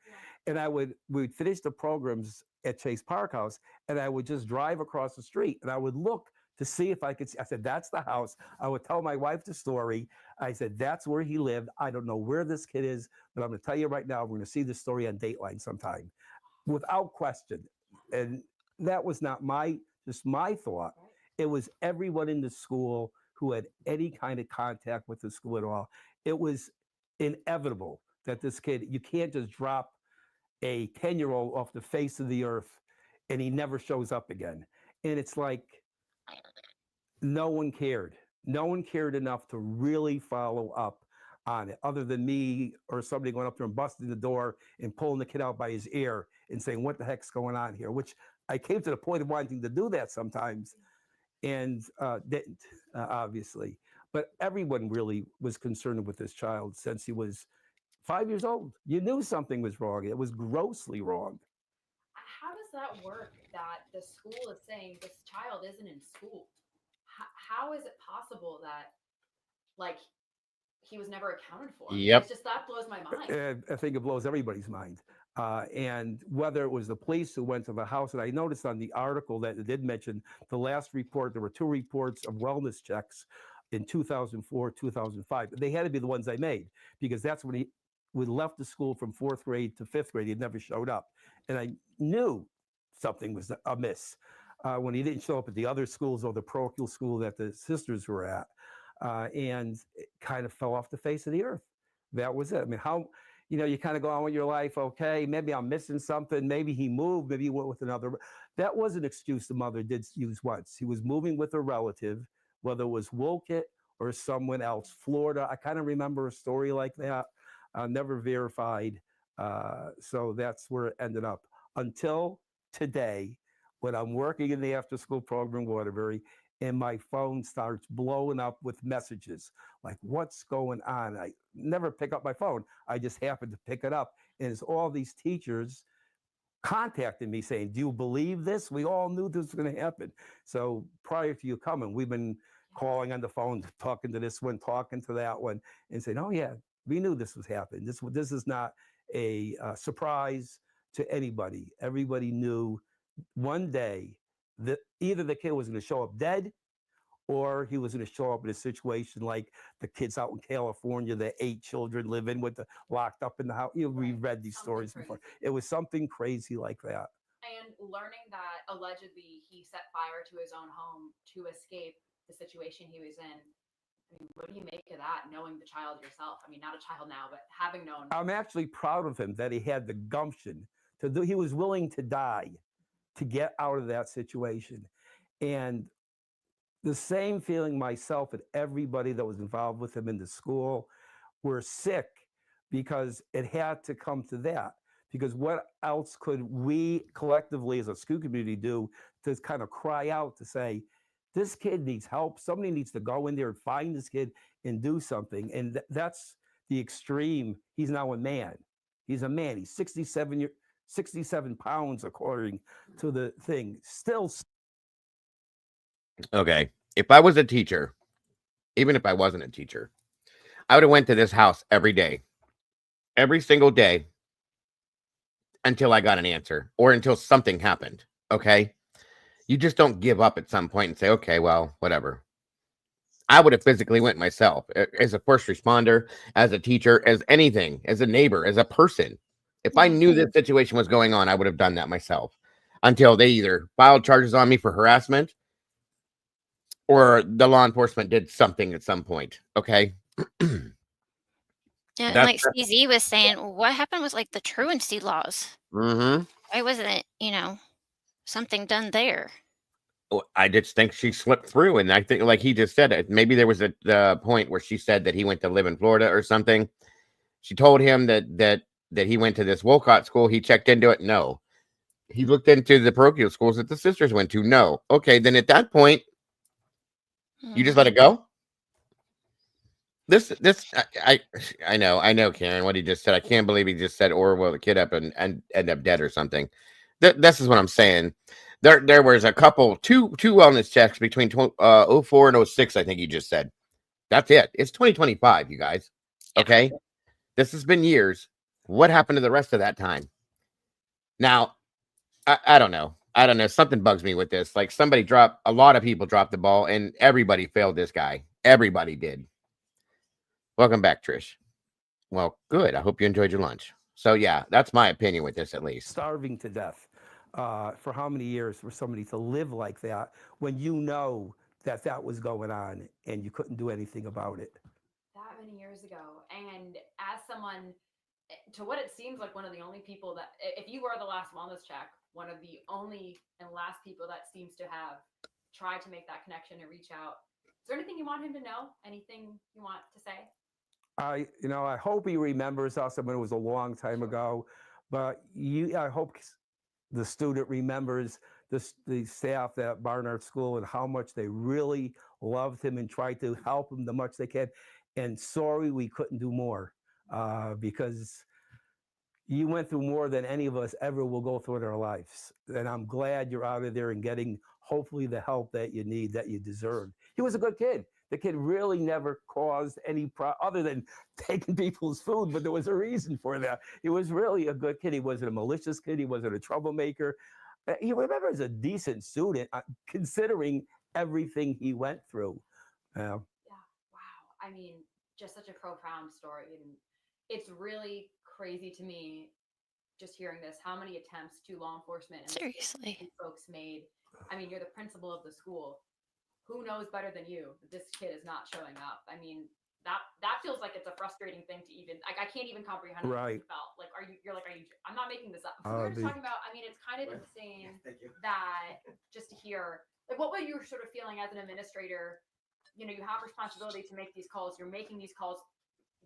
And we'd finish the programs at Chase Park House, and I would just drive across the street, and I would look to see if I could see. I said, that's the house. I would tell my wife the story. I said, that's where he lived. I don't know where this kid is, but I'm going to tell you right now, we're going to see this story on Dateline sometime, without question. And that was not just my thought. It was everyone in the school who had any kind of contact with the school at all. It was inevitable that this kid, you can't just drop a 10-year-old off the face of the earth and he never shows up again. And it's like, no one cared. No one cared enough to really follow up on it, other than me or somebody going up there and busting the door and pulling the kid out by his ear and saying, what the heck's going on here? Which I came to the point of wanting to do that sometimes and didn't, obviously. But everyone really was concerned with this child since he was 5 years old. You knew something was wrong. It was grossly wrong. How does that work that the school is saying this child isn't in school? How is it possible that, like, he was never accounted for? Yep. It's just, that blows my mind. I think it blows everybody's mind. And whether it was the police who went to the house, and I noticed on the article that it did mention the last report, there were 2 reports of wellness checks in 2004, 2005. They had to be the ones I made because that's when we left the school from 4th grade to 5th grade. He had never showed up. And I knew something was amiss when he didn't show up at the other schools or the parochial school that the sisters were at. And it kind of fell off the face of the earth. That was it. I mean, how, you kind of go on with your life. Okay, maybe I'm missing something. Maybe he moved. Maybe he went with another. That was an excuse the mother did use once. He was moving with a relative, whether it was Wolcott or someone else, Florida. I kind of remember a story like that. Never verified. So that's where it ended up. Until today, when I'm working in the after-school program in Waterbury, and my phone starts blowing up with messages like, what's going on? I never pick up my phone. I just happen to pick it up. And it's all these teachers contacting me saying, do you believe this? We all knew this was going to happen. So prior to you coming, we've been calling on the phone, talking to this one, talking to that one, and saying, oh yeah, we knew this was happening. This is not a surprise to anybody. Everybody knew one day that either the kid was going to show up dead or he was going to show up in a situation like the kids out in California, the 8 children living with the locked up in the house. We've read these stories before. It was something crazy like that. And learning that allegedly he set fire to his own home to escape the situation he was in. I mean, what do you make of that, knowing the child yourself? I mean, not a child now, but having known. I'm actually proud of him that he had the gumption to do. He was willing to die to get out of that situation. And the same feeling myself and everybody that was involved with him in the school were sick because it had to come to that. Because what else could we collectively as a school community do to kind of cry out to say, this kid needs help. Somebody needs to go in there and find this kid and do something. And that's the extreme. He's now a man. He's a man. He's 67 pounds, according to the thing. Still. Okay. If I was a teacher, even if I wasn't a teacher, I would have went to this house every day, every single day until I got an answer or until something happened. Okay. You just don't give up at some point and say, okay, well, whatever. I would have physically went myself as a first responder, as a teacher, as anything, as a neighbor, as a person. If I knew this situation was going on, I would have done that myself until they either filed charges on me for harassment or the law enforcement did something at some point. Okay. Yeah, and like CZ was saying, what happened with like the truancy laws? Mm-hmm. Why wasn't it, something done there? I just think she slipped through, and I think, like he just said, maybe there was a point where she said that he went to live in Florida or something. She told him that he went to this Wolcott school. He checked into it. No, he looked into the parochial schools that the sisters went to. No, okay, then at that point, you just let it go. I know, Karen, what he just said. I can't believe he just said, or will the kid up and end up dead or something. This is what I'm saying. There was a couple, two wellness checks between 04 and 06, I think you just said. That's it. It's 2025, you guys. Okay? This has been years. What happened to the rest of that time? Now, I don't know. I don't know. Something bugs me with this. Like a lot of people dropped the ball and everybody failed this guy. Everybody did. Welcome back, Trish. Well, good. I hope you enjoyed your lunch. So, yeah, that's my opinion with this, at least. Starving to death. For how many years for somebody to live like that when you know that was going on and you couldn't do anything about it? That many years ago. And as someone, to what it seems like one of the only people that, if you were the last wellness check, one of the only and last people that seems to have tried to make that connection and reach out. Is there anything you want him to know? Anything you want to say? I hope he remembers us. I mean, it was a long time ago, but I hope the student remembers the staff at Barnard School and how much they really loved him and tried to help him the much they can. And sorry, we couldn't do more because you went through more than any of us ever will go through in our lives. And I'm glad you're out of there and getting hopefully the help that you need, that you deserve. He was a good kid. The kid really never caused any other than taking people's food, but there was a reason for that. He was really a good kid. He wasn't a malicious kid. He wasn't a troublemaker. You remember as a decent student, considering everything he went through. Yeah. Wow. I mean, just such a profound story. And it's really crazy to me just hearing this, how many attempts to law enforcement and Seriously folks made. I mean, you're the principal of the school. Who knows better than you that this kid is not showing up? I mean, that feels like it's a frustrating thing to even, like, I can't even comprehend what you felt. Like, are you, I'm not making this up. We were just talking about, I mean, it's kind of insane that just to hear, like, what were you sort of feeling as an administrator? You have responsibility to make these calls. You're making these calls.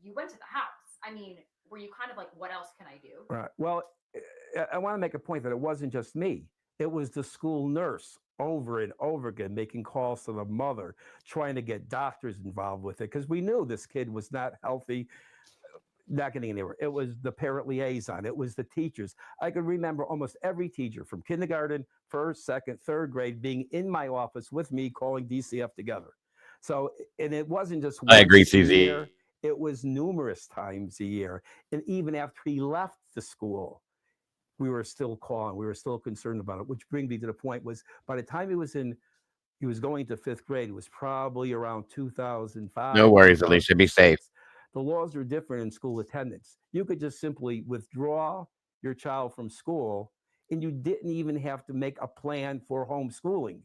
You went to the house. I mean, were you kind of like, what else can I do? Right. Well, I want to make a point that it wasn't just me. It was the school nurse over and over again, making calls to the mother, trying to get doctors involved with it, because we knew this kid was not healthy, not getting anywhere. It was the parent liaison. It was the teachers. I could remember almost every teacher from kindergarten, first, second, third grade being in my office with me calling DCF together. So, and it wasn't just I agree, once a CZ. year, it was numerous times a year. And even after he left the school, we were still calling. We were still concerned about it, which brings me to the point was by the time he was in He was going to 5th grade. It was probably around 2005. No worries, Alicia. Be safe. 2006. The laws are different in school attendance. You could just simply withdraw your child from school, and you didn't even have to make a plan for homeschooling.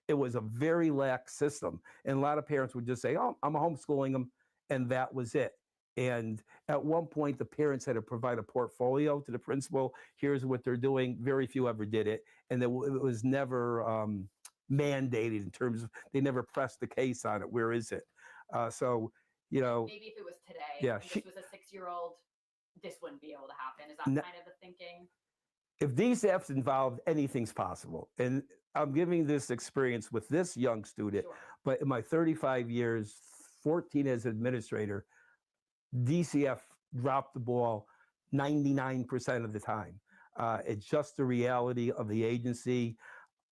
It was a very lax system. And a lot of parents would just say, oh, I'm homeschooling them, and that was it. And at one point, the parents had to provide a portfolio to the principal. Here's what they're doing. Very few ever did it. And it was never mandated in terms of, they never pressed the case on it. Where is it? So, you know. Maybe if it was today, Yeah, and this was a 6-year-old, this wouldn't be able to happen. Is that No. kind of the thinking? If DCF's involved, anything's possible. And I'm giving this experience with this young student, but in my 35 years, 14 as administrator, DCF dropped the ball 99% of the time. It's just the reality of the agency.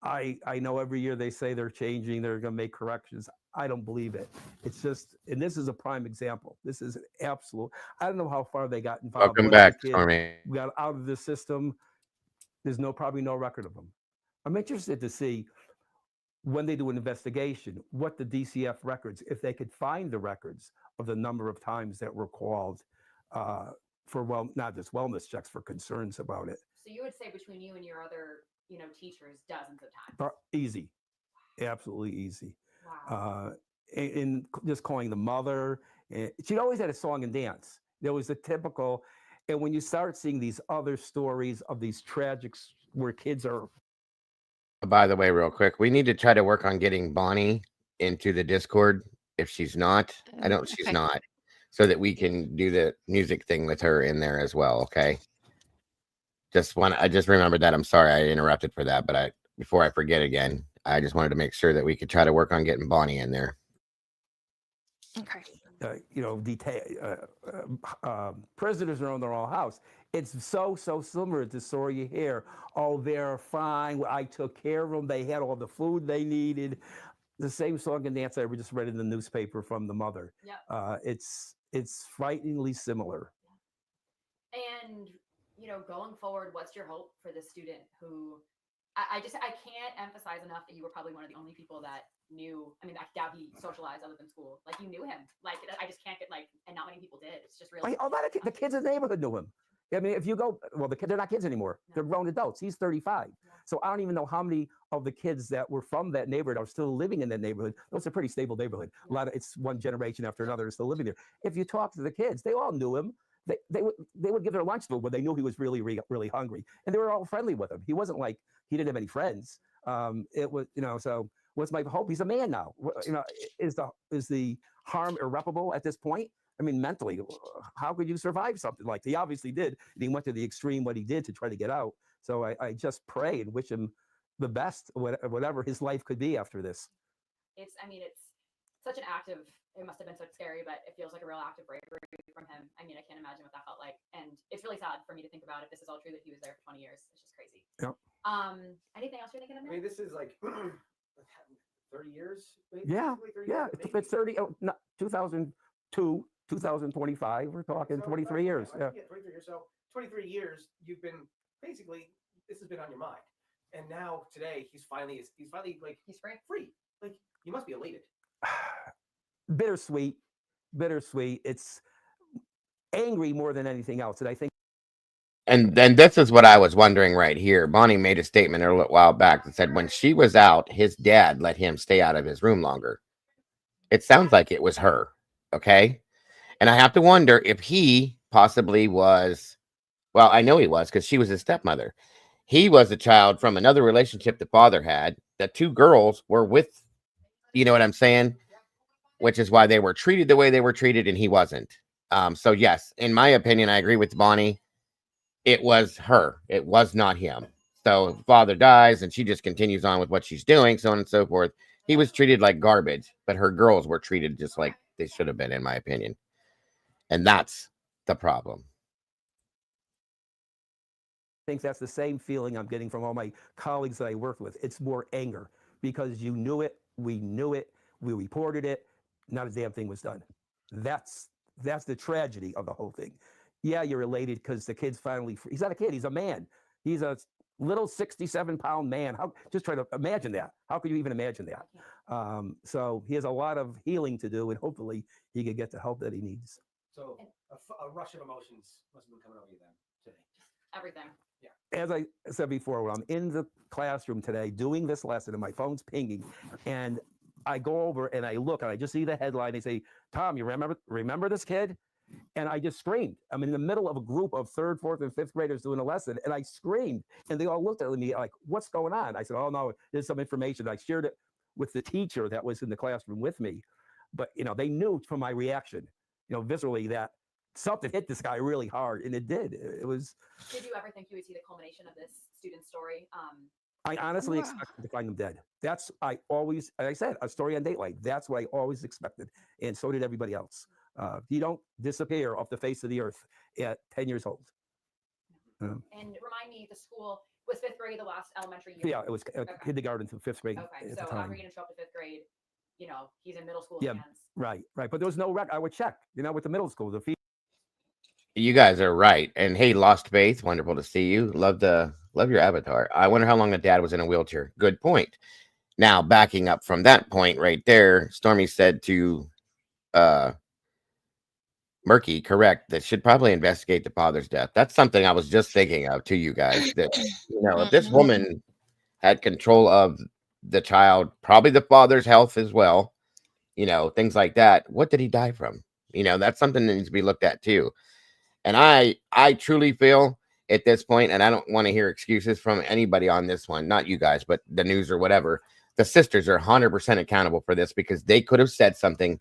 I know every year they say they're changing, they're going to make corrections. I don't believe it. It's just, and this is a prime example. This is an absolute, I don't know how far they got involved. Welcome Once back, the kids Stormy. got out of the system. There's probably no record of them. I'm interested to see when they do an investigation, what the DCF records, if they could find the records of the number of times that were called for, well, not just wellness checks, for concerns about it. So you would say between you and your other, teachers, dozens of times. Easy, absolutely easy. Wow. And just calling the mother. She'd always had a song and dance. There was a typical, and when you start seeing these other stories of these tragics where kids are. By the way, real quick, we need to try to work on getting Bonnie into the Discord. If she's not, I don't, she's Okay. not, so that we can do the music thing with her in there as well. Okay. I just remembered that. I'm sorry I interrupted for that, but before I forget again, I just wanted to make sure that we could try to work on getting Bonnie in there. Okay. Prisoners are in their own house. It's so similar to Sawyer here. Oh, they're fine. I took care of them. They had all the food they needed. The same song and dance I just read in the newspaper from the mother. Yep. It's frighteningly similar. And going forward, what's your hope for this student who I can't emphasize enough that you were probably one of the only people that knew. I mean, I doubt he socialized other than school. Like, you knew him. Like, I just can't get and not many people did. It's just really. A lot of the kids in the neighborhood knew him. I mean, if you go, well, they're not kids anymore. They're grown adults. He's 35. So I don't even know how many of the kids that were from that neighborhood are still living in that neighborhood. It's a pretty stable neighborhood. It's one generation after another is still living there. If you talk to the kids, they all knew him. They would give their lunch to him when they knew he was really, really hungry, and they were all friendly with him. He wasn't like he didn't have any friends. It was, so what's my hope? He's a man now. Is the harm irreparable at this point? I mean, mentally, how could you survive something like that? He obviously did. And he went to the extreme what he did to try to get out. So I just pray and wish him the best, whatever his life could be after this. It's such an active. It must have been so scary, but it feels like a real act of bravery from him. I mean, I can't imagine what that felt like, and it's really sad for me to think about if this is all true that he was there for 20 years. It's just crazy. Yep. Anything else you're thinking of? I mean, this is like 30 years. Yeah, basically 30 yeah. years, It's 30. 2002, 2025. We're talking 23 years. Yeah. 23 years. So 23 years, you've been basically, this has been on your mind, and now today he's finally like he's free. Free. Like, you must be elated. Bittersweet. It's angry more than anything else. And I think. And then this is what I was wondering right here. Bonnie made a statement a little while back that said when she was out, his dad let him stay out of his room longer. It sounds like it was her. Okay. And I have to wonder if he possibly was, well, I know he was because she was his stepmother. He was a child from another relationship the father had. The two girls were with, you know what I'm saying? Which is why they were treated the way they were treated and he wasn't. So yes, in my opinion, I agree with Bonnie. It was her. It was not him. So father dies and she just continues on with what she's doing, so on and so forth. He was treated like garbage, but her girls were treated just like they should have been, in my opinion. And that's the problem. I think that's the same feeling I'm getting from all my colleagues that I work with. It's more anger because you knew it, we knew it, we reported it, not a damn thing was done. That's the tragedy of the whole thing. Yeah, you're elated because the kid's finally free. He's not a kid, he's a man. He's a little 67-pound man. How, just try to imagine that. How could you even imagine that? So he has a lot of healing to do, and hopefully he can get the help that he needs. So a rush of emotions must have been coming over you then today. Everything. Yeah. As I said before, when I'm in the classroom today doing this lesson and my phone's pinging, and I go over and I look and I just see the headline. They say, "Tom, you remember this kid?" And I just screamed. I'm in the middle of a group of 3rd, 4th, and 5th graders doing a lesson, and I screamed. And they all looked at me like, "What's going on?" I said, "Oh no, there's some information." I shared it with the teacher that was in the classroom with me, but they knew from my reaction, viscerally, that something hit this guy really hard, and it did. It was. Did you ever think you would see the culmination of this student story? I honestly expected to find him dead. That's like I said, a story on Dateline. That's what I always expected, and so did everybody else. You don't disappear off the face of the earth at 10 years old. And remind me, the school was 5th grade the last elementary year? Yeah, it was kindergarten to 5th grade. Okay, at so the time. however you're going to show up to 5th grade, he's in middle school Yeah, hands. right. But there was no record. I would check, with the middle school. You guys are right. And hey, Lost Faith, wonderful to see you. Love your avatar. I wonder how long the dad was in a wheelchair. Good point. Now, backing up from that point right there, Stormy said to Murky, correct, that should probably investigate the father's death. That's something I was just thinking of to you guys. That if this woman had control of the child, probably the father's health as well, things like that. What did he die from? That's something that needs to be looked at too. And I truly feel at this point, and I don't want to hear excuses from anybody on this one, not you guys, but the news or whatever. The sisters are 100% accountable for this because they could have said something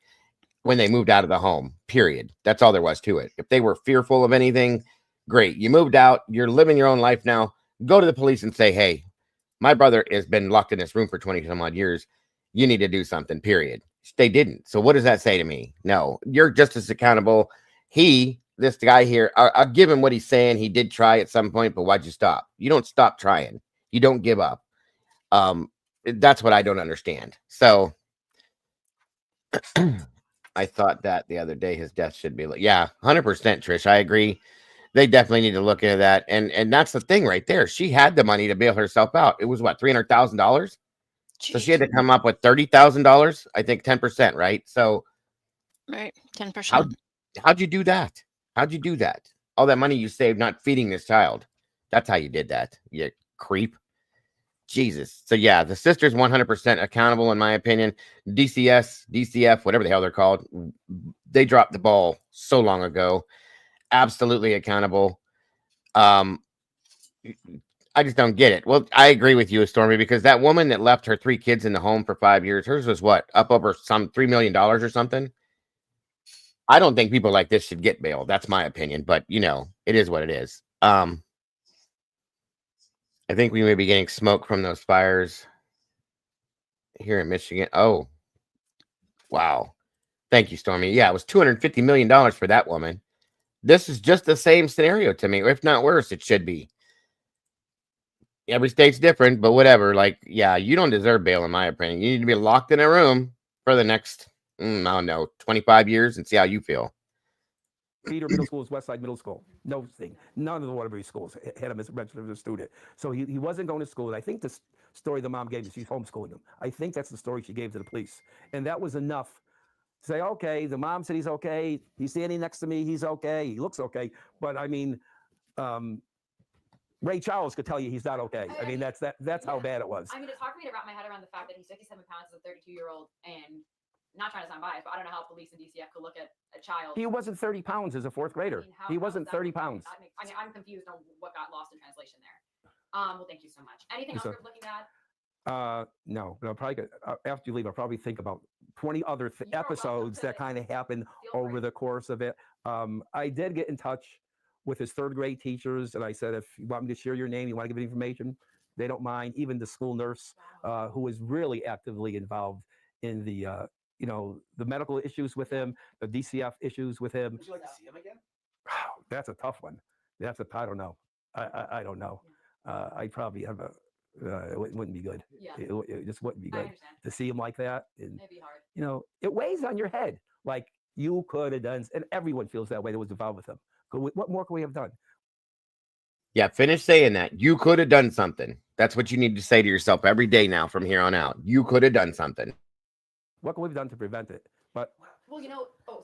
when they moved out of the home, period. That's all there was to it. If they were fearful of anything, great. You moved out. You're living your own life now. Go to the police and say, "Hey, my brother has been locked in this room for 20 some odd years. You need to do something," period. They didn't. So what does that say to me? No, you're just as accountable. This guy here, I'll give him what he's saying. He did try at some point, but why'd you stop? You don't stop trying. You don't give up. That's what I don't understand. So I thought that the other day his death should be 100%, Trish. I agree. They definitely need to look into that. And that's the thing right there. She had the money to bail herself out. It was what, $300,000? So she had to come up with $30,000, I think 10%, right? So right, 10%. How'd you do that? How'd you do that? All that money you saved not feeding this child. That's how you did that, you creep. Jesus. So yeah, the sister's 100% accountable in my opinion. DCF, whatever the hell they're called, they dropped the ball so long ago. Absolutely accountable. I just don't get it. Well, I agree with you, Stormy, because that woman that left her 3 kids in the home for 5 years, hers was what, up over some $3 million or something. I don't think people like this should get bail. That's my opinion, but it is what it is. I think we may be getting smoke from those fires here in Michigan. Oh, wow. Thank you, Stormy. Yeah, it was $250 million for that woman. This is just the same scenario to me, if not worse. It should be. Every state's different, but whatever. You don't deserve bail, in my opinion. You need to be locked in a room for the next, I don't know, 25 years and see how you feel. Peter Middle School is Westside Middle School. No thing. None of the Waterbury schools had him as registered as a student. So he wasn't going to school. And I think the story the mom gave me, she's homeschooling him. I think that's the story she gave to the police. And that was enough to say, okay, the mom said he's okay. He's standing next to me. He's okay. He looks okay. But I mean, Ray Charles could tell you he's not okay. I mean, that's how bad it was. I mean, it's hard for me to wrap my head around the fact that he's 57 pounds as a 32-year-old, and not trying to sound biased, but I don't know how police and DCF could look at a child. He wasn't 30 pounds as a 4th grader. He wasn't 30 pounds. I'm confused on what got lost in translation there. Well, thank you so much. Anything else you're looking at? No, but I'll probably after you leave, I'll probably think about 20 other episodes that kind of happened over the course of it. I did get in touch with his 3rd grade teachers, and I said, if you want me to share your name, you want to give information, they don't mind. Even the school nurse, who was really actively involved in the medical issues with him, the DCF issues with him. Would you like to see him again? That's a tough one. I don't know. I don't know. I probably have it wouldn't be good. Yeah. It just wouldn't be I good understand. to see him like that. And It'd be hard. it weighs on your head. Like you could have done, and everyone feels that way that was involved with him. What more could we have done? Yeah, finish saying that. You could have done something. That's what you need to say to yourself every day now from here on out. You could have done something. What can we have done to prevent it? But Well,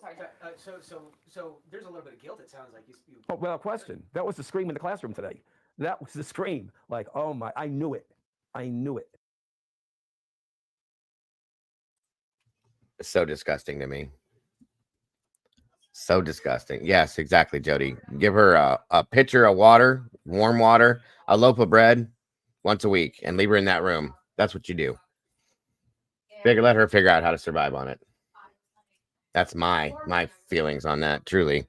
sorry. So there's a little bit of guilt. It sounds like you. oh, well, question. That was the scream in the classroom today. That was the scream. Like, oh my, I knew it. I knew it. It's so disgusting to me. So disgusting. Yes, exactly, Jody. Give her a pitcher of water, warm water, a loaf of bread once a week, and leave her in that room. That's what you do. Let her figure out how to survive on it. That's my feelings on that. Truly,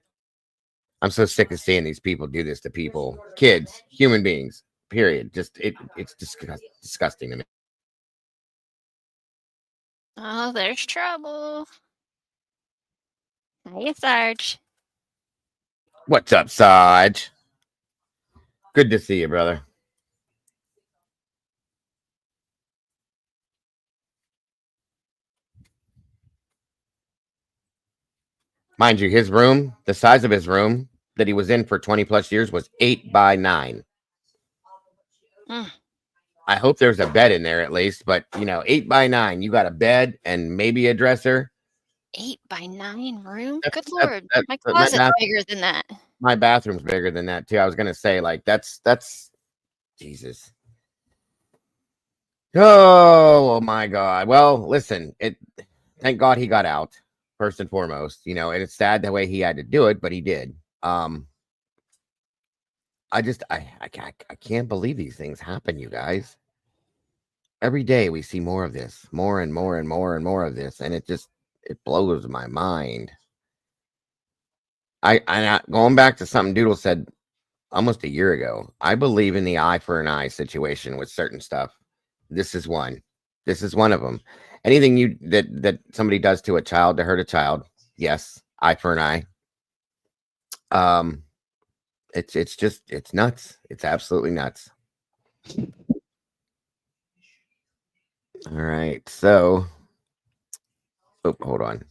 I'm so sick of seeing these people do this to people, kids, human beings. Period. Just it's disgusting to me. Oh, there's trouble. Hiya, Sarge. What's up, Sarge? Good to see you, brother. Mind you, his room, the size of his room that he was in for 20 plus years was 8 by 9. I hope there's a bed in there at least, but 8 by 9, you got a bed and maybe a dresser. 8 by 9 room? Good That- Lord. that- My that- closet's that- bigger than that. My bathroom's bigger than that too. I was gonna say, like, that's Jesus. Oh my God. Well, listen, thank God he got out, first and foremost. And it's sad the way he had to do it, but he did. I can't believe these things happen, you guys. Every day we see more of this, more and more and more and more of this, and it blows my mind. I going back to something Doodle said almost a year ago. I believe in the eye for an eye situation with certain stuff. This is one. This is one of them. Anything that somebody does to a child to hurt a child, yes, eye for an eye. It's nuts. It's absolutely nuts. All right, so hold on.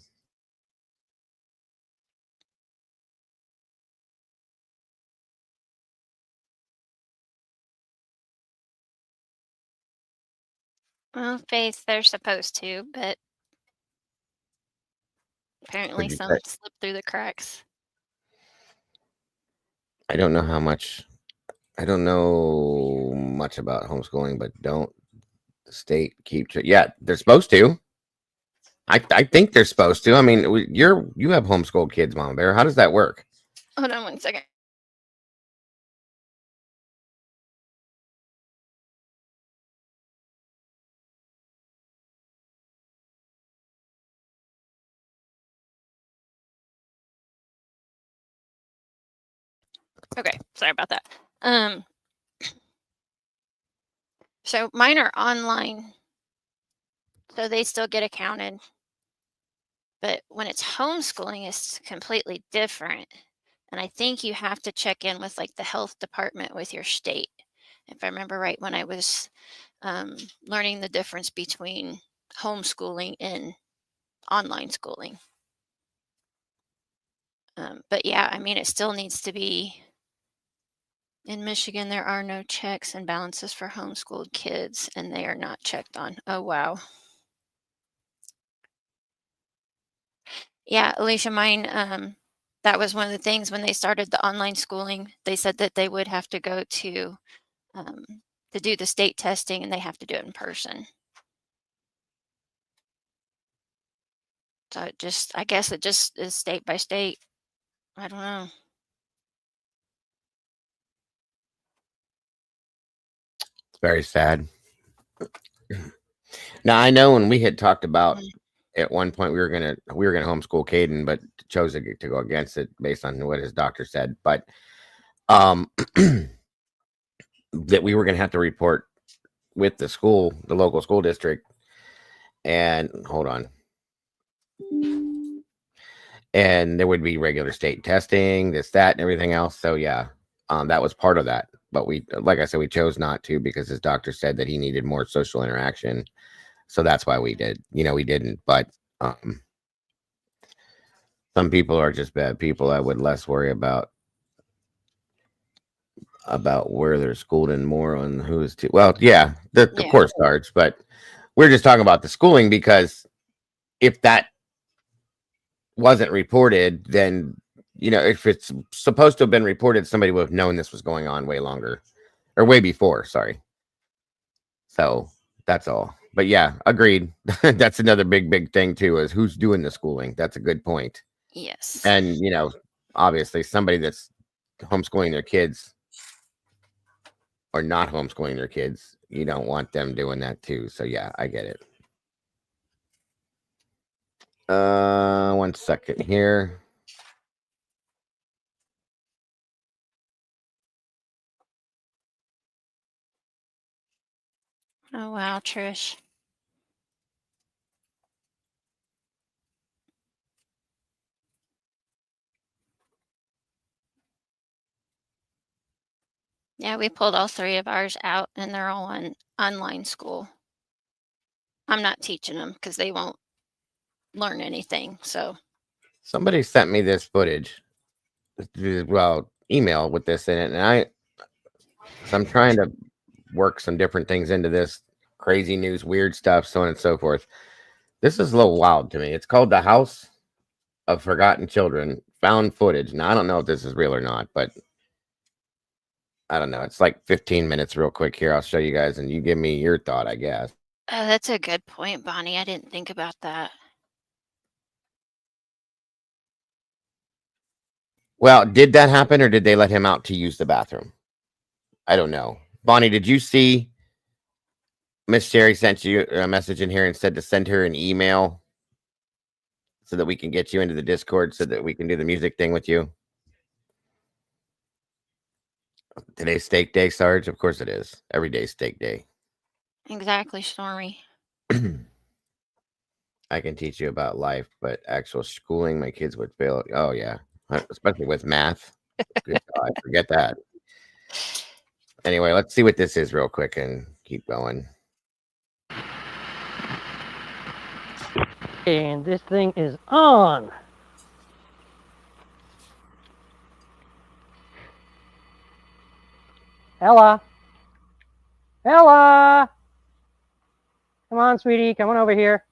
Well, Faith, they're supposed to, but apparently What'd you some say? slipped through the cracks. I don't know much about homeschooling, but don't the state keep yeah, they're supposed to. I think they're supposed to. I mean, you have homeschooled kids, Mama Bear. How does that work? Hold on one second. Okay, sorry about that. So mine are online, so they still get accounted. But when it's homeschooling, it's completely different. And I think you have to check in with like the health department with your state. If I remember right, when I was learning the difference between homeschooling and online schooling. But yeah, I mean, it still needs to be. In Michigan, there are no checks and balances for homeschooled kids, and they are not checked on. Oh, wow. Yeah, Alicia, mine, that was one of the things when they started the online schooling. They said that they would have to go to do the state testing, and they have to do it in person. So I guess it just is state by state. I don't know. It's very sad. Now I know when we had talked about at one point we were gonna homeschool Caden, but chose to go against it based on what his doctor said. But that we were gonna have to report with the school, the local school district, and hold on. And there would be regular state testing, this, that, and everything else. So yeah, that was part of that. But like I said, we chose not to because his doctor said that he needed more social interaction. So that's why we did. We didn't. But some people are just bad people. I would less worry about about where they're schooled and more on who is to. Well, yeah, the Yeah. course starts, but we're just talking about the schooling because if that wasn't reported, then if it's supposed to have been reported, somebody would have known this was going on way longer or way before. Sorry. So that's all. But yeah, agreed. That's another big thing too, is who's doing the schooling. That's a good point. Yes. And obviously somebody that's homeschooling their kids or not homeschooling their kids, you don't want them doing that too. So yeah, I get it. 1 second here. Oh wow, Trish. Yeah, we pulled all 3 of ours out, and they're all on online school. I'm not teaching them because they won't learn anything. So Somebody sent me this footage, well, email with this in it, and I'm trying to work some different things into this crazy news, weird stuff, so on and so forth. This is a little wild to me. It's called The House of Forgotten Children, found footage. Now, I don't know if this is real or not, but I don't know. It's like 15 minutes real quick here. I'll show you guys, and you give me your thought, I guess. oh, that's a good point, Bonnie. I didn't think about that. Well, did that happen, or did they let him out to use the bathroom? I don't know. Bonnie, did you see Miss Sherry sent you a message in here and said to send her an email so that we can get you into the Discord so that we can do the music thing with you? Today's steak day, Sarge? Of course it is. Every day's steak day. Exactly, Stormy. I can teach you about life, but actual schooling, my kids would fail. Oh, yeah. Especially with math. Good God, forget that. Anyway, let's see what this is real quick and keep going. And this thing is on. Ella. Ella. Come on, sweetie. Come on over here.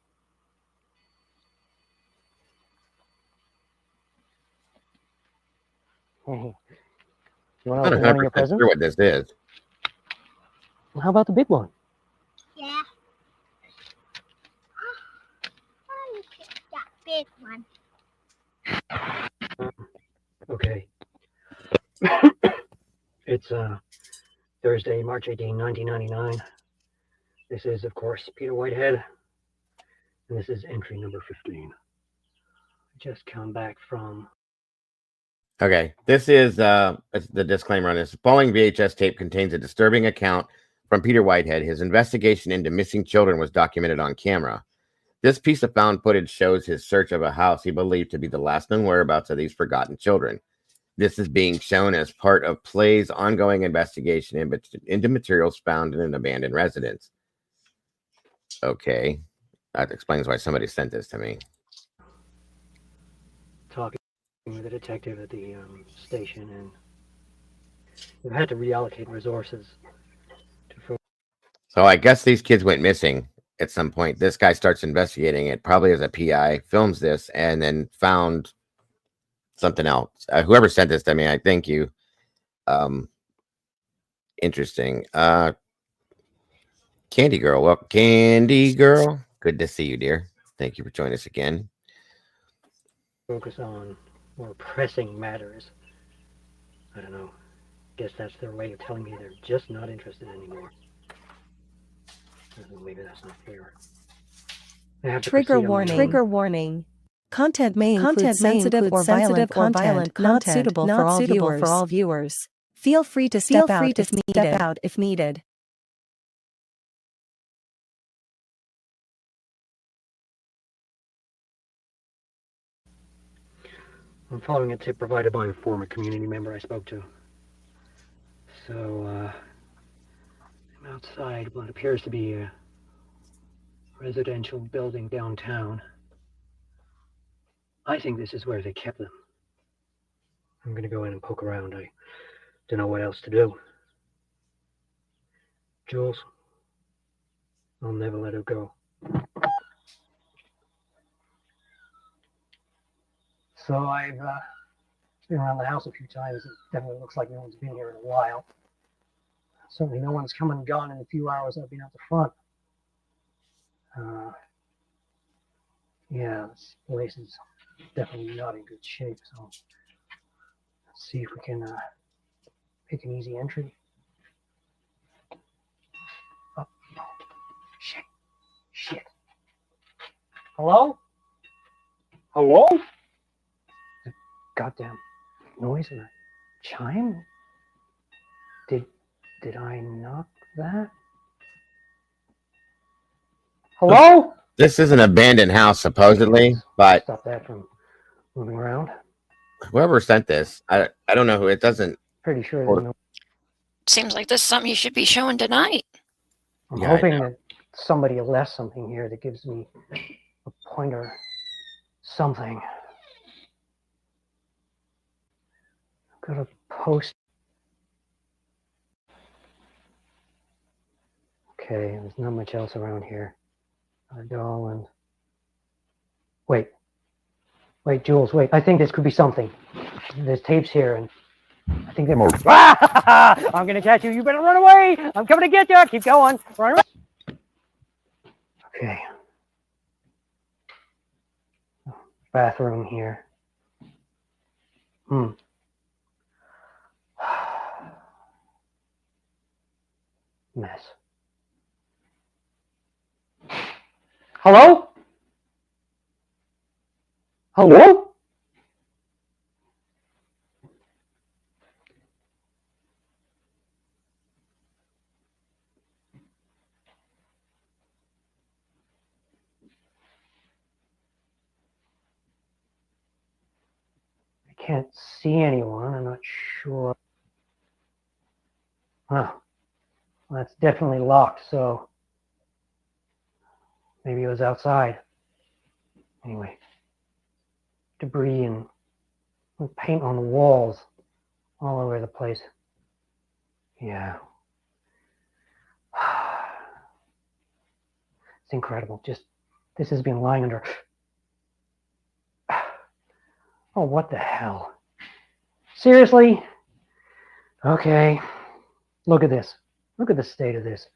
Hey. You want to I'm open not one of your 100% presents? sure what this is. Well, how about the big one? Yeah. Oh, you picked that big one. Okay. It's Thursday, March 18, 1999. This is, of course, Peter Whitehead. And this is entry number 15. I just come back from... Okay, this is it's the disclaimer on this. The following VHS tape contains a disturbing account from Peter Whitehead. His investigation into missing children was documented on camera. This piece of found footage shows his search of a house he believed to be the last known whereabouts of these forgotten children. This is being shown as part of Play's ongoing investigation into materials found in an abandoned residence. Okay, that explains why somebody sent this to me. Talking with a detective at the station, and we've had to reallocate resources to... So I guess these kids went missing at some point. This guy starts investigating it, probably as a PI, films this, and then found something else. Whoever sent this to me, I thank you. Interesting. Candy Girl. Well, Candy Girl, good to see you, dear. Thank you for joining us again. Focus on more pressing matters. I don't know. Guess that's their way of telling me they're just not interested anymore. Maybe that's not fair. Trigger warning. Trigger warning. Content may include sensitive or violent content not suitable for all viewers. Feel free to step out if needed. I'm following a tip provided by a former community member I spoke to. So, I'm outside what appears to be a residential building downtown. I think this is where they kept them. I'm gonna go in and poke around. I Don't know what else to do. Jules, I'll never let her go. So I've been around the house a few times. It definitely looks like no one's been here in a while. Certainly no one's come and gone in the few hours I've been out the front. Yeah, this place is definitely not in good shape, so let's see if we can pick an easy entry. Oh, shit. Hello? Hello? The goddamn noise and a chime? Did I knock that? Hello? This is an abandoned house, supposedly, but Stop that from moving around. whoever sent this, I don't know who. It doesn't. Pretty sure there's no. Seems like this is something you should be showing tonight. I'm Yeah, I hoping that somebody left something here that gives me a pointer. Something. Got a post. Okay, there's not much else around here. A doll and. Wait, Jules, wait. I think this could be something. There's tapes here, and I think they're more. I'm gonna catch you. You better run away. I'm coming to get you. Keep going. Run away. Okay. Bathroom here. Mess. Hello? Hello? I can't see anyone. I'm not sure. Huh. Well, that's definitely locked, so maybe it was outside. Anyway, debris and paint on the walls all over the place. Yeah. It's incredible. Just, this has been lying under. Oh, what the hell? Seriously? Okay. Look at this. Look at the state of this.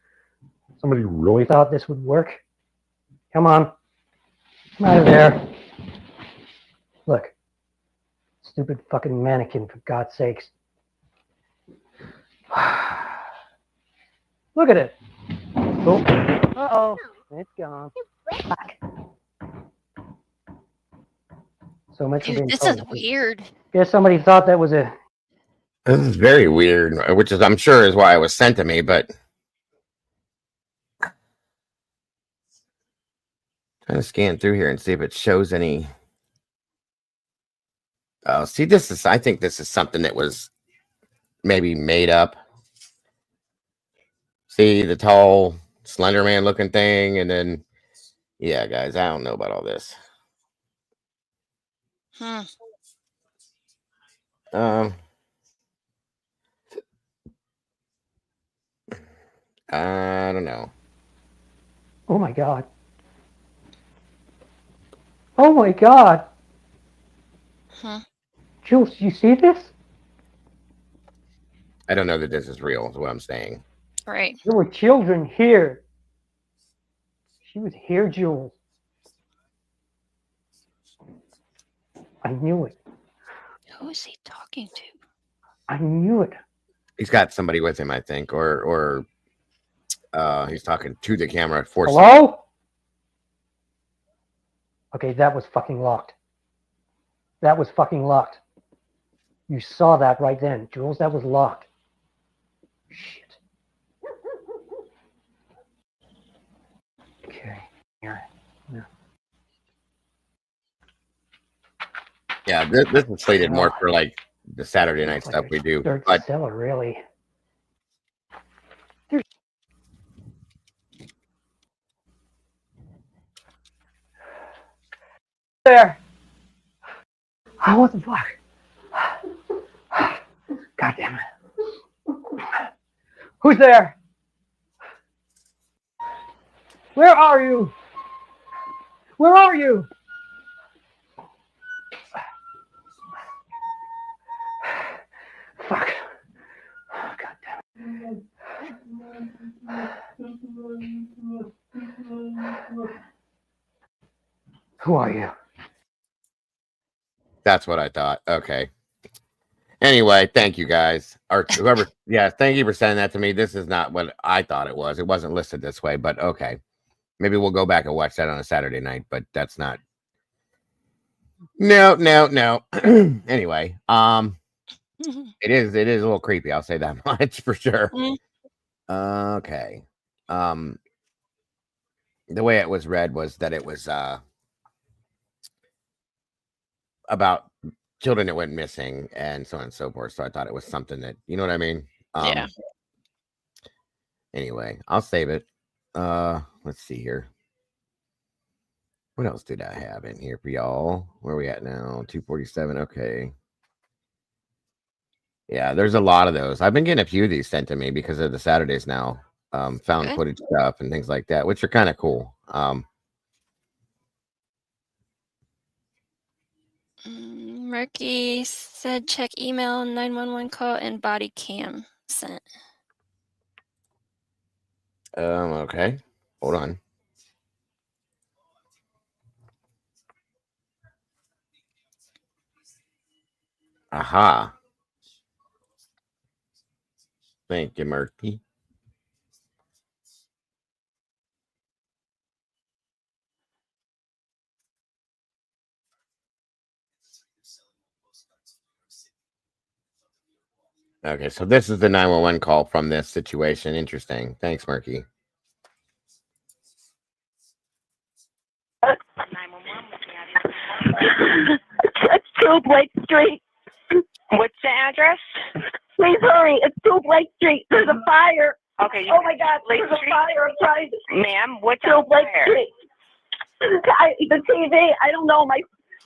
Somebody really thought this would work? Come on. Come out of there. Look. Stupid fucking mannequin, for God's sakes. Look at it. Oh. Uh-oh. It's gone. Back. So much for Dude, being this told. is weird. Guess somebody thought that was a. This is very weird, which is, I'm sure, is why it was sent to me, but trying to scan through here and see if it shows any. Oh, see, this is, I think this is something that was maybe made up. See the tall, slender man looking thing, and then, yeah, guys, I don't know about all this. I don't know. Oh my God. Oh my God. Jules, you see this? I don't know that this is real, is what I'm saying. Right. There were children here. She was here, Jules. I knew it. Who is he talking to? I knew it. He's got somebody with him, I think, or he's talking to the camera. Hello? Okay, that was fucking locked. That was fucking locked. You saw that right then, Jules. That was locked. Shit. Okay. Here. Yeah, this is slated more for like the Saturday night stuff we do. Third But cellar, really. There. Oh, what the fuck? God damn it. Who's there? Where are you? Where are you? Fuck. Oh, God damn it. Who are you? That's what I thought. Okay. Anyway, thank you guys. Or whoever, yeah, thank you for sending that to me. This is not what I thought it was. It wasn't listed this way, but okay. Maybe we'll go back and watch that on a Saturday night, but that's not. No. Anyway, it is a little creepy. I'll say that much for sure. Okay. The way it was read was that it was about children that went missing and so on and so forth. So I thought it was something that, you know what I mean? Yeah. Anyway, I'll save it. Let's see here. What else did I have in here for y'all? Where are we at now? 247. Okay. Yeah, there's a lot of those. I've been getting a few of these sent to me because of the Saturdays now. Found footage stuff and things like that, which are kind of cool. Murky said check email, 911 call, and body cam sent. Okay. Hold on. Aha. Thank you, Murky. Okay, so this is the 911 call from this situation. Interesting. Thanks, Murky. It's 2 Blake Street. What's the address? Please hurry. It's 2 Blake Street. There's a fire. Okay. Oh my God. There's a fire. I'm trying to. Ma'am, what's 2 Blake Street? The TV. I don't know.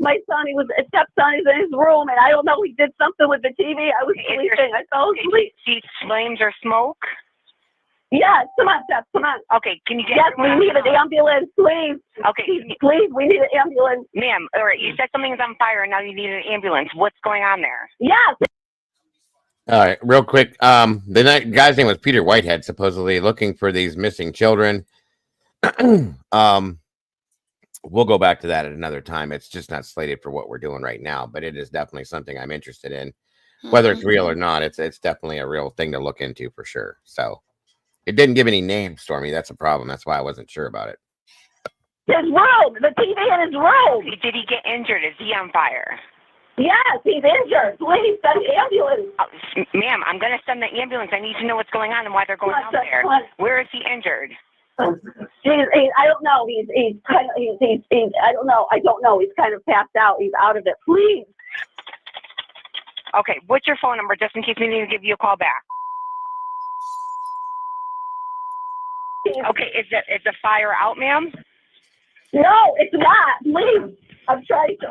My son, a stepson, is in his room, and I don't know. He did something with the TV. I was sleeping. I fell asleep. See flames or smoke? Yes, come on, Steph, come on. Okay, can you get? Yes, we need an ambulance, please. Okay, please, we need an ambulance. Ma'am, all right, you said something's on fire, and now you need an ambulance. What's going on there? Yes. All right, real quick. The guy's name was Peter Whitehead, supposedly looking for these missing children. We'll go back to that at another time. It's just not slated for what we're doing right now, but it is definitely something I'm interested in. Whether it's real or not, it's definitely a real thing to look into for sure. So it didn't give any names, Stormy. That's a problem. That's why I wasn't sure about it. His room, the TV in his room. Did he get injured? Is he on fire? Yes, he's injured. Please send the ambulance. Ma'am, I'm going to send the ambulance. I need to know what's going on and why they're going out there. Where is he injured? I don't know. He's kind of, I don't know. He's kind of passed out. He's out of it. Please. Okay, what's your phone number just in case we need to give you a call back? Okay, is the fire out, ma'am? No, it's not. Please. I'm trying to.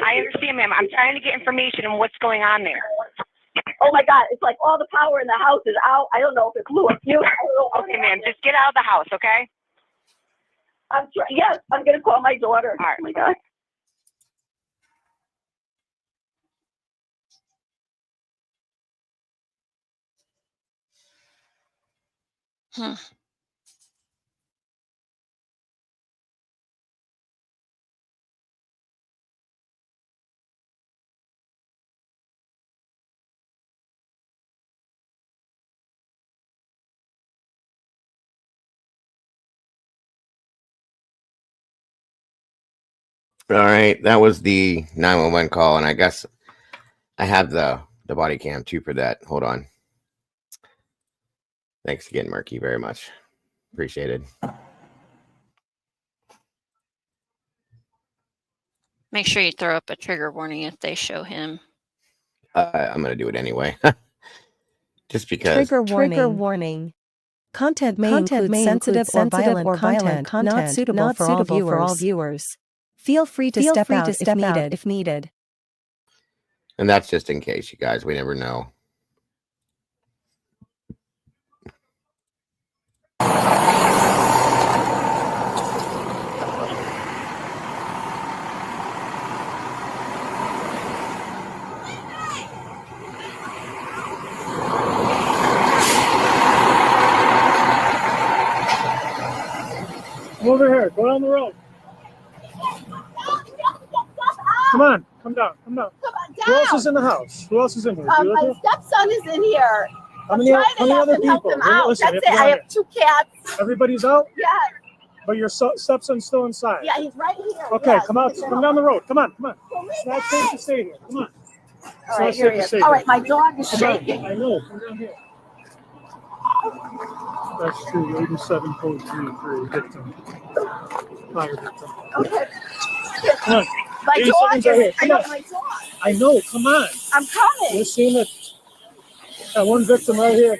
I understand, ma'am. I'm trying to get information on what's going on there. Oh my God, it's like all the power in the house is out. I don't know if it blew a fuse. Okay, ma'am, just get out of the house, okay? Yes, I'm going to call my daughter. All right. Oh my God. All right, that was the 911 call, and I guess I have the body cam too for that. Hold on. Thanks again, Murky, very much. Appreciated. Make sure you throw up a trigger warning if they show him. I'm going to do it anyway. Just because. Trigger warning. Content may include sensitive or violent content not suitable for all viewers. Feel free to step out if needed. And that's just in case, you guys. We never know. Come over here. Go down the road. Come on. Come down. Come down. Who else is in the house? Who else is in here? My stepson is in here. How many other people? Listen, That's it. I have 2 cats. Everybody's out? Yeah. But your stepson's still inside? Yeah, he's right here. Okay, Yes, come out. he's in Come the down the road. Come on. Come on. It's not safe to stay here. Come on. It's All not right, safe here to he is. stay All here. right, my dog is Come on. shaking. I know. Come down here. That's 287.33 victim. Fire victim. Okay. Come on. My 80 dog seconds right here. is, I Come know on. my dog. I know. Come on. I'm coming. You're seeing it. Got one victim right here.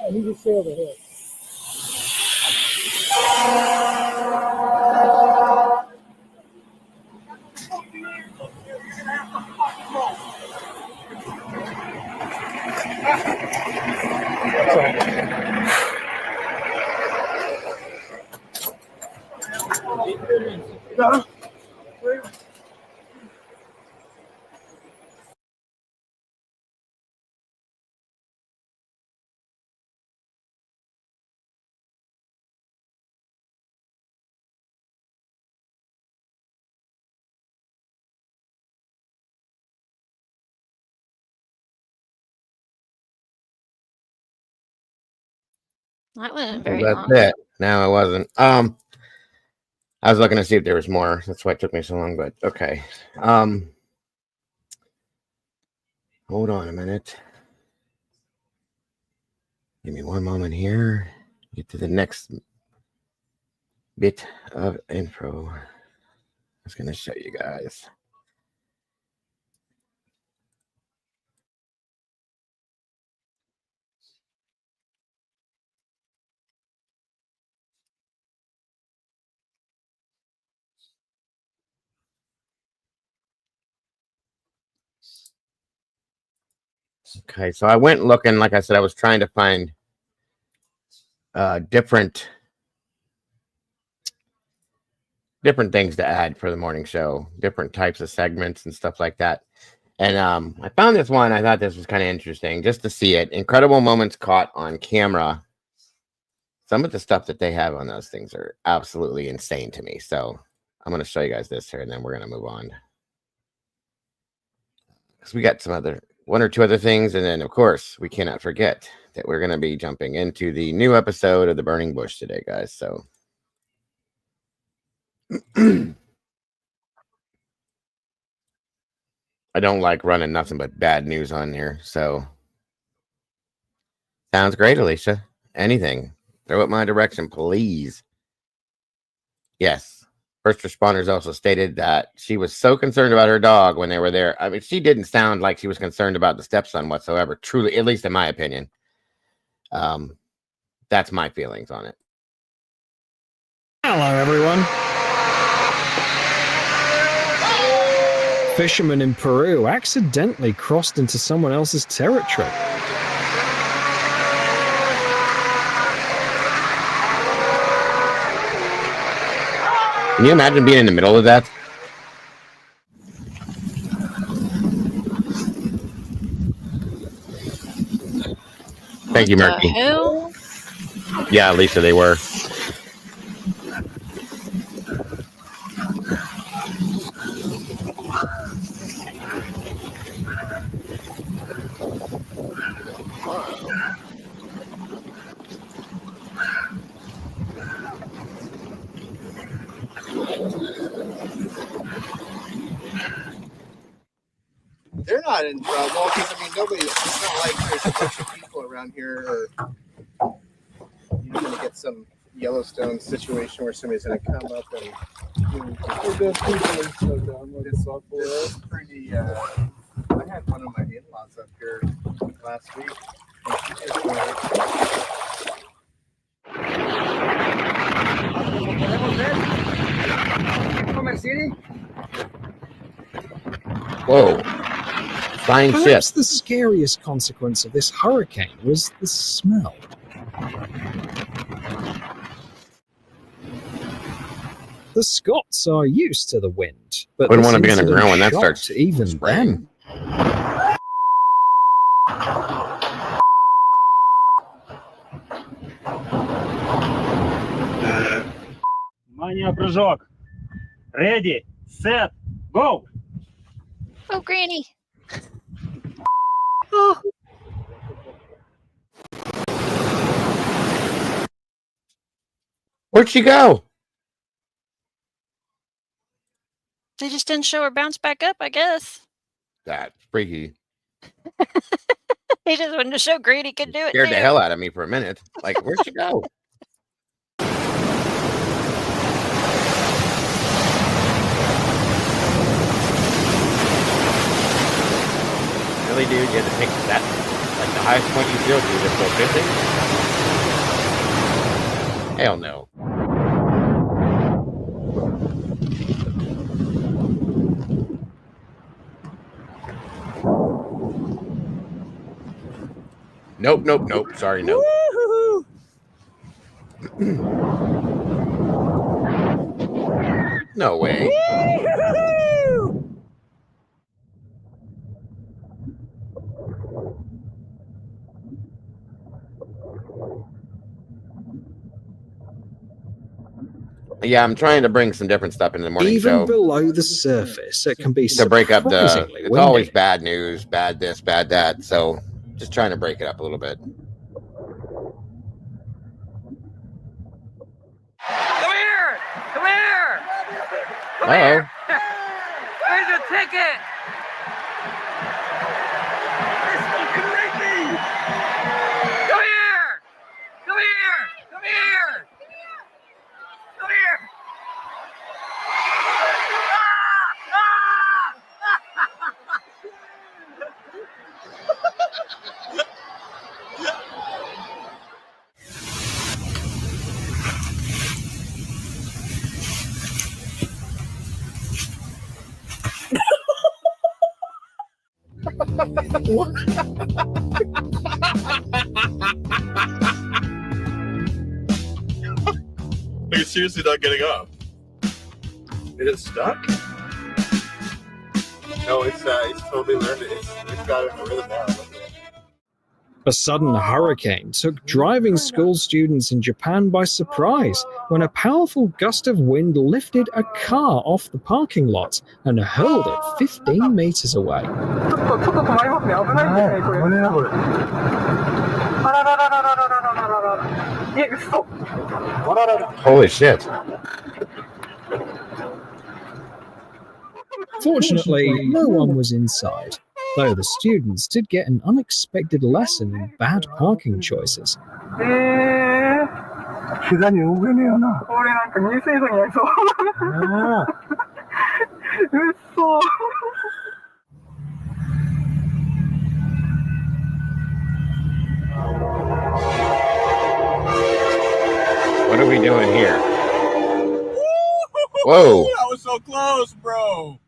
I need to stay over here. Yeah. That wasn't Well, very that's long. it. No, it wasn't. I was looking to see if there was more. That's why it took me so long, but okay. Hold on a minute. Give me one moment here. Get to the next bit of info. I was going to show you guys. Okay, so I went looking, like I said, I was trying to find different things to add for the morning show, different types of segments and stuff like that. And I found this one. I thought this was kind of interesting just to see it. Incredible moments caught on camera. Some of the stuff that they have on those things are absolutely insane to me. So I'm going to show you guys this here, and then we're going to move on. Because we got one or two other things. And then, of course, we cannot forget that we're going to be jumping into the new episode of The Burning Bush today, guys. So I don't like running nothing but bad news on here. So sounds great, Alicia. Anything. Throw it my direction, please. Yes. First responders also stated that she was so concerned about her dog when they were there. I mean, she didn't sound like she was concerned about the stepson whatsoever. Truly, at least in my opinion. That's my feelings on it. Hello, everyone. Fisherman in Peru accidentally crossed into someone else's territory. Can you imagine being in the middle of that? Thank you, Murphy. Who? Yeah, Lisa, they were. They're not in trouble because I mean it's not like there's a bunch of people around here or you're gonna get some Yellowstone situation where somebody's gonna come up and this is pretty I had one of my in-laws up here last week. Whoa. Flying ship. Perhaps the scariest consequence of this hurricane was the smell. The Scots are used to the wind, but Wouldn't want to be this on the ground when that incident starts shocked even spraying. them. Внимание, прыжок. Ready, set, go. Oh, Granny. Oh. Where'd she go? They just didn't show her bounce back up, I guess. That's freaky. They just wanted to show Granny could do it. Scared the too. hell out of me for a minute. Like, where'd she go? Really, dude? You had to pick that, like the highest point you feel to just go fishing? Hell no. Nope, nope, nope. Sorry, no. No way. Yeah, I'm trying to bring some different stuff into the morning Even show below the surface, it can be to break up the. surprisingly It's windy. always bad news, bad this, bad that. So just trying to break it up a little bit. Come here! Come here! Come Uh-oh. here! Where's your ticket? Come here! Come here! Come here! Come here! Are you seriously not getting up? Is it stuck? No, it's totally learned it. It's got it in a rhythm now. A sudden hurricane took driving school students in Japan by surprise when a powerful gust of wind lifted a car off the parking lot and hurled it 15 meters away. Holy shit. Fortunately, no one was inside, though the students did get an unexpected lesson in bad parking choices. 膝に産めねえよな。俺なんか入水槽にありそう。うっそ。 What are we doing here? Whoa. That was so close, bro.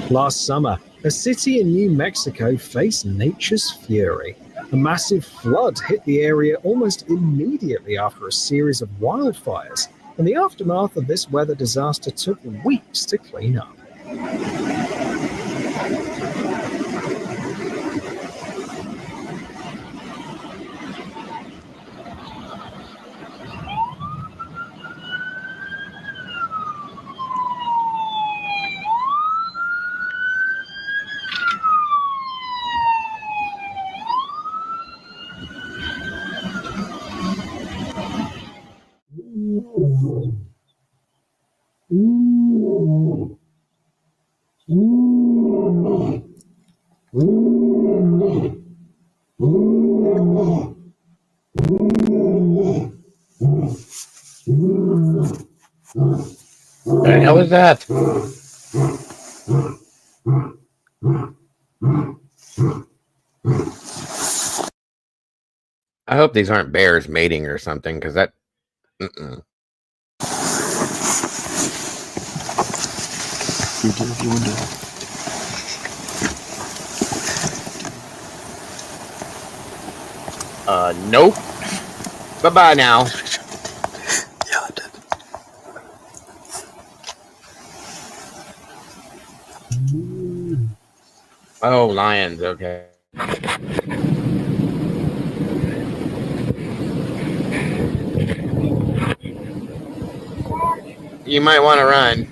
Last summer, a city in New Mexico faced nature's fury. A massive flood hit the area almost immediately after a series of wildfires, and the aftermath of this weather disaster took weeks to clean up. The hell is that? I hope these aren't bears mating or something, because that. Nope. Bye-bye now. Oh, lions, okay. You might want to run.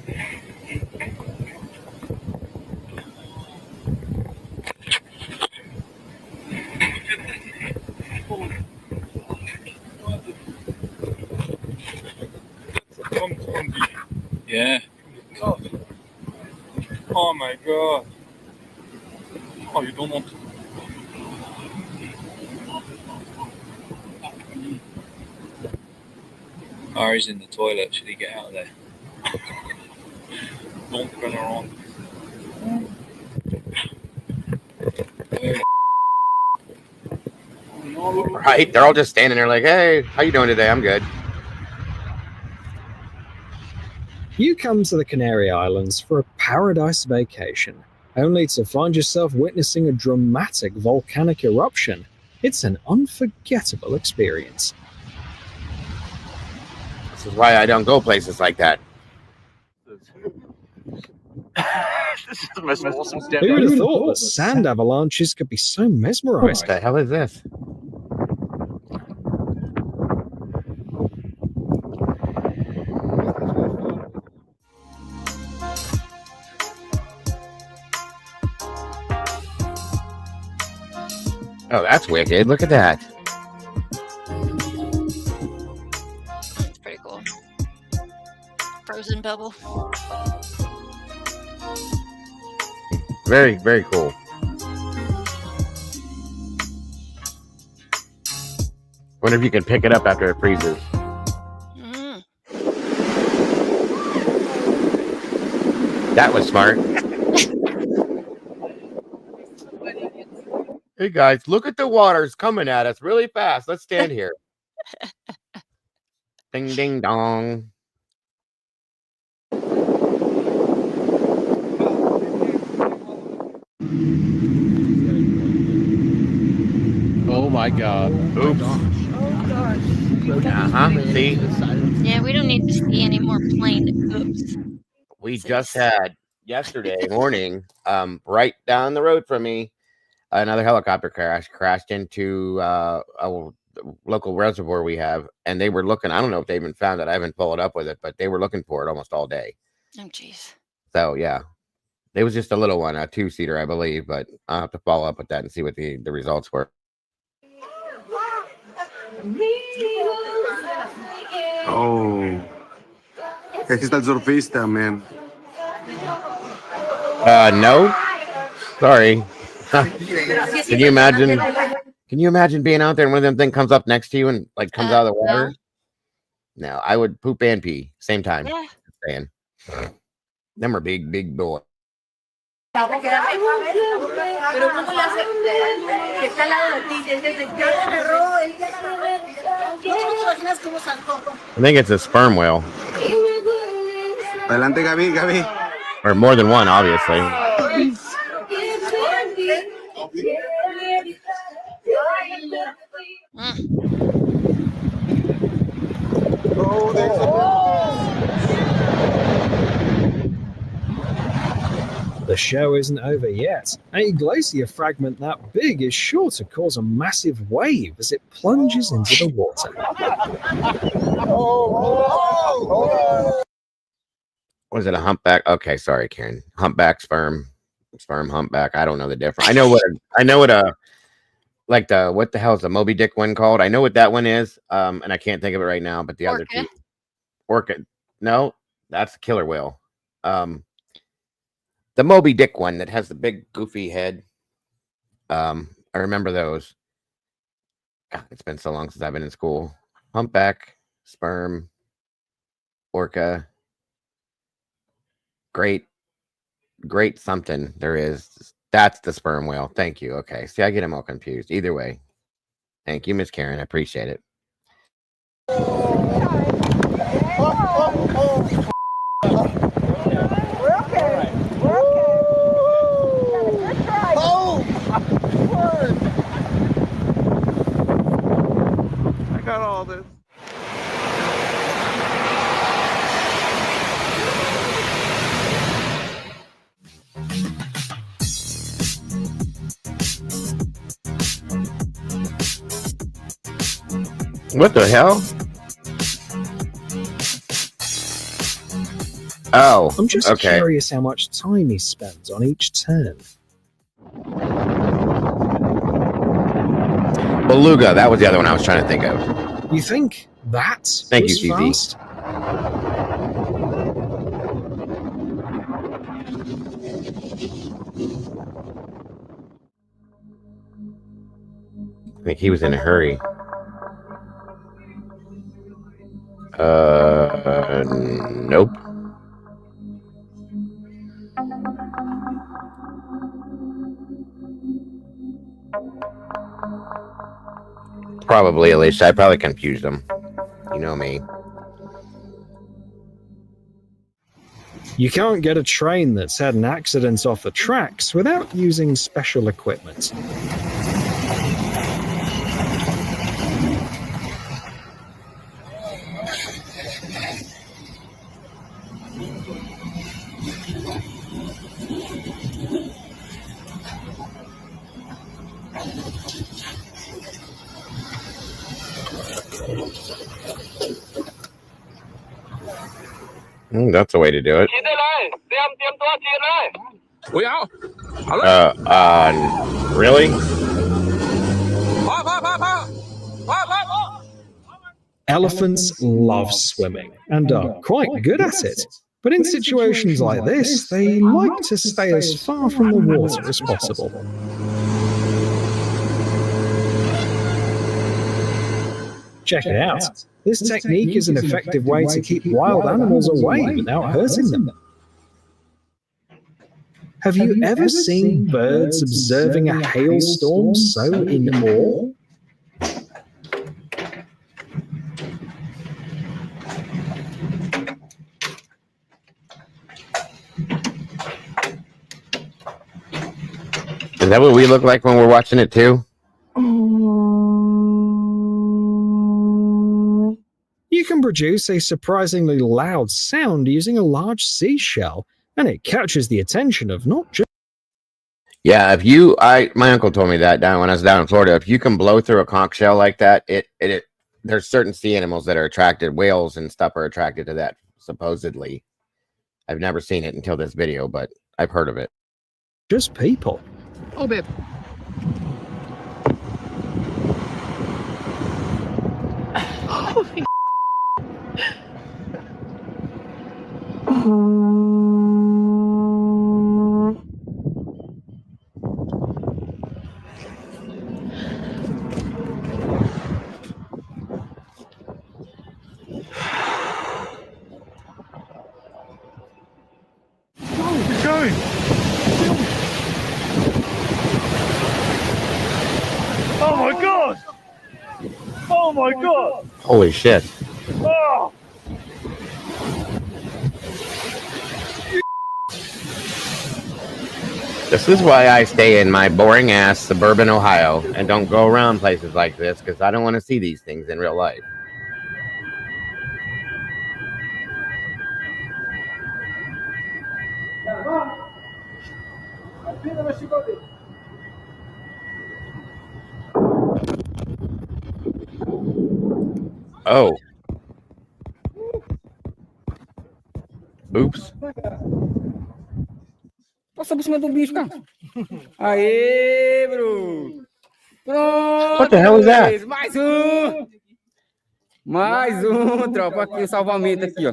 Yeah. Oh my god. Oh, you don't want to. Ari's in the toilet. Should he get out of there? Don't turn around. Right? They're all just standing there like, hey, how you doing today? I'm good. You come to the Canary Islands for a paradise vacation, only to find yourself witnessing a dramatic volcanic eruption. It's an unforgettable experience. This is why I don't go places like that. This is the most awesome step. Who would have thought that sand avalanches could be so mesmerizing? What the hell is this? Oh, that's wicked. Look at that. That's pretty cool. Frozen bubble. Very, very cool. Wonder if you can pick it up after it freezes. That was smart. Hey guys, look at the waters coming at us really fast. Let's stand here. Ding, ding, dong. Oh my God. Oops. See? Yeah, we don't need to see any more plane oops. We just had yesterday morning, right down the road from me, another helicopter crash crashed into a local reservoir we have, and they were looking. I don't know if they even found it. I haven't followed up with it, but they were looking for it almost all day. Oh, jeez. So yeah, it was just a little one, a 2-seater, I believe, but I'll have to follow up with that and see what the results were. Oh, ese está el surfista, man. No, sorry. Can you imagine? Can you imagine being out there and one of them thing comes up next to you and like comes out of the water? No, I would poop and pee same time. Yeah. Saying, them are big, big boy. I think it's a sperm whale. Adelante, Gaby, Gaby. Or more than one, obviously. The show isn't over yet. A glacier fragment that big is sure to cause a massive wave as it plunges into the water. Was it a humpback? Okay, sorry, Karen. Humpback, sperm, humpback. I don't know the difference. I know what what the hell is the Moby Dick one called? I know what that one is. And I can't think of it right now, but the other two. Orca. No, that's a killer whale. The Moby Dick one that has the big goofy head. I remember those. God, it's been so long since I've been in school. Humpback, sperm, orca. Great something there is. That's the sperm whale. Thank you. Okay. See, I get them all confused. Either way. Thank you, Miss Karen. I appreciate it. I got all this. What the hell? Oh, I'm just okay. curious how much time he spends on each turn. Beluga, that was the other one I was trying to think of. You think that Thank was you, CZ. fast? I think he was in a hurry. Nope. Probably, Alicia. I probably confused them. You know me. You can't get a train that's had an accident off the tracks without using special equipment. That's the way to do it. Really? Elephants love swimming and are quite good at it. But in situations like this, they like to stay as far from the water as possible. Check it out. This technique is an effective way to keep wild animals away without hurting them. Have you ever seen birds observing a hailstorm so in awe? Is that what we look like when we're watching it too? You can produce a surprisingly loud sound using a large seashell, and it captures the attention of not just... Yeah, my uncle told me that down when I was down in Florida. If you can blow through a conch shell like that, there's certain sea animals that are attracted. Whales and stuff are attracted to that, supposedly. I've never seen it until this video, but I've heard of it. Just people. Oh, babe. Keep going. Oh my god! Oh my god! Holy shit. Oh! This is why I stay in my boring ass suburban Ohio and don't go around places like this, because I don't want to see these things in real life. Oh. Oops. Passa por cima do bicho, cara. Aê, bro. Pronto. What the hell is that? Mais um. Mais um, tropa. Aqui o salvamento aqui, ó.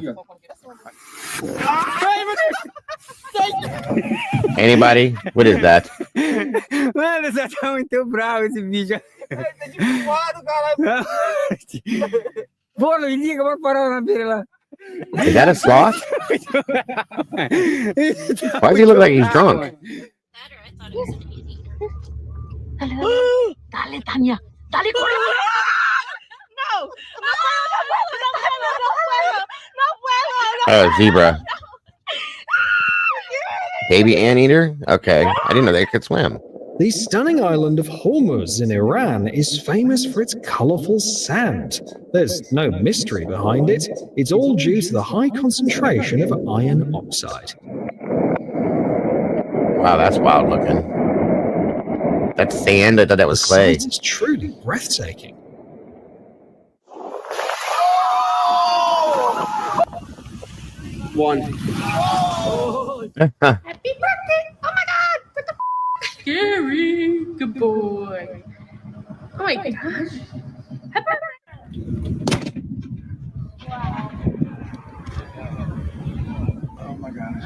Ai, meu Deus. Anybody? What is that? Mano, você tá muito bravo esse bicho. Pô, não liga, bora parar na beira lá. Is that a sloth? Why does he look like he's drunk? Dale, Tania. Dale, corre. No. Oh, zebra. Baby anteater? Okay. I didn't know they could swim. The stunning island of Hormuz in Iran is famous for its colorful sand. There's no mystery behind it. It's all due to the high concentration of iron oxide. Wow, that's wild looking. That's sand. I thought that was clay. It's truly breathtaking. one. Happy birthday! Oh my God! What the Scary. Good boy. Oh my gosh. Happy birthday! Oh my gosh.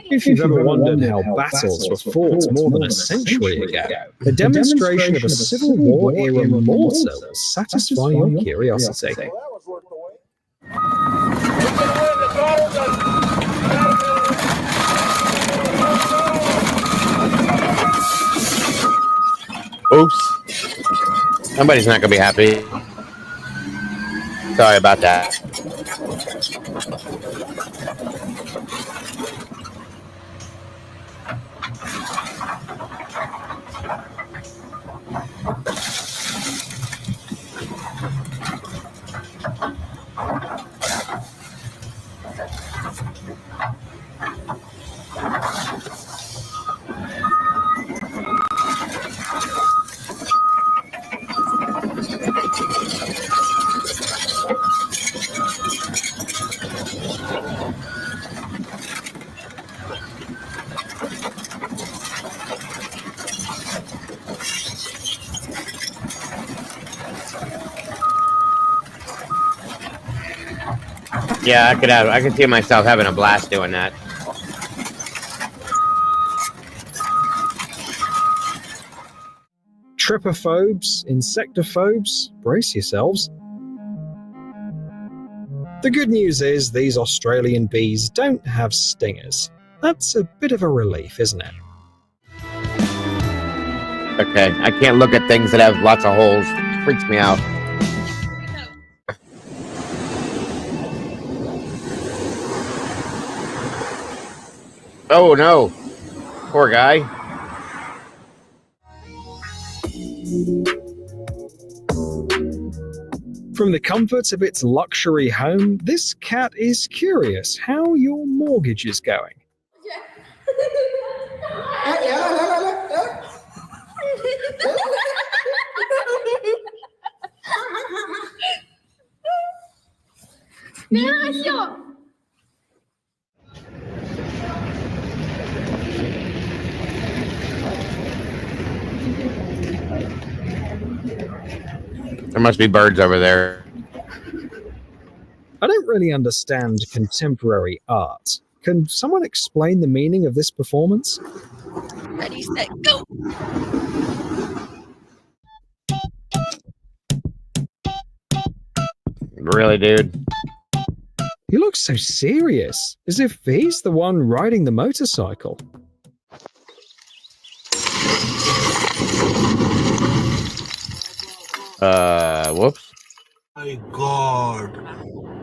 If you've ever wondered how battles were fought more than a century ago, a demonstration of a Civil War era mortar will satisfy your curiosity. Oops. Somebody's not going to be happy. Sorry about that. Yeah, I could see myself having a blast doing that. Trypophobes, insectophobes, brace yourselves. The good news is these Australian bees don't have stingers. That's a bit of a relief, isn't it? Okay, I can't look at things that have lots of holes. It freaks me out. Oh no, poor guy. From the comfort of its luxury home, this cat is curious how your mortgage is going. There must be birds over there. I don't really understand contemporary art. Can someone explain the meaning of this performance? Ready, set, go! Really, dude? He looks so serious, as if he's the one riding the motorcycle. Whoops. My God.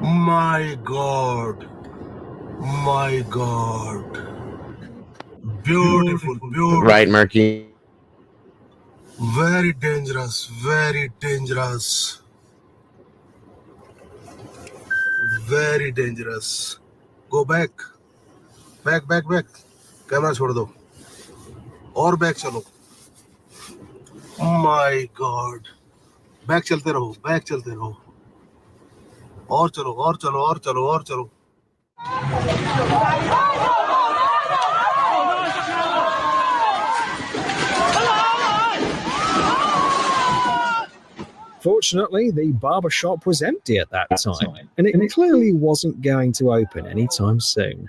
My God. My God. Beautiful, beautiful. Right, Murky. Very dangerous, very dangerous. Very dangerous. Go back. Back, back, back. Camera छोड़ दो. और back चलो. My God. Back चलते रहो, back चलते रहो. और चलो, और चलो, और चलो, और चलो. Fortunately, the barber shop was empty at that time, and it clearly wasn't going to open anytime soon.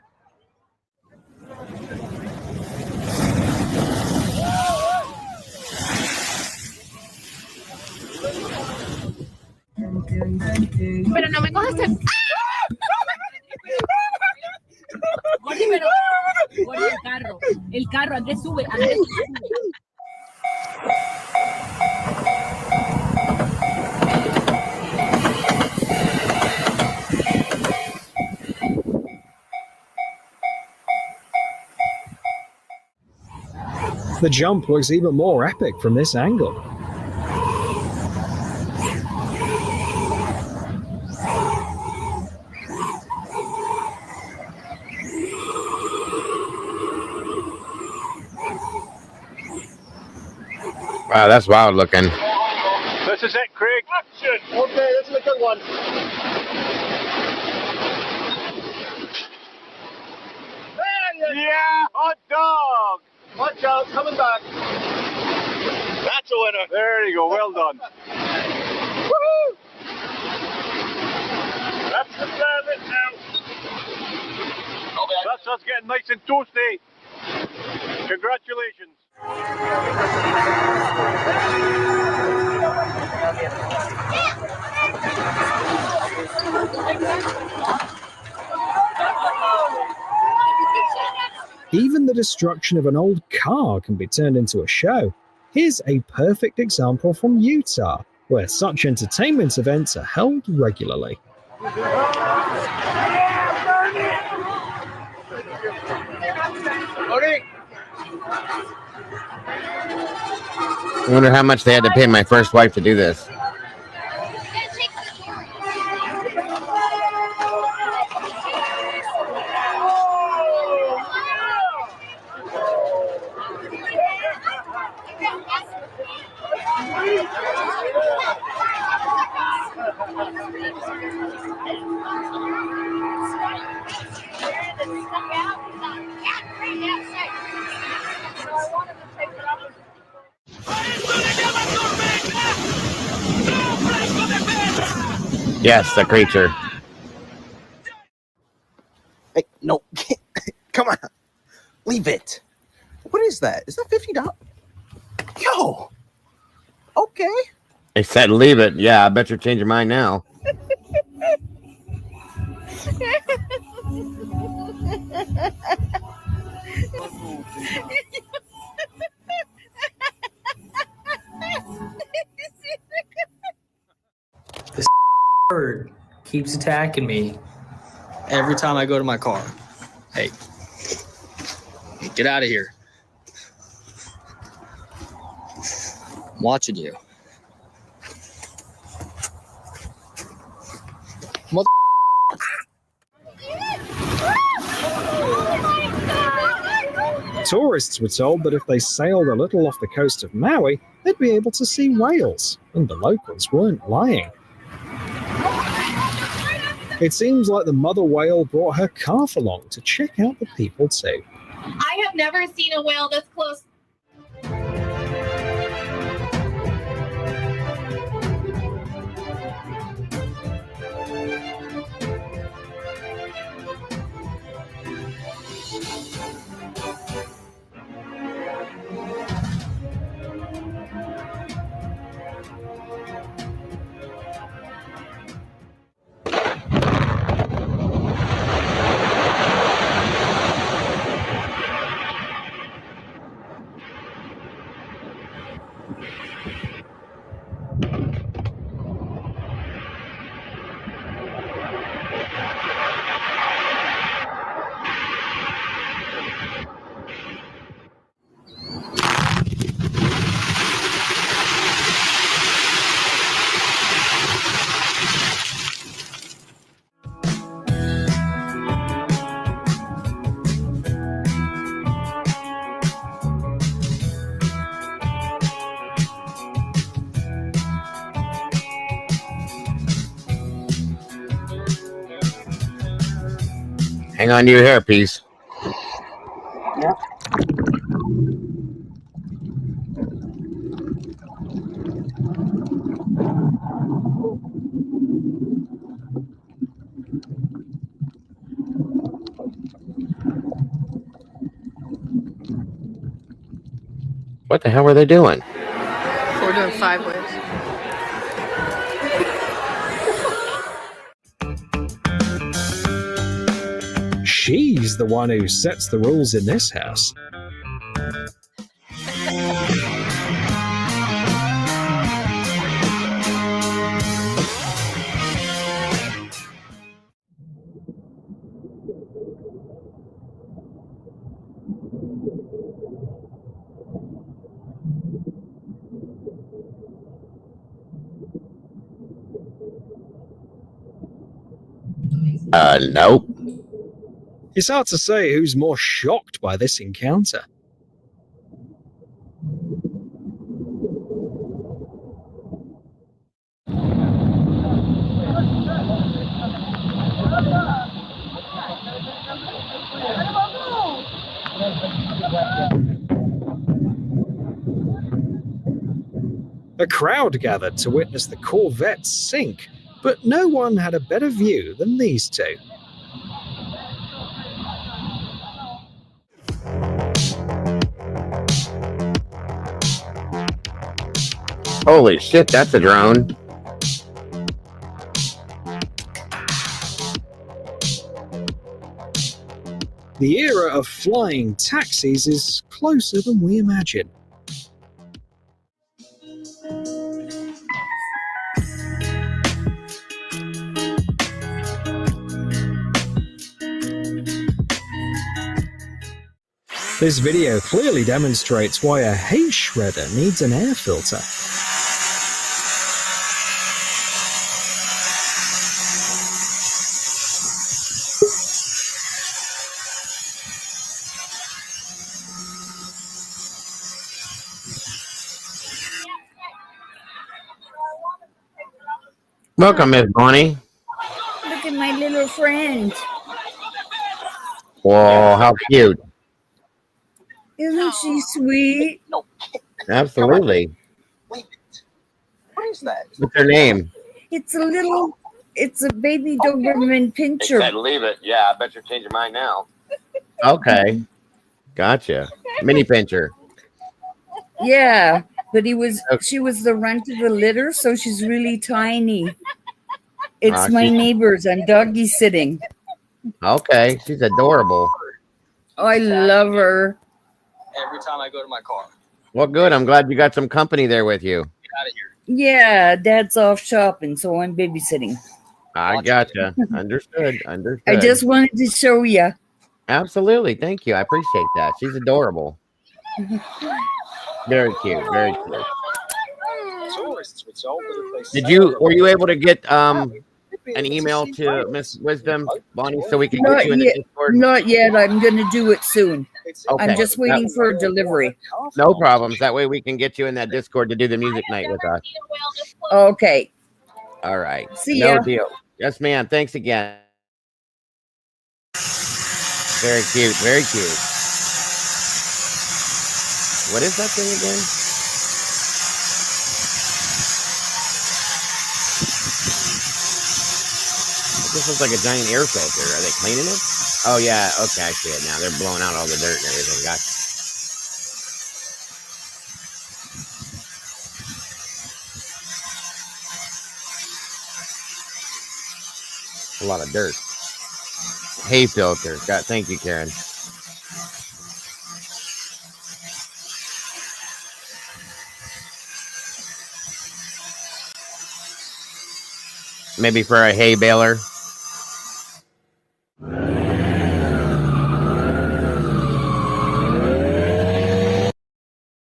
Pero no me cojas el... Gordy, pero... Gordy, el carro. El carro, Andrés sube, Andrés sube. The jump looks even more epic from this angle. Wow, that's wild looking. This is it, Craig. Action. Okay, this is a good one. Yeah, hot dog. Hot dog coming back. That's a winner. There you go. Well done. Woohoo! That's the service now. That's us getting nice and toasty. Congratulations. Even the destruction of an old car can be turned into a show. Here's a perfect example from Utah, where such entertainment events are held regularly. I wonder how much they had to pay my first wife to do this. Yes, the creature. Hey, no, come on, leave it. What is that? Is that $50? Yo, okay. They said leave it. Yeah, I bet you're changing your mind now. This bird keeps attacking me every time I go to my car. Hey, get out of here. I'm watching you. Mother. Tourists were told that if they sailed a little off the coast of Maui, they'd be able to see whales, and the locals weren't lying. It seems like the mother whale brought her calf along to check out the people too. I have never seen a whale this close. Hang on to your hairpiece. Yep. What the hell were they doing? We're doing 5 ways. She's the one who sets the rules in this house. Nope. It's hard to say who's more shocked by this encounter. A crowd gathered to witness the Corvette sink, but no one had a better view than these two. Holy shit, that's a drone. The era of flying taxis is closer than we imagine. This video clearly demonstrates why a hay shredder needs an air filter. Welcome, Miss Bonnie. Look at my little friend. Whoa, how cute. Isn't she sweet? Absolutely. What is that? What's her name? It's a baby Doberman Pinscher. leave it. Yeah, I bet you're changing mine now. Okay. Gotcha. Mini pincher. Yeah, but she was the runt of the litter, so she's really tiny. It's my neighbor's. I'm doggy sitting. Okay. She's adorable. Oh, I love her. Every time I go to my car. Well, good. I'm glad you got some company there with you. Get out of here. Yeah, Dad's off shopping, so I'm babysitting. I gotcha. Understood. Understood. I just wanted to show you. Absolutely. Thank you. I appreciate that. She's adorable. Very cute. Very cute. Were you able to get an email to Miss Wisdom, Bonnie, so we can get you in the Discord? Not yet. I'm going to do it soon. Okay. I'm just waiting for a delivery. No problems. That way we can get you in that Discord to do the music night with us. Okay. All right. See no ya. deal. Yes, ma'am. Thanks again. Very cute. Very cute. What is that thing again? This looks like a giant air filter. Are they cleaning it? Oh, yeah. Okay, I see it now. They're blowing out all the dirt and everything. Gotcha. A lot of dirt. Hay filter. Thank you, Karen. Maybe for a hay baler.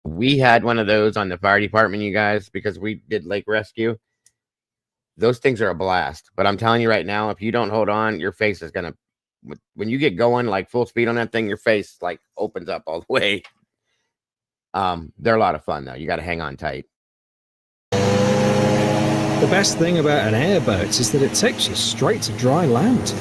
We had one of those on the fire department, you guys, because we did lake rescue. Those things are a blast. But I'm telling you right now, if you don't hold on, your face is going to, when you get going like full speed on that thing, your face like opens up all the way. They're a lot of fun, though. You got to hang on tight. The best thing about an airboat is that it takes you straight to dry land.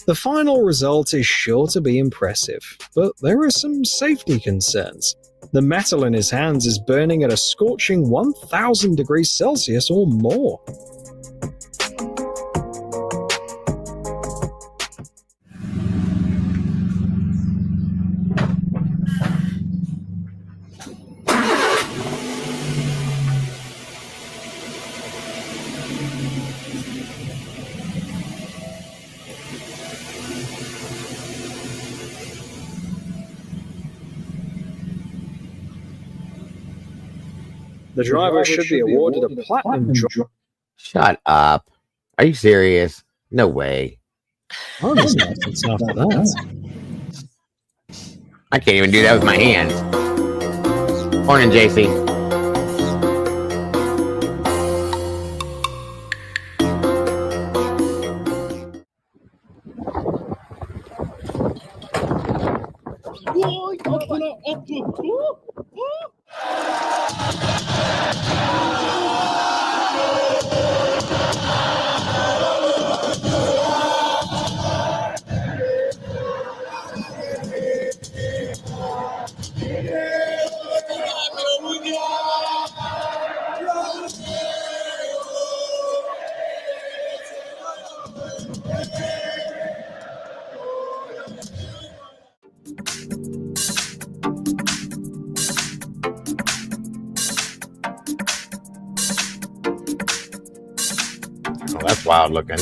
The final result is sure to be impressive, but there are some safety concerns. The metal in his hands is burning at a scorching 1,000 degrees Celsius or more. The driver should be awarded a platinum drop. Shut up. Are you serious? No way. Honestly, it's after that. I can't even do that with my hands. Morning, JC. Oh, that's wild looking.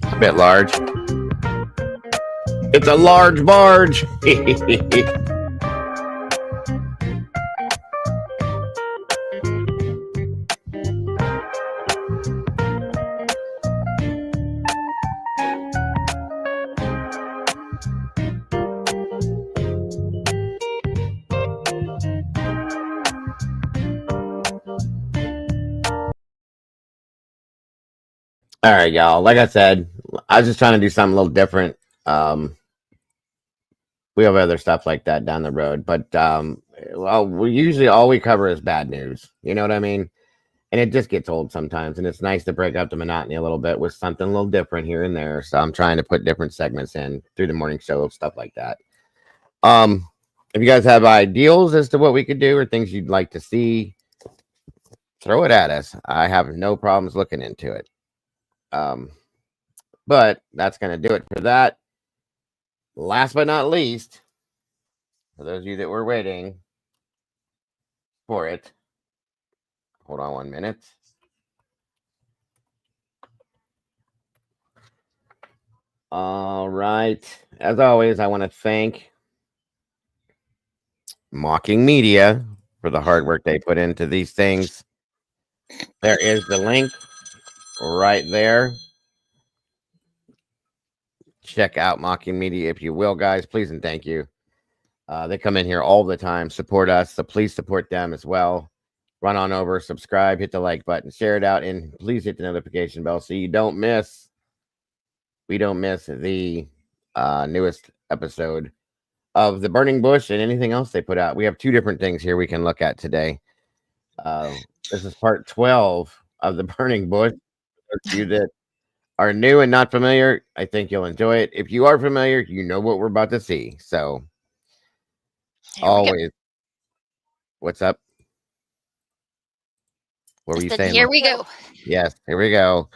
A bit large. It's a large barge. All right, y'all. Like I said, I was just trying to do something a little different. We have other stuff like that down the road, but well, we usually all we cover is bad news. You know what I mean? And it just gets old sometimes, and it's nice to break up the monotony a little bit with something a little different here and there. So I'm trying to put different segments in through the morning show, stuff like that. If you guys have ideals as to what we could do or things you'd like to see, throw it at us. I have no problems looking into it. But that's going to do it for that. Last but not least, for those of you that were waiting for it, hold on 1 minute. All right. As always, I want to thank Mocking Media for the hard work they put into these things. There is the link right there. Check out Mocking Media if you will, guys. Please and thank you. They come in here all the time, support us, so please support them as well. Run on over, subscribe, hit the like button, share it out, and please hit the notification bell so you don't miss. We don't miss the newest episode of The Burning Bush and anything else they put out. We have 2 different things here we can look at today. This is part 12 of The Burning Bush. For you that are new and not familiar, I think you'll enjoy it. If you are familiar, you know what we're about to see. So, always. What's up? What were you saying? Here we go. Yes, here we go.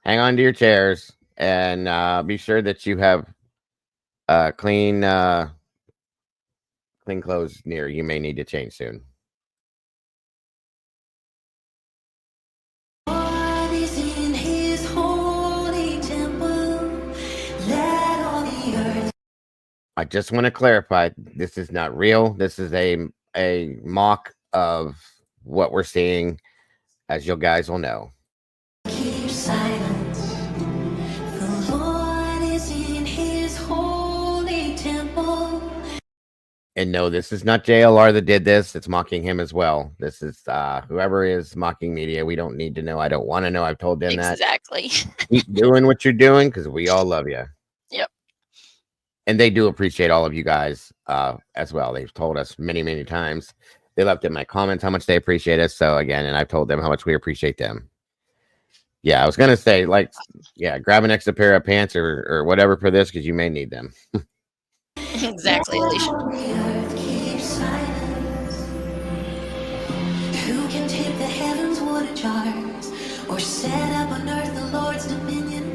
Hang on to your chairs and be sure that you have clean clothes near. You may need to change soon. I just want to clarify, this is not real. This is a mock of what we're seeing, as you guys will know. Keep silence. The Lord is in his holy temple. And no, this is not JLR that did this. It's mocking him as well. This is whoever is Mocking Media. We don't need to know. I don't want to know. I've told them that. Exactly. Keep doing what you're doing because we all love you. Yep. And they do appreciate all of you guys as well. They've told us many, many times. They left in my comments how much they appreciate us. So again, and I've told them how much we appreciate them. Yeah, I was going to say, like, yeah, grab an extra pair of pants or whatever for this because you may need them. Exactly, Alicia. Who can tip the heavens water jars or set up on earth the Lord's dominion?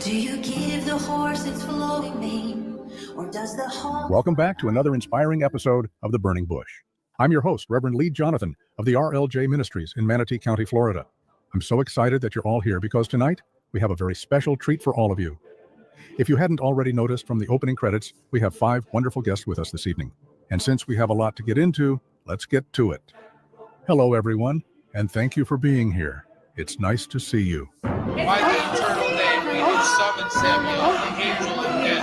Do you give the horse its flowing mane, or does the hawk? Welcome back to another inspiring episode of The Burning Bush. I'm your host, Reverend Lee Jonathan of the RLJ Ministries in Manatee County, Florida. I'm so excited that you're all here because tonight we have a very special treat for all of you. If you hadn't already noticed from the opening credits, we have 5 wonderful guests with us this evening. And since we have a lot to get into, let's get to it. Hello, everyone, and thank you for being here. It's nice to see you. By the eternal name, we do summon Samuel, the angel of death.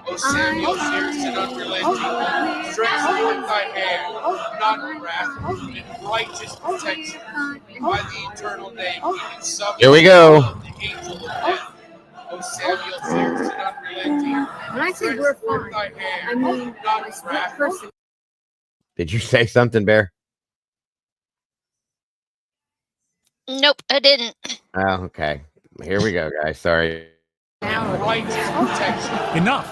O Samuel, fierce and unrelenting, stretch forth thy hand, not in wrath, but in righteous protection. By the eternal name, we do summon Here we go. the angel of death. O Samuel, fierce and unrelenting, When I say we're fine, I mean a split person. Did you say something, Bear? Nope, I didn't. Oh, okay. Here we go, guys. Sorry. Enough!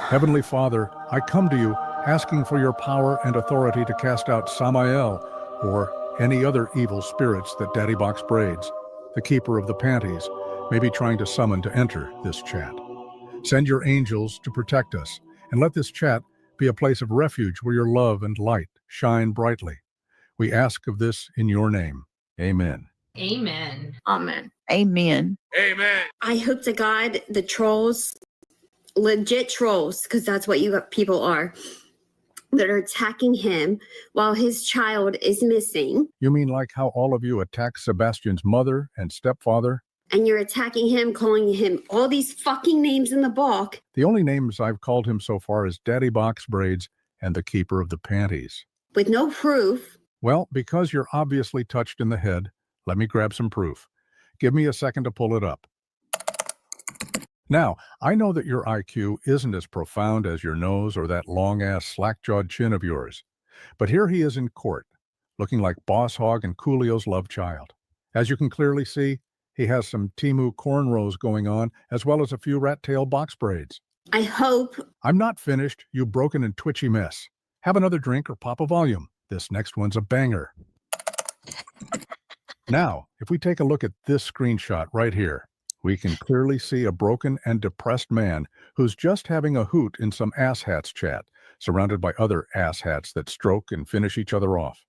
Heavenly Father, I come to you asking for your power and authority to cast out Samael or any other evil spirits that Daddy Box Braids, the keeper of the panties, may be trying to summon to enter this chat. Send your angels to protect us, and let this chat be a place of refuge where your love and light shine brightly. We ask of this in your name. Amen. Amen. Amen. Amen. Amen. I hope to God the trolls, legit trolls, because that's what you people are, that are attacking him while his child is missing, You mean like how all of you attacked Sebastian's mother and stepfather? and you're attacking him, calling him all these fucking names in the book. The only names I've called him so far is Daddy Box Braids and the keeper of the panties. With no proof. Well, because you're obviously touched in the head, let me grab some proof. Give me a second to pull it up. Now, I know that your IQ isn't as profound as your nose or that long-ass slack-jawed chin of yours, but here he is in court, looking like Boss Hogg and Coolio's love child. As you can clearly see, he has some Timu cornrows going on, as well as a few rat-tail box braids. I hope. I'm not finished, you broken and twitchy mess. Have another drink or pop a volume. This next one's a banger. Now, if we take a look at this screenshot right here, we can clearly see a broken and depressed man who's just having a hoot in some asshats chat, surrounded by other asshats that stroke and finish each other off.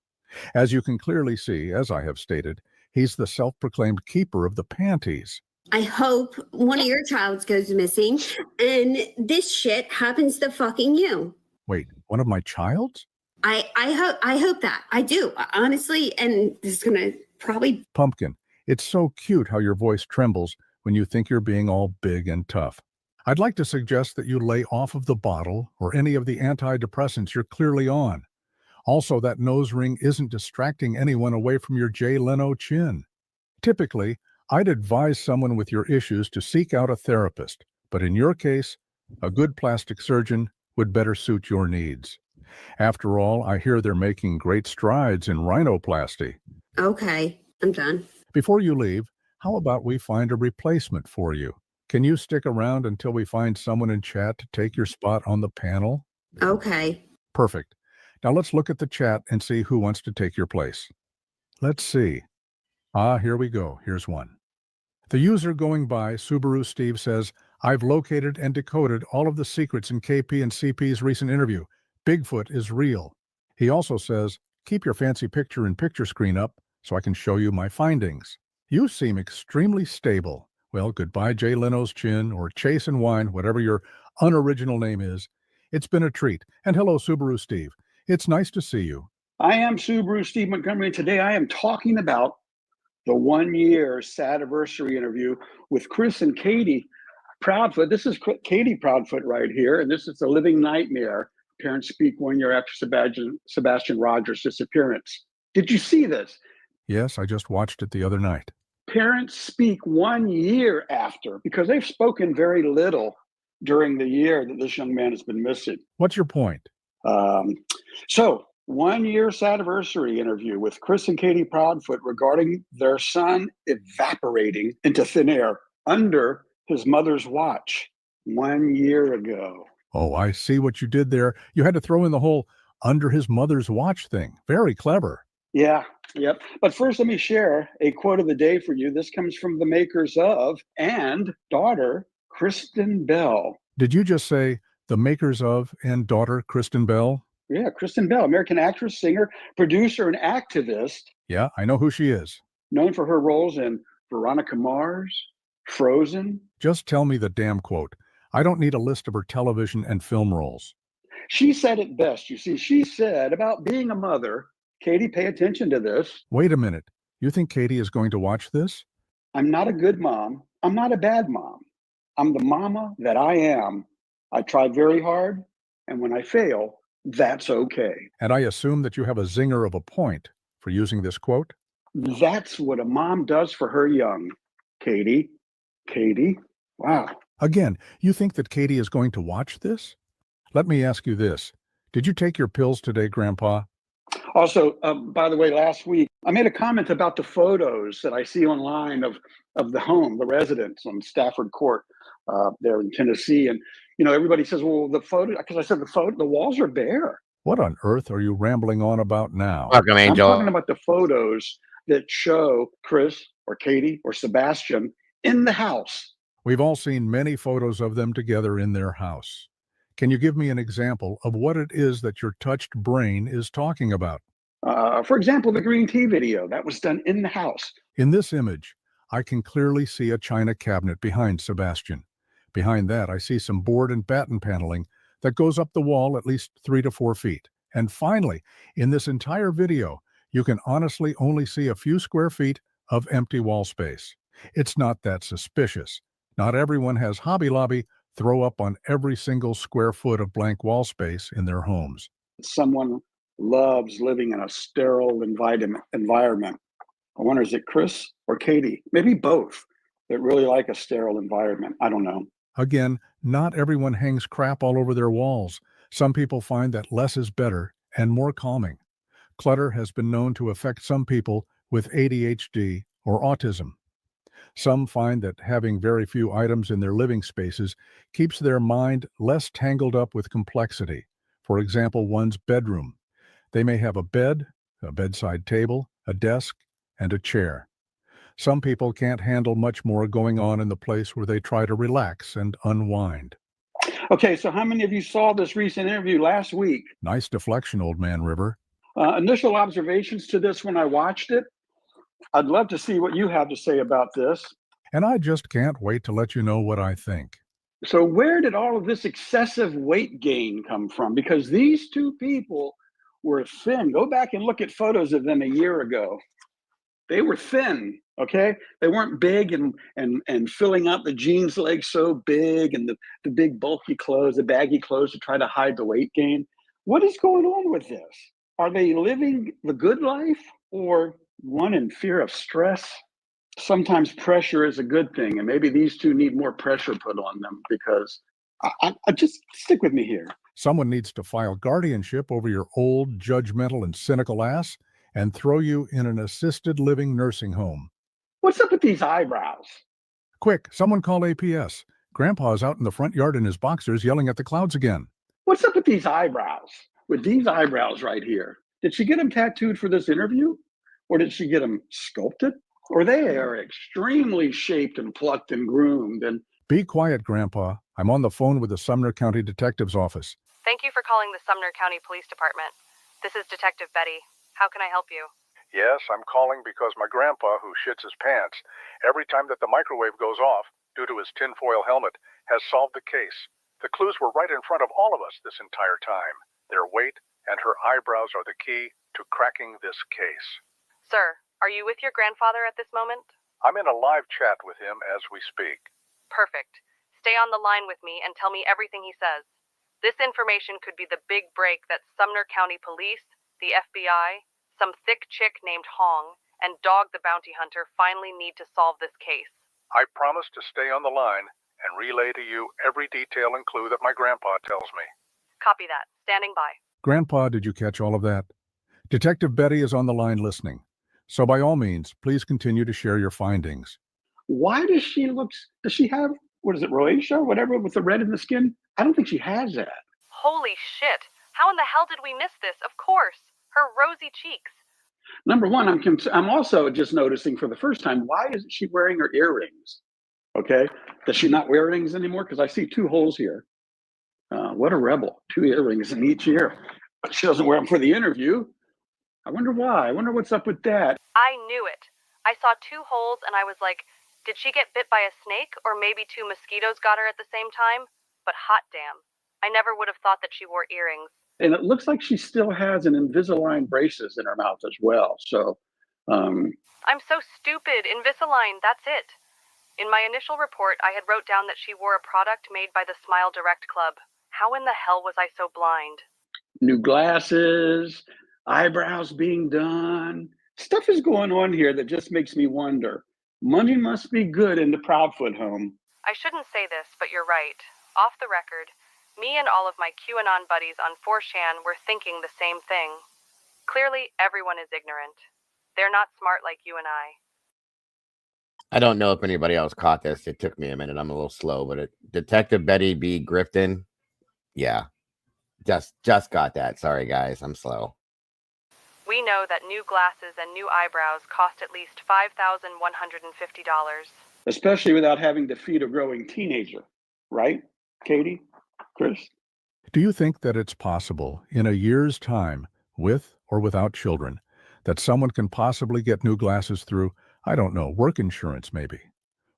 As you can clearly see, as I have stated, he's the self-proclaimed keeper of the panties. I hope one of your childs goes missing and this shit happens to fucking you. Wait, one of my childs? I hope that. I do, honestly, and this is gonna probably. Pumpkin, it's so cute how your voice trembles when you think you're being all big and tough. I'd like to suggest that you lay off of the bottle or any of the antidepressants you're clearly on. Also, that nose ring isn't distracting anyone away from your Jay Leno chin. Typically, I'd advise someone with your issues to seek out a therapist, but in your case, a good plastic surgeon would better suit your needs. After all, I hear they're making great strides in rhinoplasty. Okay, I'm done. Before you leave, how about we find a replacement for you? Can you stick around until we find someone in chat to take your spot on the panel? Okay. Perfect. Now let's look at the chat and see who wants to take your place. Let's see. Here we go. Here's one. The user going by Subaru Steve says, I've located and decoded all of the secrets in KP and CP's recent interview. Bigfoot is real. He also says, keep your fancy picture-in-picture screen up so I can show you my findings. You seem extremely stable. Well, goodbye Jay Leno's chin or Chase and Wine, whatever your unoriginal name is. It's been a treat. And hello, Subaru Steve. It's nice to see you. I am Subaru Steve Montgomery, and today I am talking about the 1 year Sadiversary interview with Chris and Katie Proudfoot. This is Katie Proudfoot right here, and this is The Living Nightmare. Parents speak 1 year after Sebastian Rogers' disappearance. Did you see this? Yes, I just watched it the other night. Parents speak 1 year after, because they've spoken very little during the year that this young man has been missing. What's your point? So 1 year Sadiversary interview with Chris and Katie Proudfoot regarding their son evaporating into thin air under his mother's watch 1 year ago. Oh, I see what you did there. You had to throw in the whole under his mother's watch thing. Very clever. Yeah, yep. But first, let me share a quote of the day for you. This comes from the makers of and daughter, Kristen Bell. Did you just say the makers of and daughter, Kristen Bell? Yeah, Kristen Bell, American actress, singer, producer, and activist. Yeah, I know who she is. Known for her roles in Veronica Mars, Frozen. Just tell me the damn quote. I don't need a list of her television and film roles. She said it best. You see, she said about being a mother, Katie, pay attention to this. Wait a minute. You think Katie is going to watch this? I'm not a good mom. I'm not a bad mom. I'm the mama that I am. I try very hard, and when I fail, that's okay. And I assume that you have a zinger of a point for using this quote? That's what a mom does for her young. Katie. Katie. Wow. Again, you think that Katie is going to watch this? Let me ask you this. Did you take your pills today, Grandpa? Also, by the way, last week, I made a comment about the photos that I see online of the home, the residence on Stafford Court there in Tennessee. And, everybody says, well, the photo, because I said the walls are bare. What on earth are you rambling on about now? Welcome, Angel. I'm talking about the photos that show Chris or Katie or Sebastian in the house. We've all seen many photos of them together in their house. Can you give me an example of what it is that your touched brain is talking about? For example, the green tea video that was done in the house. In this image, I can clearly see a china cabinet behind Sebastian. Behind that, I see some board and batten paneling that goes up the wall at least 3 to 4 feet. And finally, in this entire video, you can honestly only see a few square feet of empty wall space. It's not that suspicious. Not everyone has Hobby Lobby throw up on every single square foot of blank wall space in their homes. Someone loves living in a sterile environment. I wonder, is it Chris or Katie? Maybe both that really like a sterile environment. I don't know. Again, not everyone hangs crap all over their walls. Some people find that less is better and more calming. Clutter has been known to affect some people with ADHD or autism. Some find that having very few items in their living spaces keeps their mind less tangled up with complexity. For example, one's bedroom. They may have a bed, a bedside table, a desk, and a chair. Some people can't handle much more going on in the place where they try to relax and unwind. Okay, so how many of you saw this recent interview last week? Nice deflection, Old Man River. Initial observations to this when I watched it. I'd love to see what you have to say about this. And I just can't wait to let you know what I think. So where did all of this excessive weight gain come from? Because these two people were thin. Go back and look at photos of them a year ago. They were thin, okay? They weren't big and filling out the jeans legs so big and the big bulky clothes, the baggy clothes to try to hide the weight gain. What is going on with this? Are they living the good life or one in fear of stress? Sometimes pressure is a good thing, and maybe these two need more pressure put on them because I just stick with me here. Someone needs to file guardianship over your old, judgmental, and cynical ass and throw you in an assisted living nursing home. What's up with these eyebrows? Quick, someone call APS. Grandpa's out in the front yard in his boxers yelling at the clouds again. What's up with these eyebrows? With these eyebrows right here. Did she get them tattooed for this interview? Or did she get them sculpted? Or they are extremely shaped and plucked and groomed. And be quiet, Grandpa. I'm on the phone with the Sumner County Detective's Office. Thank you for calling the Sumner County Police Department. This is Detective Betty. How can I help you? Yes, I'm calling because my grandpa, who shits his pants every time that the microwave goes off due to his tinfoil helmet, has solved the case. The clues were right in front of all of us this entire time. Their weight and her eyebrows are the key to cracking this case. Sir, are you with your grandfather at this moment? I'm in a live chat with him as we speak. Perfect. Stay on the line with me and tell me everything he says. This information could be the big break that Sumner County Police, the FBI, some thick chick named Hong, and Dog the Bounty Hunter finally need to solve this case. I promise to stay on the line and relay to you every detail and clue that my grandpa tells me. Copy that. Standing by. Grandpa, did you catch all of that? Detective Betty is on the line listening. So by all means, please continue to share your findings. Why does she have, what is it, rosacea, whatever, with the red in the skin? I don't think she has that. Holy shit. How in the hell did we miss this? Of course. Her rosy cheeks. Number one, I'm also just noticing for the first time, why isn't she wearing her earrings? Okay. Does she not wear earrings anymore? Because I see 2 holes here. What a rebel. 2 earrings in each ear. But she doesn't wear them for the interview. I wonder why. I wonder what's up with that. I knew it. I saw 2 holes and I was like, did she get bit by a snake or maybe 2 mosquitoes got her at the same time? But hot damn. I never would have thought that she wore earrings. And it looks like she still has an Invisalign braces in her mouth as well. So I'm so stupid. Invisalign, that's it. In my initial report, I had wrote down that she wore a product made by the Smile Direct Club. How in the hell was I so blind? New glasses, eyebrows being done. Stuff is going on here that just makes me wonder. Money must be good in the Proudfoot home. I shouldn't say this, but you're right. Off the record, me and all of my QAnon buddies on 4chan were thinking the same thing. Clearly, everyone is ignorant. They're not smart like you and I. I don't know if anybody else caught this. It took me a minute. I'm a little slow, but Detective Betty B. Grifton. Yeah, just got that. Sorry, guys. I'm slow. We know that new glasses and new eyebrows cost at least $5,150. Especially without having to feed a growing teenager. Right, Katie? Chris? Do you think that it's possible in a year's time, with or without children, that someone can possibly get new glasses through, I don't know, work insurance maybe?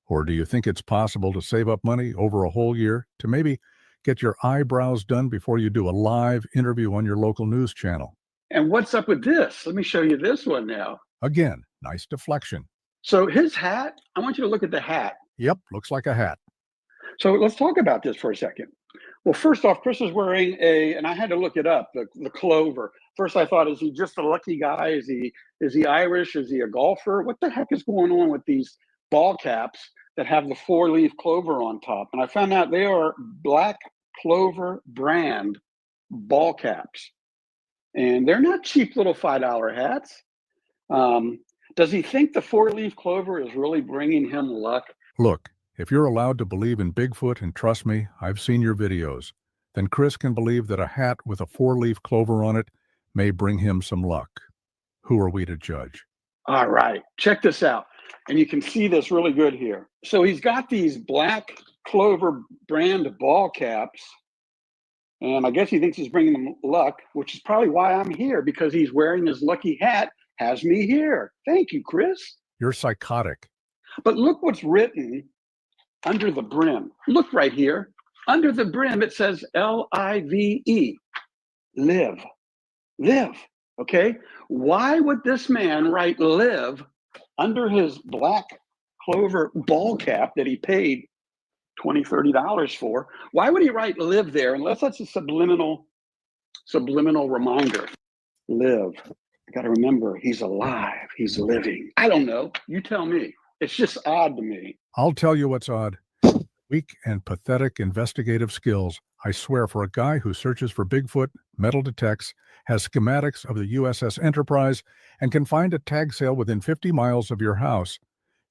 Or do you think it's possible to save up money over a whole year to maybe get your eyebrows done before you do a live interview on your local news channel? And what's up with this? Let me show you this one now. Again, nice deflection. So his hat, I want you to look at the hat. Yep, looks like a hat. So let's talk about this for a second. Well, first off, Chris is wearing and I had to look it up, the clover. First I thought, is he just a lucky guy? Is he Irish? Is he a golfer? What the heck is going on with these ball caps that have the 4-leaf clover on top? And I found out they are Black Clover brand ball caps. And they're not cheap little $5 hats. Does he think the 4-leaf clover is really bringing him luck? Look, if you're allowed to believe in Bigfoot, and trust me, I've seen your videos, then Chris can believe that a hat with a 4-leaf clover on it may bring him some luck. Who are we to judge? All right, check this out. And you can see this really good here. So he's got these Black Clover brand ball caps. And I guess he thinks he's bringing him luck, which is probably why I'm here, because he's wearing his lucky hat, has me here. Thank you, Chris. You're psychotic. But look what's written under the brim. Look right here. Under the brim, it says L-I-V-E. Live. Live. Okay? Why would this man write live under his Black Clover ball cap that he paid $20, $30 for? Why would he write live there unless that's a subliminal reminder? Live. I got to remember, he's alive. He's living. I don't know. You tell me. It's just odd to me. I'll tell you what's odd. Weak and pathetic investigative skills, I swear, for a guy who searches for Bigfoot, metal detects, has schematics of the USS Enterprise, and can find a tag sale within 50 miles of your house.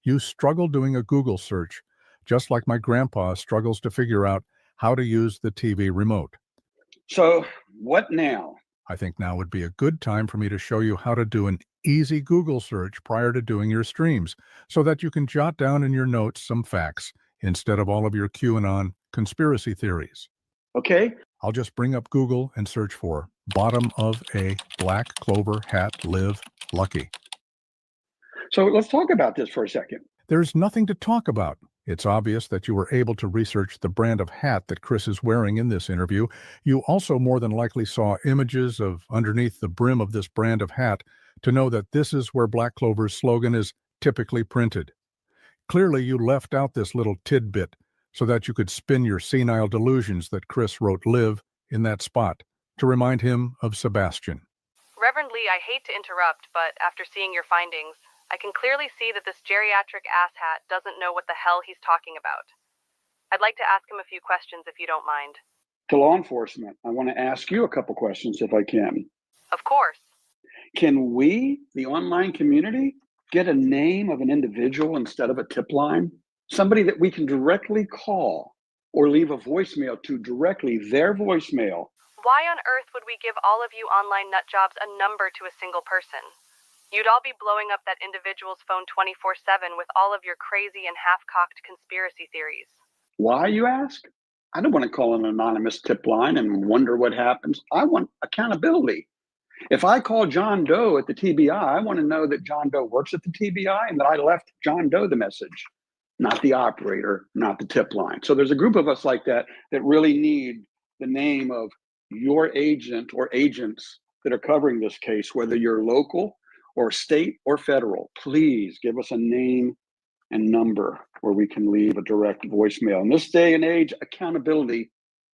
You struggle doing a Google search, just like my grandpa struggles to figure out how to use the TV remote. So what now? I think now would be a good time for me to show you how to do an easy Google search prior to doing your streams, so that you can jot down in your notes some facts instead of all of your QAnon conspiracy theories. Okay. I'll just bring up Google and search for bottom of a Black Clover hat live lucky. So let's talk about this for a second. There's nothing to talk about. It's obvious that you were able to research the brand of hat that Chris is wearing in this interview. You also more than likely saw images of underneath the brim of this brand of hat to know that this is where Black Clover's slogan is typically printed. Clearly, you left out this little tidbit so that you could spin your senile delusions that Chris wrote live in that spot to remind him of Sebastian. Reverend Lee, I hate to interrupt, but after seeing your findings, I can clearly see that this geriatric asshat doesn't know what the hell he's talking about. I'd like to ask him a few questions if you don't mind. To law enforcement, I want to ask you a couple questions if I can. Of course. Can we, the online community, get a name of an individual instead of a tip line? Somebody that we can directly call or leave a voicemail to directly, their voicemail. Why on earth would we give all of you online nutjobs a number to a single person? You'd all be blowing up that individual's phone 24/7 with all of your crazy and half-cocked conspiracy theories. Why, you ask? I don't want to call an anonymous tip line and wonder what happens. I want accountability. If I call John Doe at the TBI, I want to know that John Doe works at the TBI and that I left John Doe the message, not the operator, not the tip line. So there's a group of us like that that really need the name of your agent or agents that are covering this case, whether you're local or state or federal, please give us a name and number where we can leave a direct voicemail. In this day and age, accountability,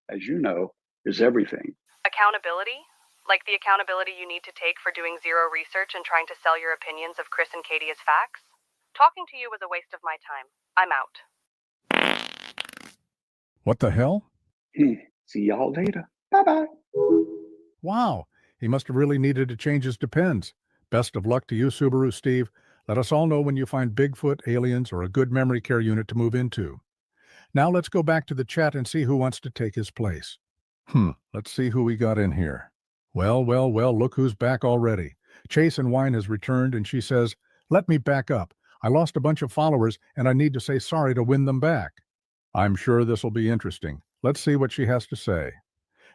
as you know, is everything. Accountability? Like the accountability you need to take for doing zero research and trying to sell your opinions of Chris and Katie as facts? Talking to you was a waste of my time. I'm out. What the hell? See y'all later. Bye-bye. Wow, he must have really needed to change his Depends. Best of luck to you, Subaru Steve. Let us all know when you find Bigfoot, aliens, or a good memory care unit to move into. Now let's go back to the chat and see who wants to take his place. Let's see who we got in here. Well, look who's back already. Chase and Wine has returned, and she says, "Let me back up. I lost a bunch of followers, and I need to say sorry to win them back." I'm sure this will be interesting. Let's see what she has to say.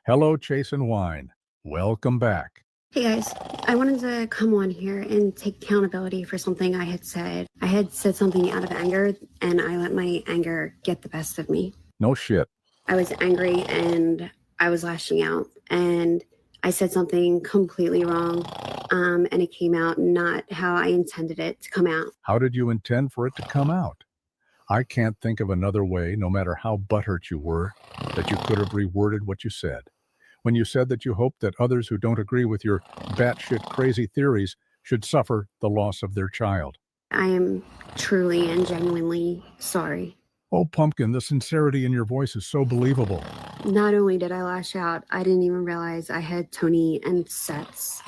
Hello, Chase and Wine. Welcome back. Hey guys, I wanted to come on here and take accountability for something I had said. I had said something out of anger, and I let my anger get the best of me. No shit. I was angry and I was lashing out, and I said something completely wrong, and it came out not how I intended it to come out. How did you intend for it to come out? I can't think of another way, no matter how butthurt you were, that you could have reworded what you said. When you said that you hope that others who don't agree with your batshit crazy theories should suffer the loss of their child. I am truly and genuinely sorry. Oh, Pumpkin, the sincerity in your voice is so believable. Not only did I lash out, I didn't even realize I had Tony and Seth's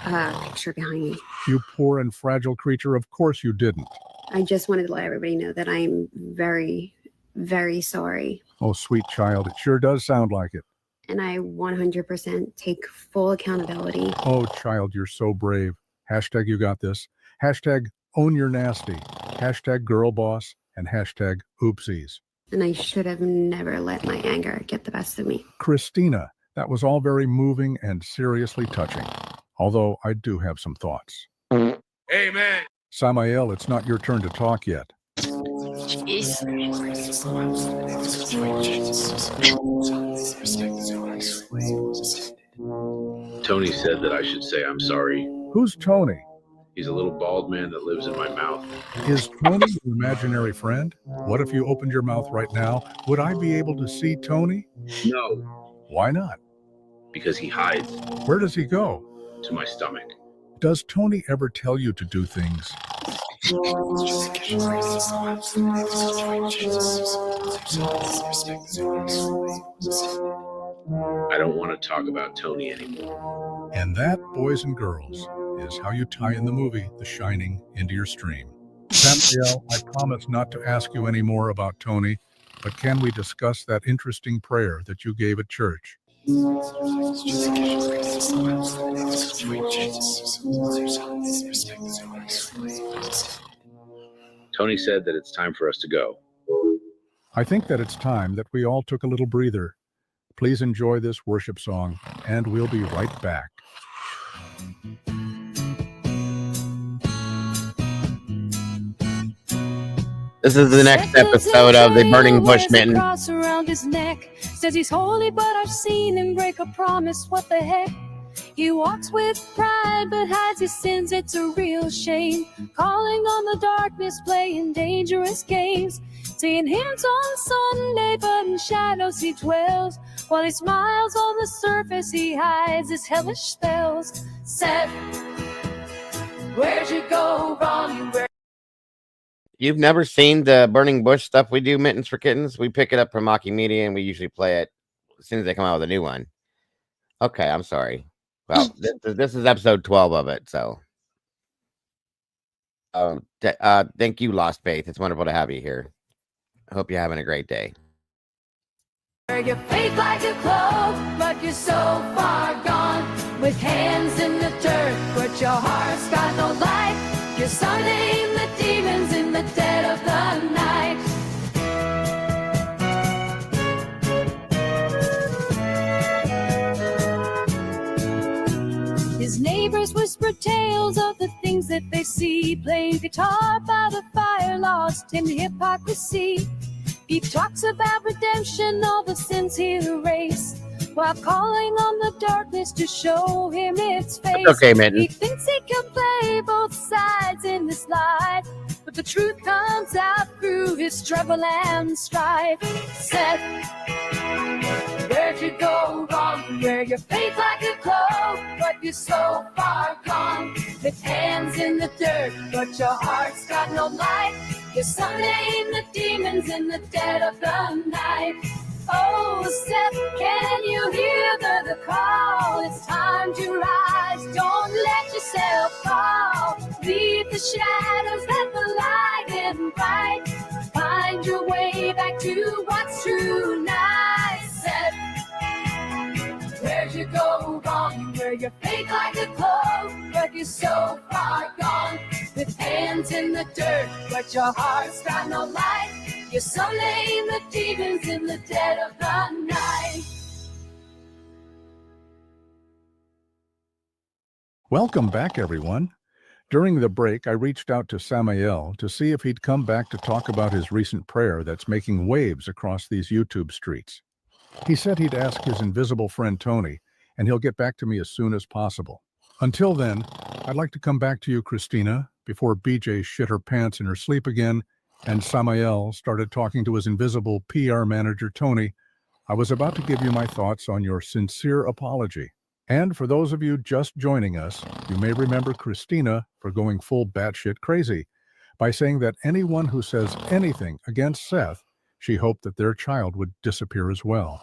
picture behind me. You poor and fragile creature, of course you didn't. I just wanted to let everybody know that I'm very, very sorry. Oh, sweet child, it sure does sound like it. And I 100% take full accountability. Oh, child, you're so brave. Hashtag you got this. Hashtag own your nasty. Hashtag girl boss. And hashtag oopsies. And I should have never let my anger get the best of me. Christina, that was all very moving and seriously touching. Although I do have some thoughts. Amen. Samael, it's not your turn to talk yet. Tony said that I should say I'm sorry. Who's Tony? He's a little bald man that lives in my mouth. Is Tony your imaginary friend? What if you opened your mouth right now? Would I be able to see Tony? No. Why not? Because he hides. Where does he go? To my stomach. Does Tony ever tell you to do things? I don't want to talk about Tony anymore. And that, boys and girls, is how you tie in the movie The Shining into your stream. Samael, I promise not to ask you any more about Tony, but can we discuss that interesting prayer that you gave at church? Tony said that it's time for us to go. I think that it's time that we all took a little breather. Please enjoy this worship song, and we'll be right back. This is the next episode of the Burning Bush Mitten. Cross around his neck. Says he's holy, but I've seen him break a promise. What the heck? He walks with pride, but hides his sins. It's a real shame. Calling on the darkness, playing dangerous games. Saying hymns on Sunday, but in shadows he dwells. While he smiles on the surface, he hides his hellish spells. Seth, where'd you go wrong? You've never seen the Burning Bush stuff we do, Mittens for Kittens? We pick it up from Maki Media, and we usually play it as soon as they come out with a new one. Okay, I'm sorry. Well, this is episode 12 of it, so. Thank you, Lost Faith. It's wonderful to have you here. I hope you're having a great day. You're fake like a cloak, but you're so far gone. With hands in the dirt, but your heart's got no light. You're summoning the demons in the dead of the night. His neighbors whisper tales of the things that they see. Playing guitar by the fire, lost in hypocrisy. He talks about redemption, all the sins he'll erase. while calling on the darkness to show him its face. It's okay, Mitten. He thinks he can play both sides in this life, but the truth comes out through his struggle and strife. Seth, where'd you go wrong? Wear your faith like a cloak, but you're so far gone. With hands in the dirt, but your heart's got no light. You're summoning the demons in the dead of the night. Oh, Seth, can you hear the call? It's time to rise. Don't let yourself fall. Leave the shadows, let the light invite. Find your way back to what's true. Nice, Seth. Where'd you go wrong? You wear your faith like a cloak, but you're so far gone. With hands in the dirt, but your heart's got no light. You're summoning the demons in the dead of the night. Welcome back, everyone. During the break, I reached out to Samael to see if he'd come back to talk about his recent prayer that's making waves across these YouTube streets. He said he'd ask his invisible friend Tony, and he'll get back to me as soon as possible. Until then, I'd like to come back to you, Christina, before BJ shit her pants in her sleep again and Samael started talking to his invisible PR manager, Tony. I was about to give you my thoughts on your sincere apology. And for those of you just joining us, you may remember Christina for going full batshit crazy by saying that anyone who says anything against Seth, she hoped that their child would disappear as well.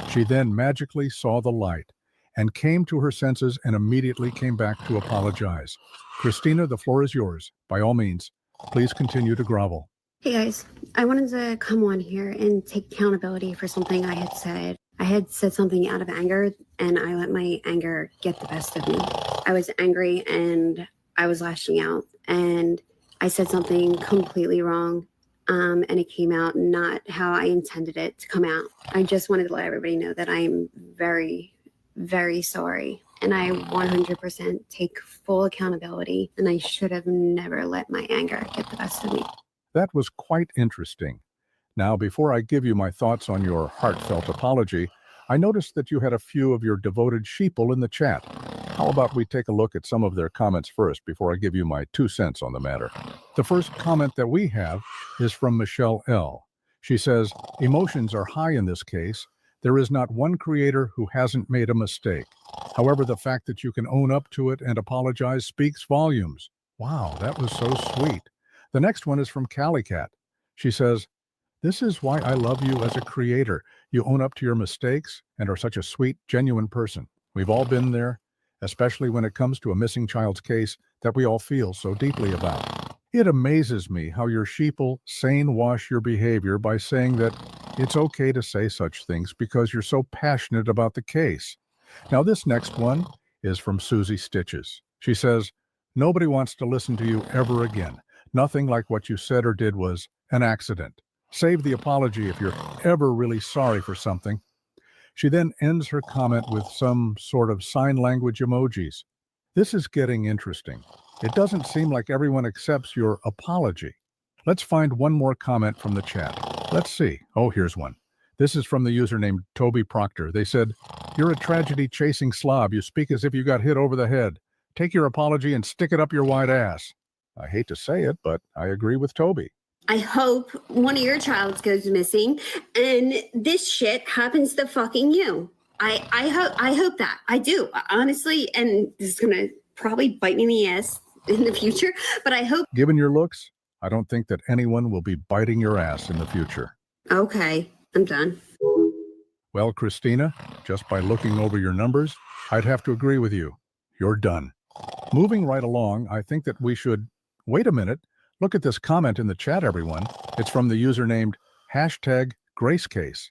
She then magically saw the light and came to her senses and immediately came back to apologize. Christina, the floor is yours. By all means, please continue to grovel. Hey guys, I wanted to come on here and take accountability for something I had said. I had said something out of anger and I let my anger get the best of me. I was angry and I was lashing out and I said something completely wrong. And it came out not how I intended it to come out. I just wanted to let everybody know that I'm very, very sorry. And I 100% take full accountability and I should have never let my anger get the best of me. That was quite interesting. Now, before I give you my thoughts on your heartfelt apology, I noticed that you had a few of your devoted sheeple in the chat. How about we take a look at some of their comments first before I give you my 2 cents on the matter? The first comment that we have is from Michelle L. She says, emotions are high in this case. There is not one creator who hasn't made a mistake. However, the fact that you can own up to it and apologize speaks volumes. Wow, that was so sweet. The next one is from Cali Cat. She says, this is why I love you as a creator. You own up to your mistakes and are such a sweet, genuine person. We've all been there, especially when it comes to a missing child's case that we all feel so deeply about. It amazes me how your sheeple sane wash your behavior by saying that it's okay to say such things because you're so passionate about the case. Now, this next one is from Susie Stitches. She says, nobody wants to listen to you ever again. Nothing like what you said or did was an accident. Save the apology if you're ever really sorry for something. She then ends her comment with some sort of sign language emojis. This is getting interesting. It doesn't seem like everyone accepts your apology. Let's find one more comment from the chat. Let's see. Oh, here's one. This is from the user named Toby Proctor. They said, you're a tragedy-chasing slob. You speak as if you got hit over the head. Take your apology and stick it up your white ass. I hate to say it, but I agree with Toby. I hope one of your childs goes missing and this shit happens to fucking you. I hope that. I do, honestly, and this is gonna probably bite me in the ass in the future, but I hope. Given your looks, I don't think that anyone will be biting your ass in the future. Okay, I'm done. Well, Christina, just by looking over your numbers, I'd have to agree with you. You're done. Moving right along, I think that we should... Wait a minute. Look at this comment in the chat, everyone. It's from the user named #GraceCase.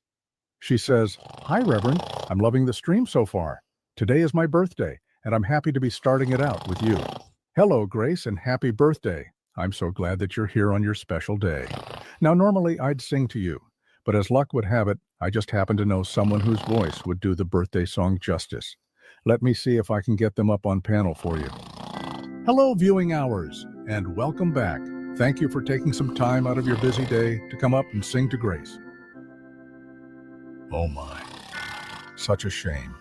She says, hi, Reverend. I'm loving the stream so far. Today is my birthday, and I'm happy to be starting it out with you. Hello, Grace, and happy birthday. I'm so glad that you're here on your special day. Now, normally I'd sing to you, but as luck would have it, I just happen to know someone whose voice would do the birthday song justice. Let me see if I can get them up on panel for you. Hello, viewing hours, and welcome back. Thank you for taking some time out of your busy day to come up and sing to Grace. Oh my. Such a shame.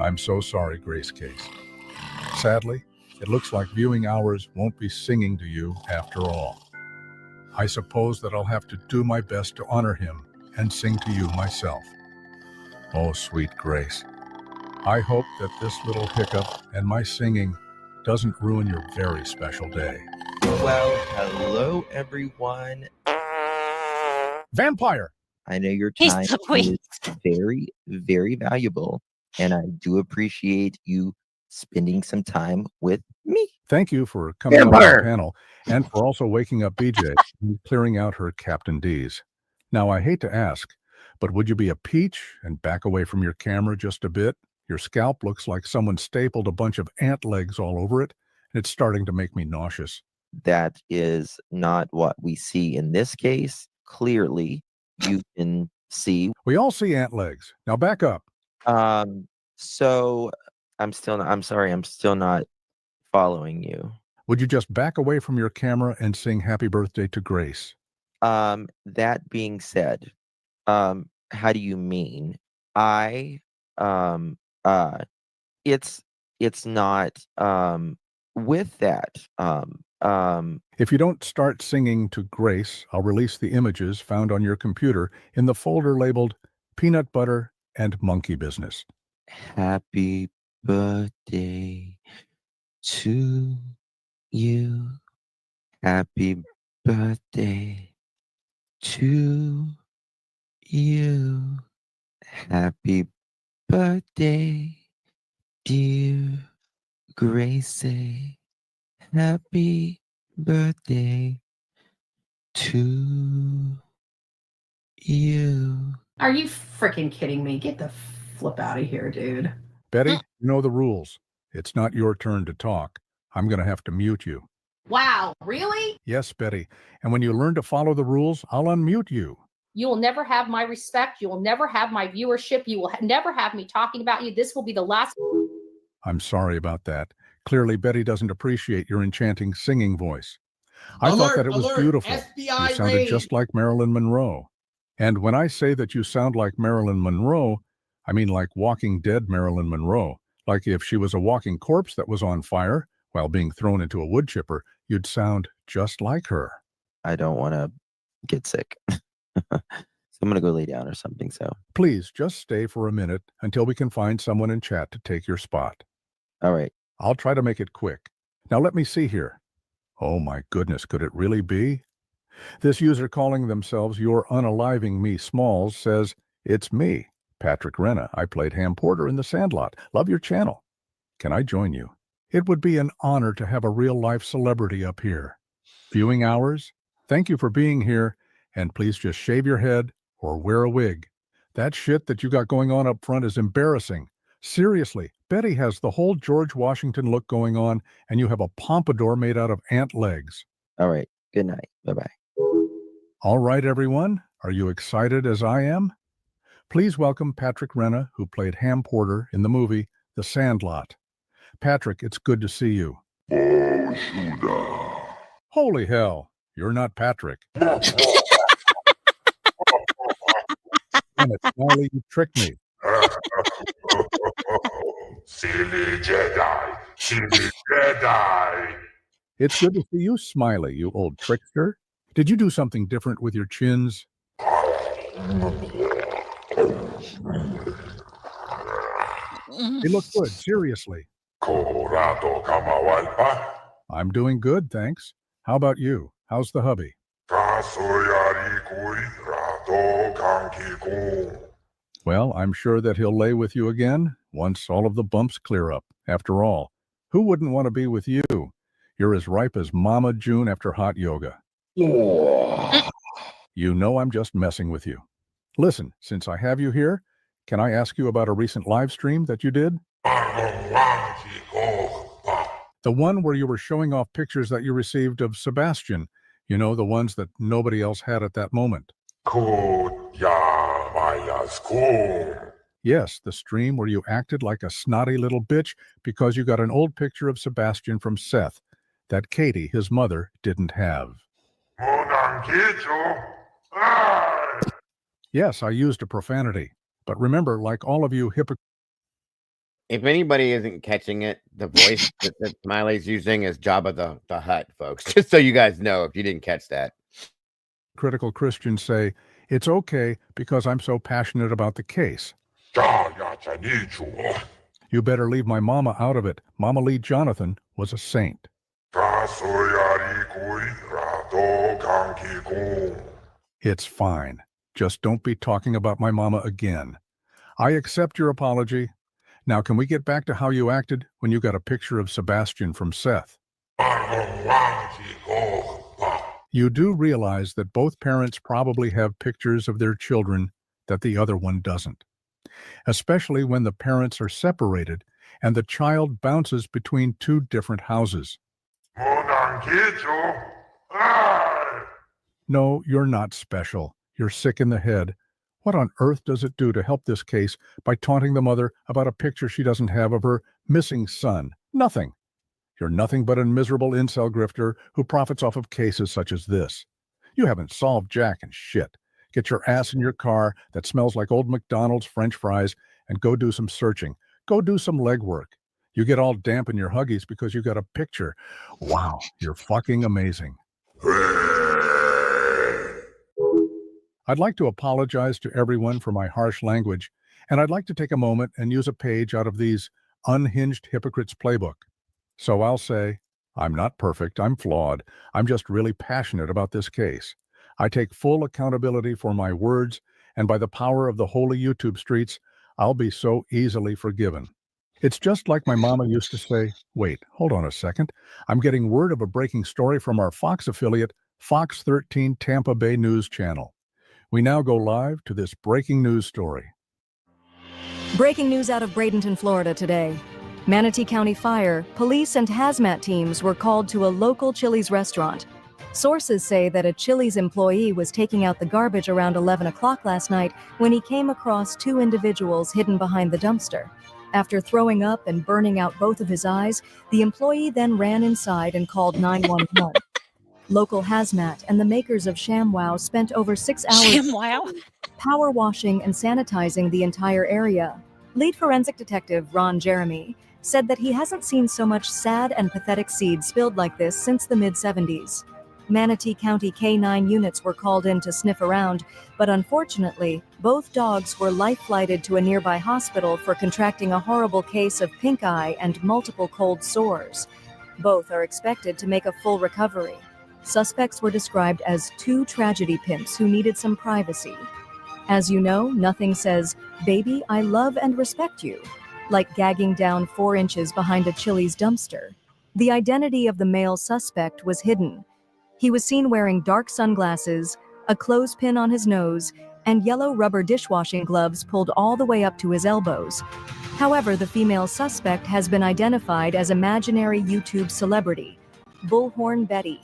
I'm so sorry, Grace Case. Sadly, it looks like viewing hours won't be singing to you after all. I suppose that I'll have to do my best to honor him and sing to you myself. Oh, sweet Grace. I hope that this little hiccup and my singing doesn't ruin your very special day. Well, hello, everyone. Vampire! I know your He's time sweet. is very, very valuable, and I do appreciate you spending some time with me. Thank you for coming on Vampire! the panel and for also waking up BJ and clearing out her Captain D's. Now, I hate to ask, but would you be a peach and back away from your camera just a bit? Your scalp looks like someone stapled a bunch of ant legs all over it, and it's starting to make me nauseous. That is not what we see in this case. Clearly, you can see. We all see ant legs. Now back up. So I'm sorry, I'm still not following you. Would you just back away from your camera and sing Happy Birthday to Grace? That being said, how do you mean? It's not with that. If you don't start singing to Grace, I'll release the images found on your computer in the folder labeled Peanut Butter and Monkey Business. Happy birthday to you. Happy birthday to you. Happy birthday, dear Gracie. Happy birthday to you. Are you freaking kidding me? Get the flip out of here, dude. Betty, you know the rules. It's not your turn to talk. I'm going to have to mute you. Wow, really? Yes, Betty. And when you learn to follow the rules, I'll unmute you. You will never have my respect. You will never have my viewership. You will never have me talking about you. This will be the last. I'm sorry about that. Clearly, Betty doesn't appreciate your enchanting singing voice. I thought Alert, that it was alert, beautiful. FBI You sounded raid. just like Marilyn Monroe. And when I say that you sound like Marilyn Monroe, I mean like Walking Dead Marilyn Monroe. Like if she was a walking corpse that was on fire while being thrown into a wood chipper, you'd sound just like her. I don't want to get sick. So I'm going to go lay down or something. So Please just stay for a minute until we can find someone in chat to take your spot. All right. I'll try to make it quick. Now let me see here. Oh my goodness, could it really be? This user calling themselves Your Unaliving Me Smalls says, it's me, Patrick Renna. I played Ham Porter in The Sandlot. Love your channel. Can I join you? It would be an honor to have a real-life celebrity up here. Viewing hours? Thank you for being here, and please just shave your head or wear a wig. That shit that you got going on up front is embarrassing. Seriously, Betty has the whole George Washington look going on, and you have a pompadour made out of ant legs. All right. Good night. Bye-bye. All right, everyone. Are you excited as I am? Please welcome Patrick Renna, who played Ham Porter in the movie The Sandlot. Patrick, it's good to see you. Holy hell, you're not Patrick. Damn it, Smiley, you tricked me. Silly Jedi, silly Jedi. It's good to see you, Smiley, you old trickster. Did you do something different with your chins? They look good, seriously. Korato Kamawalpa, I'm doing good, thanks. How about you? How's the hubby? Kasoyari Kui Rato Kanki. Well, I'm sure that he'll lay with you again once all of the bumps clear up. After all, who wouldn't want to be with you? You're as ripe as Mama June after hot yoga. You know I'm just messing with you. Listen, since I have you here, can I ask you about a recent live stream that you did? The one where you were showing off pictures that you received of Sebastian. You know, the ones that nobody else had at that moment. Yes, the stream where you acted like a snotty little bitch because you got an old picture of Sebastian from Seth that Katie, his mother, didn't have. Yes, I used a profanity. But remember, like all of you hypocrites, If anybody isn't catching it, the voice that Smiley's using is Jabba the Hutt, folks. Just so you guys know, if you didn't catch that. critical Christians say, it's okay because I'm so passionate about the case. You better leave my mama out of it. Mama Lee Jonathan was a saint. It's fine. Just don't be talking about my mama again. I accept your apology. Now, can we get back to how you acted when you got a picture of Sebastian from Seth? You do realize that both parents probably have pictures of their children that the other one doesn't, especially when the parents are separated and the child bounces between two different houses. No, you're not special. You're sick in the head. What on earth does it do to help this case by taunting the mother about a picture she doesn't have of her missing son? Nothing. You're nothing but a miserable incel grifter who profits off of cases such as this. You haven't solved jack and shit. Get your ass in your car that smells like old McDonald's French fries and go do some searching. Go do some legwork. You get all damp in your huggies because you got a picture. Wow, you're fucking amazing. I'd like to apologize to everyone for my harsh language, and I'd like to take a moment and use a page out of these unhinged hypocrites playbook. So I'll say, I'm not perfect, I'm flawed, I'm just really passionate about this case. I take full accountability for my words, and by the power of the holy YouTube streets, I'll be so easily forgiven. It's just like my mama used to say, wait, hold on a second. I'm getting word of a breaking story from our Fox affiliate, Fox 13 Tampa Bay News Channel. We now go live to this breaking news story. Breaking news out of Bradenton, Florida today. Manatee County Fire, police, and hazmat teams were called to a local Chili's restaurant. Sources say that a Chili's employee was taking out the garbage around 11 o'clock last night when he came across two individuals hidden behind the dumpster. After throwing up and burning out both of his eyes, the employee then ran inside and called 911. Local hazmat and the makers of ShamWow spent over 6 hours power washing and sanitizing the entire area. Lead forensic detective Ron Jeremy said that he hasn't seen so much sad and pathetic seed spilled like this since the mid-70s. Manatee County K-9 units were called in to sniff around, but unfortunately, both dogs were life-flighted to a nearby hospital for contracting a horrible case of pink eye and multiple cold sores. Both are expected to make a full recovery. Suspects were described as two tragedy pimps who needed some privacy. As you know, nothing says, "Baby, I love and respect you," like gagging down 4 inches behind a Chili's dumpster. The identity of the male suspect was hidden. He was seen wearing dark sunglasses, a clothespin on his nose, and yellow rubber dishwashing gloves pulled all the way up to his elbows. However, the female suspect has been identified as imaginary YouTube celebrity, Bullhorn Betty.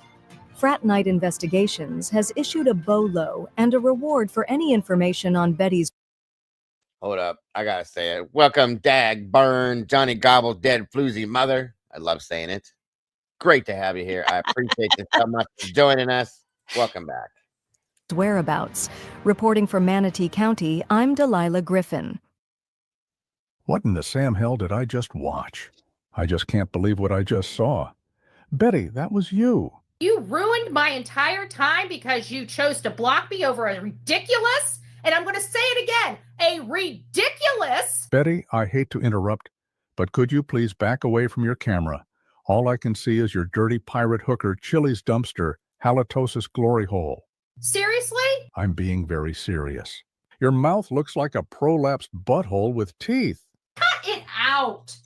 Frat Night Investigations has issued a BOLO and a reward for any information on Betty's. Hold up. I gotta say it. Welcome, Dag Burn, Johnny Gobble's dead floozy mother. I love saying it. Great to have you here. I appreciate you so much for joining us. Welcome back. Whereabouts. Reporting from Manatee County, I'm Delilah Griffin. What in the Sam hell did I just watch? I just can't believe what I just saw. Betty, that was you. You ruined my entire time because you chose to block me over a ridiculous, and I'm going to say it again, a ridiculous. Betty, I hate to interrupt, but could you please back away from your camera? All I can see is your dirty pirate hooker Chili's dumpster, halitosis glory hole. Seriously? I'm being very serious. Your mouth looks like a prolapsed butthole with teeth. Cut it out.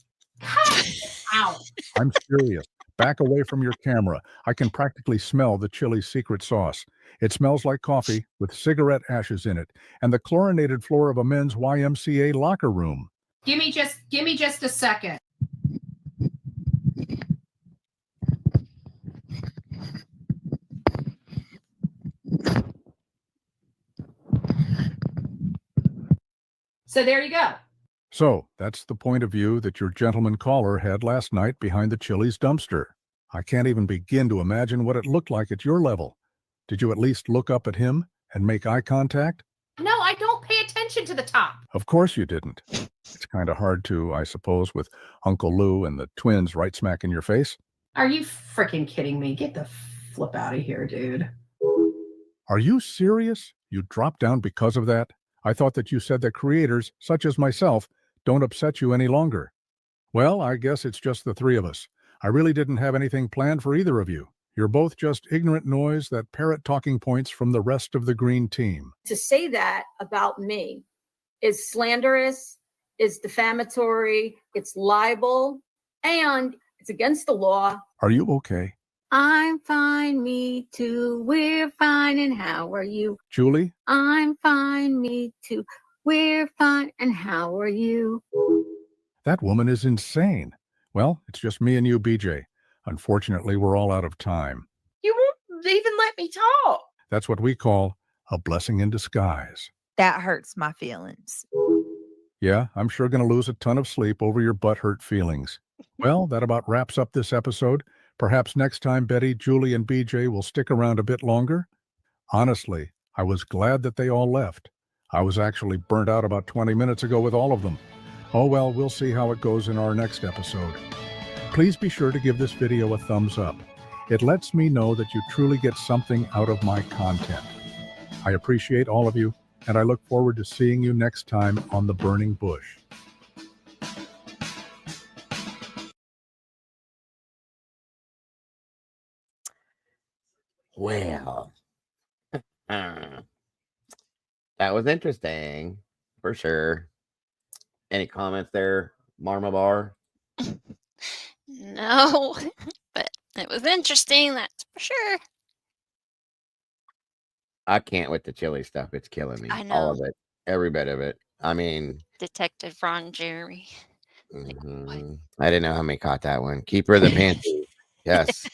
Cut it out. I'm serious. Back away from your camera. I can practically smell the Chili's secret sauce. It smells like coffee with cigarette ashes in it and the chlorinated floor of a men's YMCA locker room. Give me just a second. So there you go. So, that's the point of view that your gentleman caller had last night behind the Chili's dumpster. I can't even begin to imagine what it looked like at your level. Did you at least look up at him and make eye contact? No, I don't pay attention attention to the top. Of course you didn't. It's kind of hard to, I suppose, with Uncle Lou and the twins right smack in your face. Are you freaking kidding me? Get the flip out of here, dude. Are you serious? You dropped down because of that? I thought that you said that creators, such as myself, don't upset you any longer. Well, I guess it's just the three of us. I really didn't have anything planned for either of you. You're both just ignorant noise that parrot talking points from the rest of the green team. To say that about me is slanderous, is defamatory, it's libel, and it's against the law. Are you okay? I'm fine, me too. We're fine, and how are you? Julie? I'm fine, me too. We're fine, and how are you? That woman is insane. Well, it's just me and you, BJ. Unfortunately, we're all out of time. You won't even let me talk. That's what we call a blessing in disguise. That hurts my feelings. Yeah, I'm sure going to lose a ton of sleep over your butthurt feelings. Well, that about wraps up this episode. Perhaps next time Betty, Julie, and BJ will stick around a bit longer. Honestly, I was glad that they all left. I was actually burnt out about 20 minutes ago with all of them. Oh well, we'll see how it goes in our next episode. Please be sure to give this video a thumbs up. It lets me know that you truly get something out of my content. I appreciate all of you, and I look forward to seeing you next time on The Burning Bush. Well, that was interesting, for sure. Any comments there, Marma Bar? No, but it was interesting, that's for sure. I can't with the chili stuff. It's killing me. I All of know. it. Every bit of it. I mean, Detective Ron Jeremy. I didn't know how many caught that one. Keeper of the Pantry. Yes.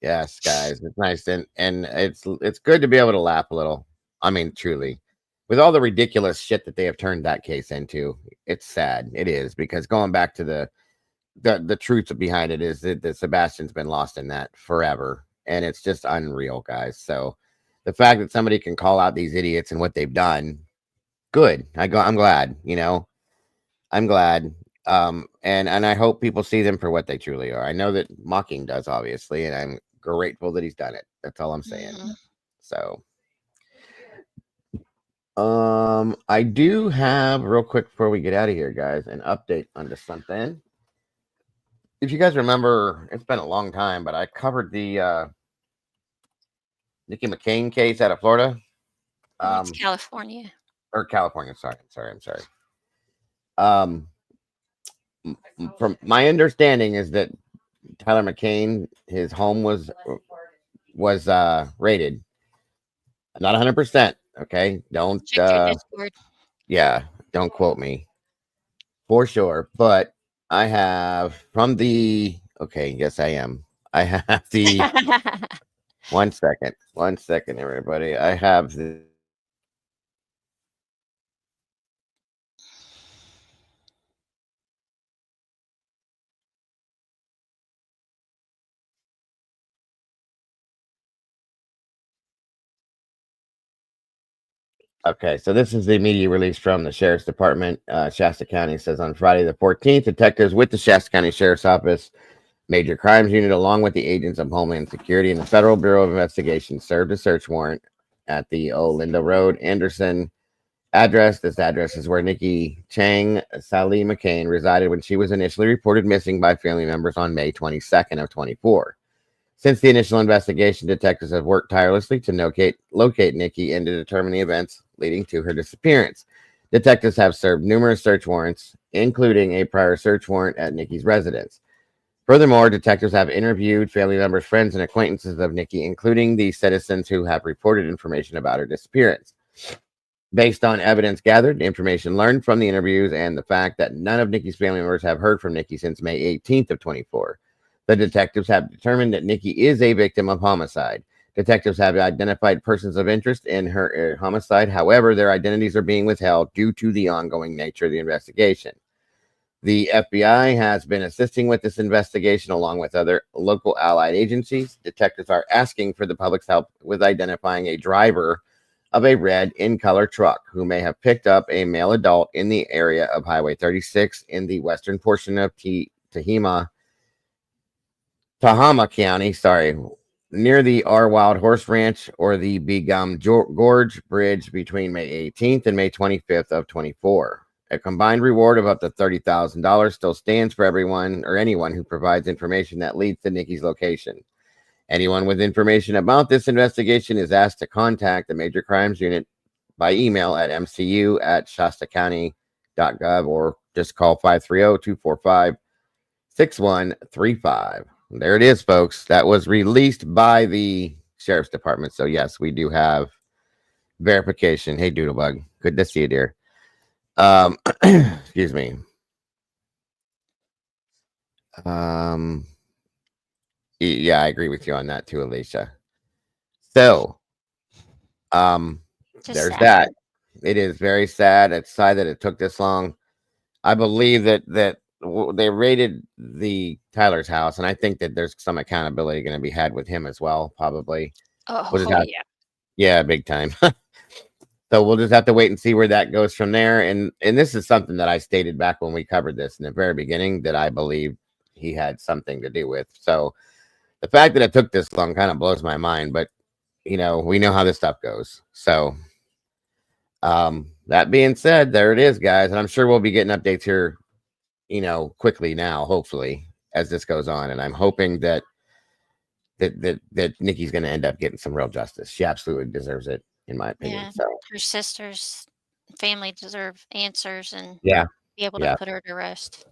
Yes, guys. It's nice. And it's good to be able to laugh a little. I mean, truly. With all the ridiculous shit that they have turned that case into, it's sad. It is, because going back to the truth behind it is that Sebastian's been lost in that forever. And it's just unreal, guys. So the fact that somebody can call out these idiots and what they've done, good. I'm glad, I'm glad. And I hope people see them for what they truly are. I know that Mocking does, obviously, and I'm grateful that he's done it. That's all I'm saying. So I do have, real quick before we get out of here, guys, an update onto something. If you guys remember, it's been a long time, but I covered the Nikki McCain case out of Florida. It's California. Or California. I'm sorry. From my understanding is that Tyler McCain, his home was raided. Not 100%. Okay, don't. Check your Discord. Yeah, don't quote me for sure. But I have from the. Okay, yes, I am. I have the. One second, everybody. I have the. Okay, so this is the immediate release from the Sheriff's Department. Shasta County says on Friday the 14th, detectives with the Shasta County Sheriff's Office Major Crimes Unit, along with the agents of Homeland Security and the Federal Bureau of Investigation, served a search warrant at the Olinda Road, Anderson address. This address is where Nikki Chang Sally McCain resided when she was initially reported missing by family members on May 22nd of 24. Since the initial investigation, detectives have worked tirelessly to locate Nikki and to determine the events leading to her disappearance. Detectives have served numerous search warrants, including a prior search warrant at Nikki's residence. Furthermore, detectives have interviewed family members, friends, and acquaintances of Nikki, including the citizens who have reported information about her disappearance. Based on evidence gathered, information learned from the interviews, and the fact that none of Nikki's family members have heard from Nikki since May 18th of 24, the detectives have determined that Nikki is a victim of homicide. Detectives have identified persons of interest in her homicide. However, their identities are being withheld due to the ongoing nature of the investigation. The FBI has been assisting with this investigation along with other local allied agencies. Detectives are asking for the public's help with identifying a driver of a red in color truck who may have picked up a male adult in the area of Highway 36 in the western portion of Tahoma County, near the R Wild Horse Ranch or the Begum Gorge Bridge between May 18th and May 25th of 24. A combined reward of up to $30,000 still stands for everyone or anyone who provides information that leads to Nikki's location. Anyone with information about this investigation is asked to contact the Major Crimes Unit by email at mcu@shastacounty.gov or just call 530-245-6135. There it is, folks. That was released by the Sheriff's Department. So, yes, we do have verification. Hey, Doodlebug. Good to see you, dear. Excuse me. Yeah, I agree with you on that too, Alicia. So, there's sad. that. It is very sad. It's sad that it took this long. I believe that they raided the Tyler's house, and I think that there's some accountability going to be had with him as well, probably. Yeah. Yeah, big time. So we'll just have to wait and see where that goes from there. And this is something that I stated back when we covered this in the very beginning that I believe he had something to do with. So the fact that it took this long kind of blows my mind, but we know how this stuff goes. So that being said, there it is, guys. And I'm sure we'll be getting updates here, quickly now, hopefully, as this goes on. And I'm hoping that Nikki's going to end up getting some real justice. She absolutely deserves it, in my opinion. Yeah. So Her sister's family deserve answers and yeah, be able to put her to rest.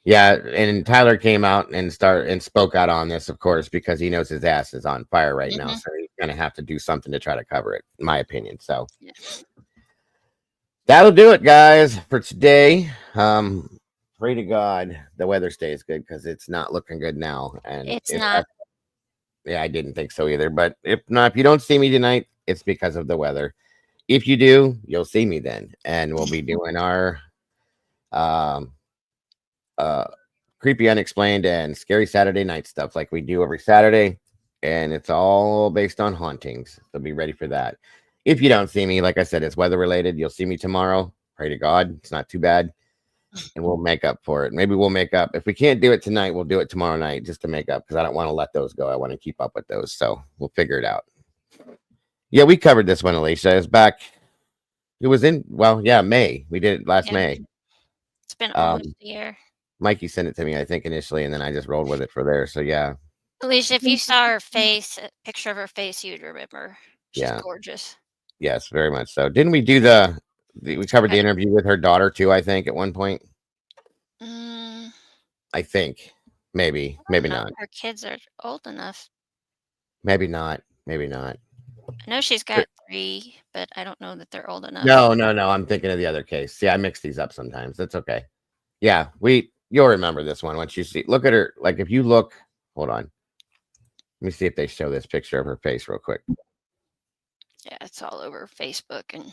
yeah. And Tyler came out and spoke out on this, of course, because he knows his ass is on fire right now. So he's going to have to do something to try to cover it, in my opinion. So that'll do it, guys, for today. Pray to God the weather stays good because it's not looking good now. And It's not. Yeah, I didn't think so either. But if you don't see me tonight, it's because of the weather. If you do, you'll see me then, and we'll be doing our creepy, unexplained, and scary Saturday night stuff like we do every Saturday, and it's all based on hauntings. So be ready for that. If you don't see me, like I said, it's weather related. You'll see me tomorrow. Pray to God, it's not too bad, and we'll make up for it. Maybe we'll make up. If we can't do it tonight, we'll do it tomorrow night just to make up because I don't want to let those go. I want to keep up with those, so we'll figure it out. Yeah, we covered this one, Alicia. It's back. It was in, May. We did it last May. It's been almost a year. Mikey sent it to me, I think, initially, and then I just rolled with it for there. So, yeah. Alicia, if you saw her face, a picture of her face, you'd remember. She's gorgeous. Yes, very much so. Didn't we do we covered the interview with her daughter, too, I think, at one point? I think. Maybe not. Her kids are old enough. Maybe not. I know she's got 3, but I don't know that they're old enough. No. I'm thinking of the other case. See, I mix these up sometimes. That's okay. Yeah, you'll remember this one once you see. Look at her. Like if you look, hold on. Let me see if they show this picture of her face real quick. Yeah, it's all over Facebook and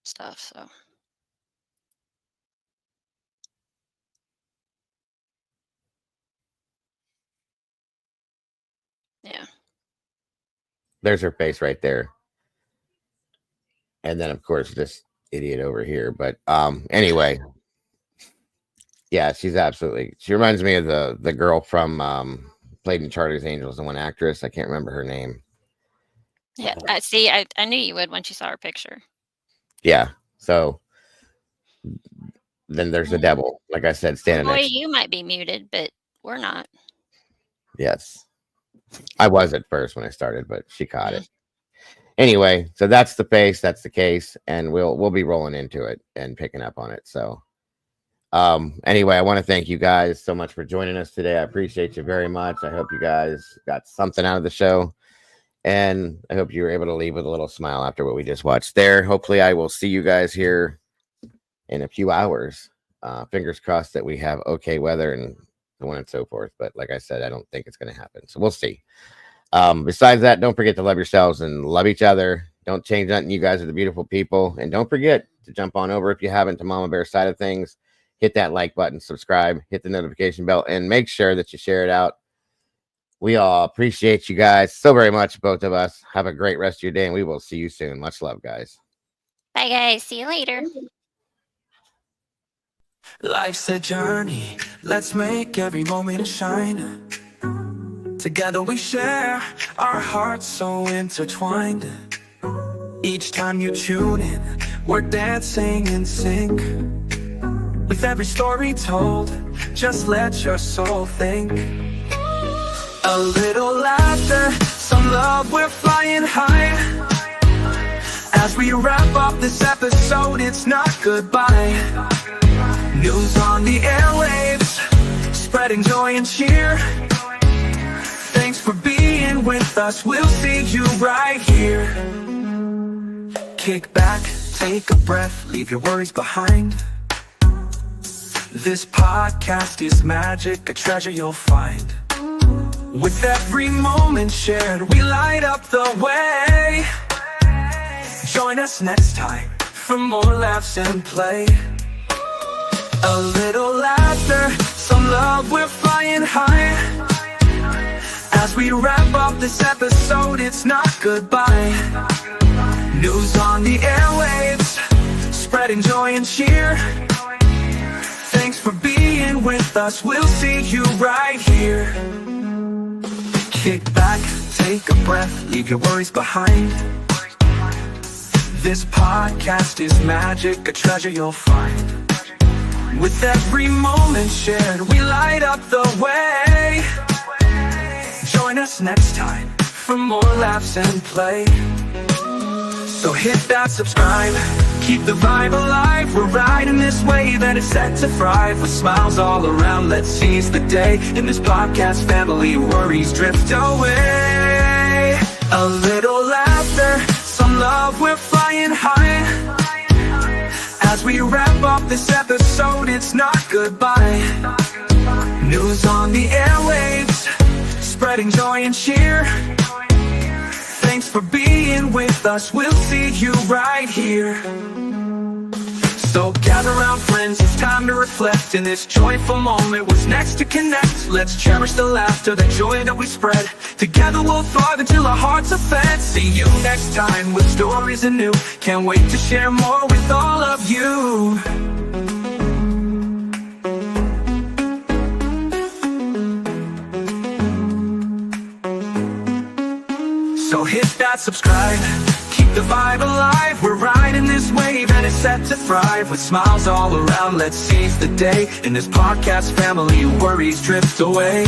stuff. So yeah. There's her face right there. And then of course this idiot over here. But anyway. Yeah, she reminds me of the girl from played in Charlie's Angels, the one actress. I can't remember her name. Yeah, I knew you would when you saw her picture. Yeah. So then there's the devil, like I said, standing Boy, next. you might be muted, but we're not. Yes. I was at first when I started, but she caught it. Anyway, so that's the face, that's the case, and we'll be rolling into it and picking up on it. So anyway, I want to thank you guys so much for joining us today. I appreciate you very much. I hope you guys got something out of the show. And I hope you were able to leave with a little smile after what we just watched there. Hopefully I will see you guys here in a few hours. Fingers crossed that we have okay weather and so on and so forth. But like I said, I don't think it's going to happen. So we'll see. Besides that, don't forget to love yourselves and love each other. Don't change nothing. You guys are the beautiful people. And don't forget to jump on over if you haven't to Mama Bear Side of Things. Hit that like button, subscribe, hit the notification bell, and make sure that you share it out We all appreciate you guys so very much, both of us. Have a great rest of your day, and we will see you soon. Much love, guys. Bye, guys. See you later. Life's a journey, let's make every moment shine. Together we share, our hearts so intertwined. Each time you tune in, we're dancing in sync. With every story told, just let your soul think. A little laughter, some love, we're flying high. As we wrap up this episode, it's not goodbye. News on the airwaves, spreading joy and cheer. Thanks for being with us, we'll see you right here. Kick back, take a breath, leave your worries behind. This podcast is magic, a treasure you'll find. With every moment shared, we light up the way. Join us next time for more laughs and play. A little laughter, some love, we're flying high. As we wrap up this episode, it's not goodbye. News on the airwaves, spreading joy and cheer. Thanks for being with us, we'll see you right here. Kick back, take a breath, leave your worries behind. This podcast is magic, a treasure you'll find. With every moment shared, we light up the way. Join us next time for more laughs and play. So hit that subscribe, keep the vibe alive. We're riding this wave and it's set to thrive. With smiles all around, let's seize the day. In this podcast family, worries drift away. A little laughter, some love, we're flying high. As we wrap up this episode, it's not goodbye. News on the airwaves, spreading joy and cheer. Thanks for being with us, we'll see you right here. So gather round friends, it's time to reflect. In this joyful moment, what's next to connect? Let's cherish the laughter, the joy that we spread. Together we'll thrive until our hearts are fed. See you next time with stories anew. Can't wait to share more with all of you. So hit that subscribe, keep the vibe alive. We're riding this wave and it's set to thrive. With smiles all around, let's seize the day. In this podcast family, worries drift away.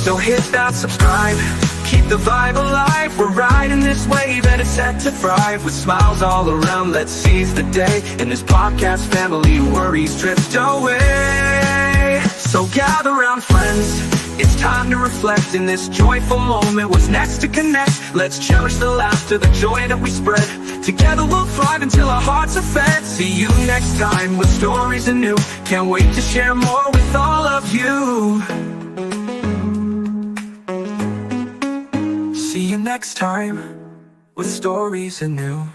So hit that subscribe, keep the vibe alive. We're riding this wave and it's set to thrive. With smiles all around, let's seize the day. In this podcast family, worries drift away. So gather round friends, it's time to reflect. In this joyful moment, what's next to connect? Let's cherish the laughter, the joy that we spread. Together we'll thrive until our hearts are fed. See you next time with stories anew. Can't wait to share more with all of you. See you next time with stories anew.